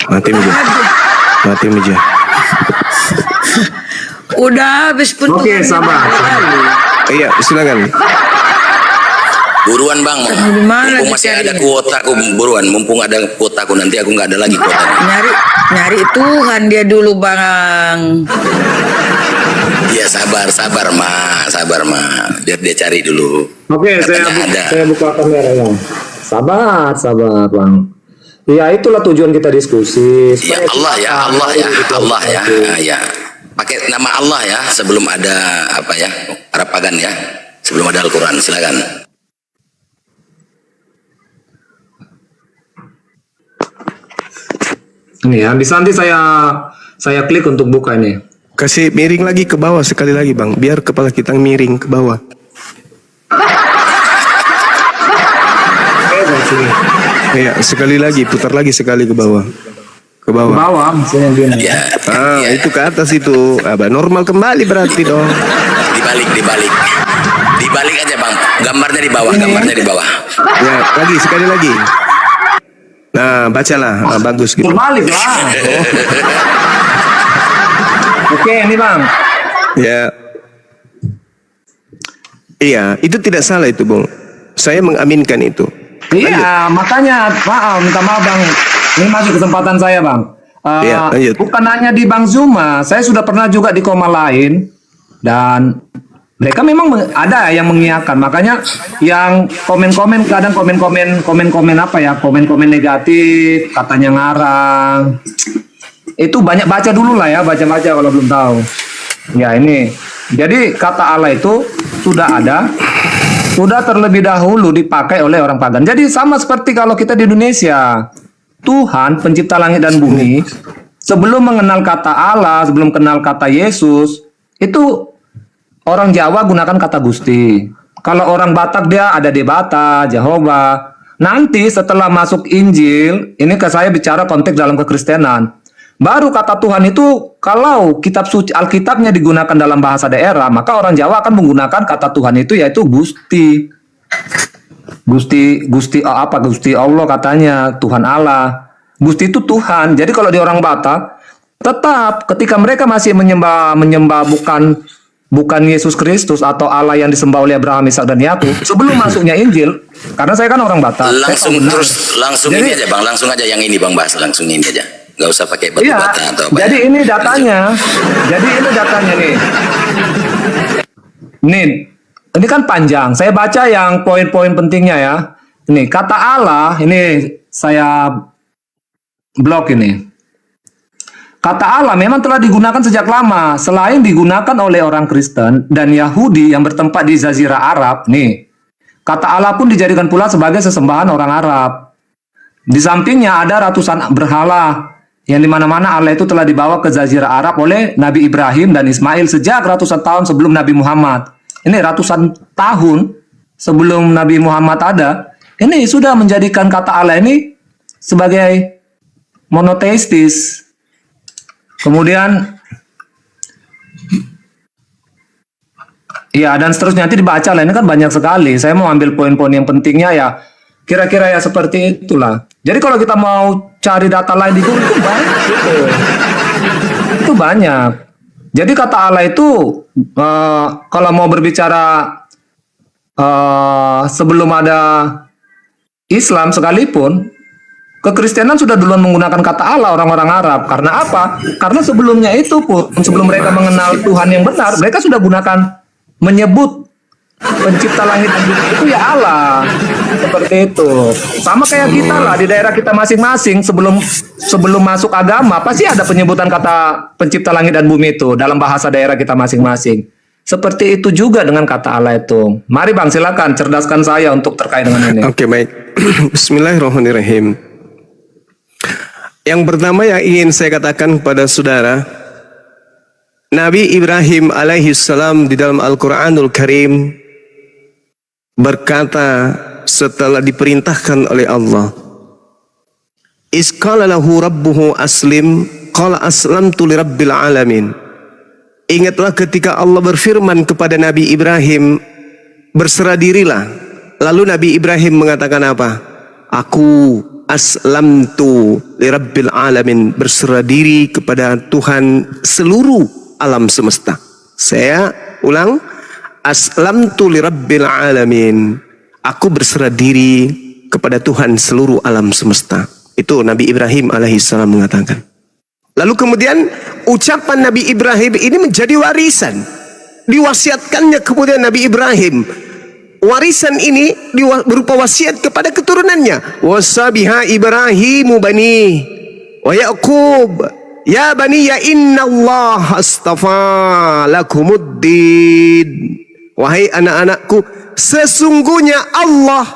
Udah habis pun. Oke, sabar. Iya, silakan. Buruan bang, Gimana mumpung masih dicari? ada kuota aku buruan, mumpung ada kuota aku nanti aku nggak ada lagi kuota. Nyari Tuhan dia dulu bang. Iya sabar ma, biar dia cari dulu. Oke, Katanya saya buka kameranya. Sabar, Bang. Ya, itulah tujuan kita diskusi. Ya Supaya Allah kita ya, paham Allah ya, itu Allah ya, itu. ya. Pakai nama Allah ya, sebelum ada apa ya, Arab pagan ya, sebelum ada Al-Quran, silakan. Ini ya, bisa nanti saya klik untuk buka ini. Kasih miring lagi ke bawah sekali lagi bang, biar kepala kita miring ke bawah. Iya, sekali lagi, putar lagi sekali ke bawah. Ke bawah. Bawah, misalnya gini. Ya, Ah, ya. itu ke atas itu. Normal kembali berarti dong. Dibalik aja bang, gambarnya di bawah, Ya, lagi sekali lagi. Nah, bacalah, bagus gitu. Terbalik lah. Oke, ini Bang. Ya. Iya, itu tidak salah itu, Bung. Saya mengaminkan itu. Iya, makanya minta maaf Bang. Ini masuk kesempatan saya Bang. Iya, lanjut. Bukan hanya di Bang Zuma, saya sudah pernah juga di koma lain dan mereka memang ada yang mengiyakan. Makanya yang komen-komen kadang komen-komen apa ya, komen-komen negatif, katanya ngarang. Itu banyak baca dulu lah ya, baca-baca kalau belum tahu. Ya ini. Jadi kata Allah itu sudah ada, sudah terlebih dahulu dipakai oleh orang pagan. Jadi sama seperti kalau kita di Indonesia, Tuhan pencipta langit dan bumi, sebelum mengenal kata Allah, sebelum kenal kata Yesus, itu orang Jawa gunakan kata Gusti. Kalau orang Batak dia ada Debata, Jehovah. Nanti setelah masuk Injil, ini ke saya bicara konteks dalam kekristenan. Baru kata Tuhan itu kalau kitab suci Alkitabnya digunakan dalam bahasa daerah, maka orang Jawa akan menggunakan kata Tuhan itu yaitu Gusti. Gusti Allah katanya, Tuhan Allah. Gusti itu Tuhan. Jadi kalau di orang Batak, tetap ketika mereka masih menyembah bukan Yesus Kristus atau Allah yang disembah oleh Abraham, Ishak dan Yakub, sebelum masuknya Injil, karena saya kan orang Batak. Langsung ini aja bang, langsung aja yang ini bang bahas, langsung ini aja. Nggak usah pakai batu bata atau apa. Jadi ini datanya. Nih. Ini kan panjang. Saya baca yang poin-poin pentingnya ya. Ini kata Allah, ini saya blok ini. Kata Allah memang telah digunakan sejak lama. Selain digunakan oleh orang Kristen dan Yahudi yang bertempat di Jazirah Arab. Nih, Kata Allah pun dijadikan pula sebagai sesembahan orang Arab. Di sampingnya ada ratusan berhala yang dimana-mana Allah itu telah dibawa ke Jazirah Arab oleh Nabi Ibrahim dan Ismail sejak ratusan tahun sebelum Nabi Muhammad. Ini ratusan tahun sebelum Nabi Muhammad ada, ini sudah menjadikan kata Allah ini sebagai monoteistis. Kemudian ya, dan seterusnya nanti dibaca lah, ini kan banyak sekali. Saya mau ambil poin-poin yang pentingnya ya, kira-kira ya seperti itulah. Jadi kalau kita mau cari data lain di Google itu banyak gitu. Itu banyak. Jadi kata Allah itu kalau mau berbicara sebelum ada Islam sekalipun, kekristenan sudah duluan menggunakan kata Allah orang-orang Arab. Karena apa? Karena sebelumnya itu pun, sebelum mereka mengenal Tuhan yang benar, mereka sudah gunakan menyebut pencipta langit dan bumi itu ya Allah. Seperti itu. Sama kayak kita lah, di daerah kita masing-masing sebelum masuk agama pasti ada penyebutan kata pencipta langit dan bumi itu dalam bahasa daerah kita masing-masing. Seperti itu juga dengan kata Allah itu. Mari Bang, silakan cerdaskan saya untuk terkait dengan ini. Oke, baik. Bismillahirrahmanirrahim. Yang pertama yang ingin saya katakan kepada saudara, Nabi Ibrahim alaihissalam di dalam Al-Quranul Karim berkata setelah diperintahkan oleh Allah, Isqala lahu rabbuhu aslim, qala aslamtu li rabbil alamin. Ingatlah ketika Allah berfirman kepada Nabi Ibrahim, berserah dirilah. Lalu Nabi Ibrahim mengatakan apa? Aku aslamtu li rabbil alamin, berserah diri kepada Tuhan seluruh alam semesta. Saya ulang, aslamtu li rabbil alamin, aku berserah diri kepada Tuhan seluruh alam semesta. Itu Nabi Ibrahim alaihissalam mengatakan. Lalu kemudian ucapan Nabi Ibrahim ini menjadi warisan, diwasiatkannya kemudian Nabi Ibrahim. Warisan ini berupa wasiat kepada keturunannya. Wasabiha Ibrahimu bani wa Yaqub ya bani ya inna Allah astafa lakumuddin. Wahai anak-anakku, sesungguhnya Allah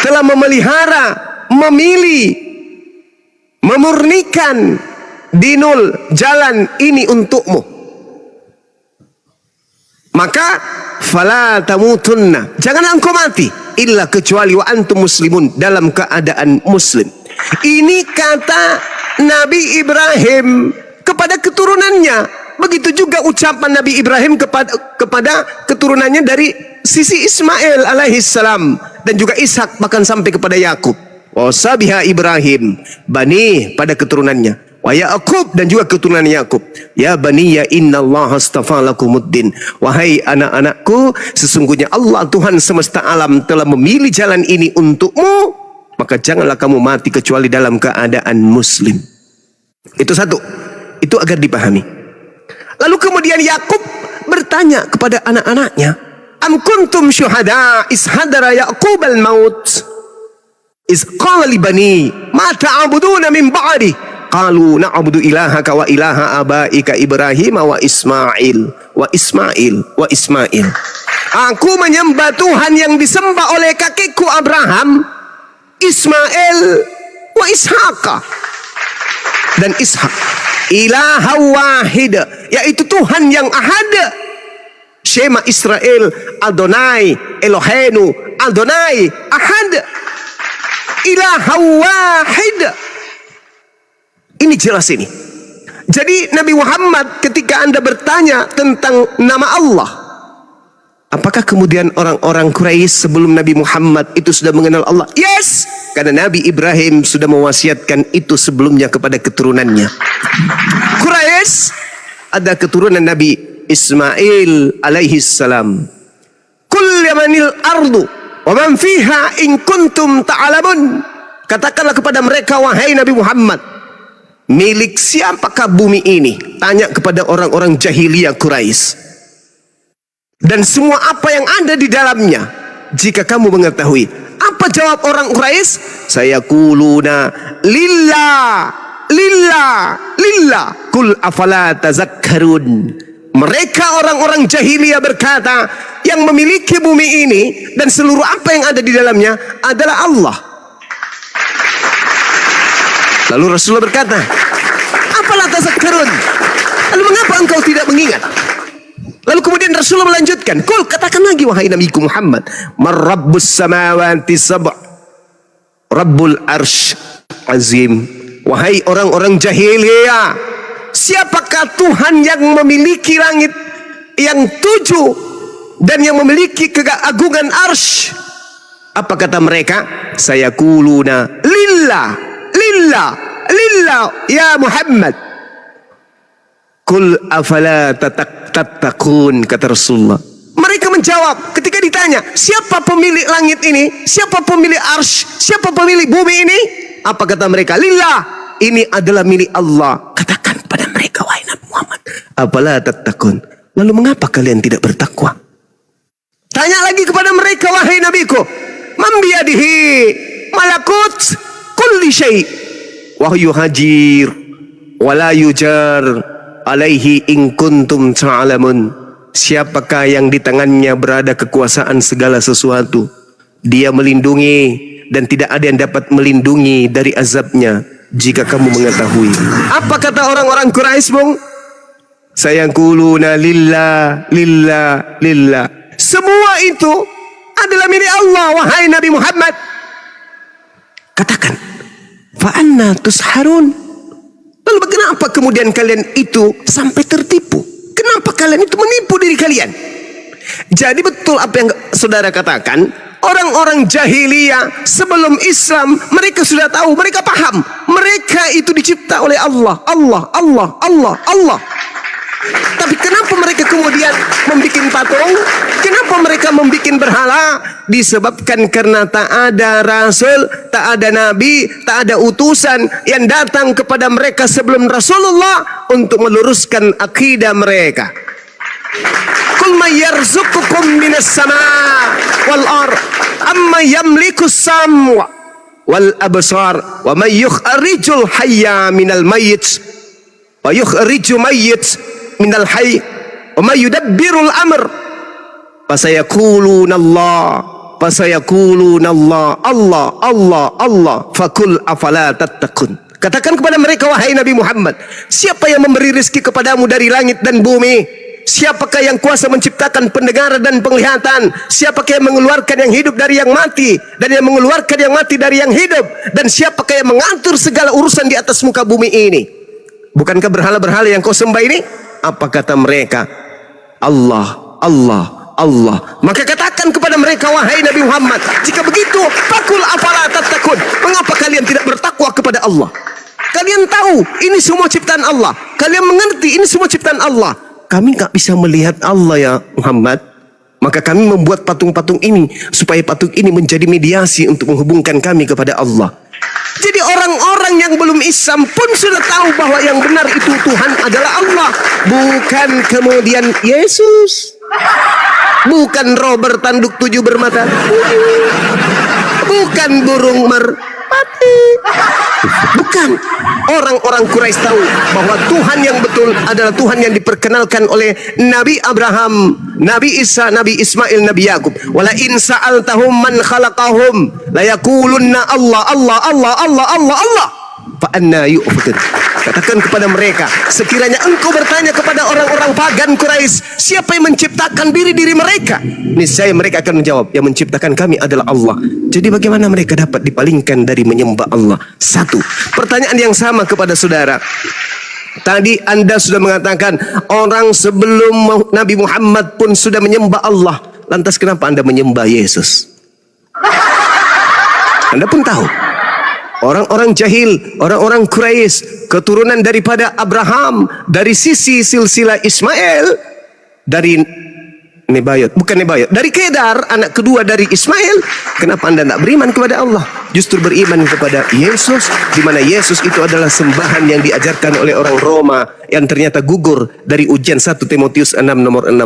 telah memelihara, memilih, memurnikan dinul jalan ini untukmu. Maka fala tamutunna, jangan engkau mati illa kecuali wa antum muslimun, dalam keadaan muslim. Ini kata Nabi Ibrahim kepada keturunannya. Begitu juga ucapan Nabi Ibrahim kepada keturunannya dari sisi Ismail alaihissalam dan juga Ishak, bahkan sampai kepada Yakub. Wasabiha Ibrahim bani, pada keturunannya, wa Yaqub, dan juga keturunan Yakub. Ya bani ya innallaha astafa lakumuddin, wahai anak-anakku, sesungguhnya Allah Tuhan semesta alam telah memilih jalan ini untukmu, maka janganlah kamu mati kecuali dalam keadaan muslim. Itu satu, itu agar dipahami. Lalu kemudian Yakub bertanya kepada anak-anaknya, am kuntum syuhada is hadara Yaqub al-maut is qala li bani ma ta'buduna min ba'di qalu na'budu ilahaka wa ilaha abaika Ibrahim wa Ismail wa Ismail wa Ismail. Aku menyembah Tuhan yang disembah oleh kakekku Abraham, Ismail wa Ishaka dan Ishak. Ilaha wahid, yaitu Tuhan yang ahad. Shema Israel Adonai Elohenu Adonai ahad. Ilaha wahid. Ini jelas ini. Jadi Nabi Muhammad, ketika Anda bertanya tentang nama Allah, apakah kemudian orang-orang Quraisy sebelum Nabi Muhammad itu sudah mengenal Allah? Yes, karena Nabi Ibrahim sudah mewasiatkan itu sebelumnya kepada keturunannya. Quraisy ada keturunan Nabi Ismail alaihi salam. Qul yamanil ardu wa man fiha in kuntum ta'lamun. Katakanlah kepada mereka, wahai Nabi Muhammad, milik siapakah bumi ini? Tanya kepada orang-orang jahiliyah Quraisy. Dan semua apa yang ada di dalamnya, jika kamu mengetahui. Apa jawab orang Quraisy? Sayaquluna lillah, lillah, lillah. Qul afala tazakkarun. Mereka orang-orang jahiliyah berkata, yang memiliki bumi ini dan seluruh apa yang ada di dalamnya adalah Allah. Lalu Rasulullah berkata, apalah tazakkarun? Lalu mengapa engkau tidak mengingat? Lalu kemudian Rasulullah melanjutkan, kul, katakan lagi wahai Nabiku Muhammad, Rabbus samawati sab' Rabbul arsh azim. Wahai orang-orang jahiliyah, siapakah Tuhan yang memiliki langit yang 7 dan yang memiliki keagungan arsh? Apa kata mereka? Sayaquluna lillah, lillah, lillah ya Muhammad. Kul afala tattaqun, kata Rasulullah. Mereka menjawab ketika ditanya, siapa pemilik langit ini? Siapa pemilik arsh? Siapa pemilik bumi ini? Apa kata mereka? Lillah, ini adalah milik Allah. Katakan pada mereka, wahai Nabi Muhammad, afala tattaqun, lalu mengapa kalian tidak bertakwa? Tanya lagi kepada mereka, wahai Nabiku, man biyadihi malakut kulli syai' wa yuhajir wa la yujar alaihi in kuntum ta'lamun. Siapakah yang di tangannya berada kekuasaan segala sesuatu? Dia melindungi dan tidak ada yang dapat melindungi dari azabnya jika kamu mengetahui. Apa kata orang-orang Quraisy, Bung? Sayaquluna lillah, lillah, lillah. Semua itu adalah milik Allah, wahai Nabi Muhammad. Katakan, fa anna tusharun? Lalu kenapa kemudian kalian itu sampai tertipu? Kenapa kalian itu menipu diri kalian? Jadi betul apa yang saudara katakan, orang-orang jahiliyah sebelum Islam mereka sudah tahu, mereka paham, mereka itu dicipta oleh Allah, Allah, Allah, Allah, Allah. Tapi kenapa mereka kemudian membuat patung? Kenapa mereka membuat berhala? Disebabkan karena tak ada rasul, tak ada nabi, tak ada utusan yang datang kepada mereka sebelum Rasulullah untuk meluruskan akidah mereka. Qul may yarzuqukum minas sama' wal ard amma yamliku sam'a wal absar wa may yukhrijul hayya minal mayyit wa yukhriju mayyit minal hayy wa may yudabbirul amr fasayaquluna Allah, Allah, Allah, Allah, fakul afala tattaqun. Katakan kepada mereka, wahai Nabi Muhammad, siapa yang memberi rezeki kepadamu dari langit dan bumi? Siapakah yang kuasa menciptakan pendengaran dan penglihatan? Siapakah yang mengeluarkan yang hidup dari yang mati dan yang mengeluarkan yang mati dari yang hidup? Dan siapakah yang mengatur segala urusan di atas muka bumi ini? Bukankah berhala-berhala yang kau sembah ini? Apa kata mereka? Allah, Allah, Allah. Maka katakan kepada mereka, wahai Nabi Muhammad, jika begitu, fakul afala tattaqun, mengapa kalian tidak bertakwa kepada Allah? Kalian tahu ini semua ciptaan Allah, kalian mengerti ini semua ciptaan Allah. Kami nggak bisa melihat Allah ya Muhammad, maka kami membuat patung-patung ini supaya patung ini menjadi mediasi untuk menghubungkan kami kepada Allah. Jadi orang-orang yang belum Islam pun sudah tahu bahwa yang benar itu Tuhan adalah Allah, bukan kemudian Yesus, bukan roh bertanduk 7 bermata, bukan burung merpati, bukan. Orang-orang Quraisy tahu bahwa Tuhan yang betul adalah Tuhan yang diperkenalkan oleh Nabi Abraham, Nabi Isa, Nabi Ismail, Nabi Yakub. Wala in sa'altahum man khalaqahum la yaqulunna Allah, Allah, Allah, Allah, Allah, Allah. Fa anna yu'fakun. Katakan kepada mereka, sekiranya engkau bertanya kepada orang-orang pagan Quraisy, siapa yang menciptakan diri mereka? Niscaya mereka akan menjawab, yang menciptakan kami adalah Allah. Jadi bagaimana mereka dapat dipalingkan dari menyembah Allah? Satu, pertanyaan yang sama kepada saudara. Tadi Anda sudah mengatakan orang sebelum Nabi Muhammad pun sudah menyembah Allah. Lantas kenapa Anda menyembah Yesus? Anda pun tahu orang-orang jahil, orang-orang Quraisy, keturunan daripada Abraham, dari sisi silsilah Ismail, dari Nebayot, bukan Nebayot, dari Kedar, anak kedua dari Ismail. Kenapa Anda tidak beriman kepada Allah? Justru beriman kepada Yesus, di mana Yesus itu adalah sembahan yang diajarkan oleh orang Roma yang ternyata gugur dari ujian 1 Timotius 6 nomor 6.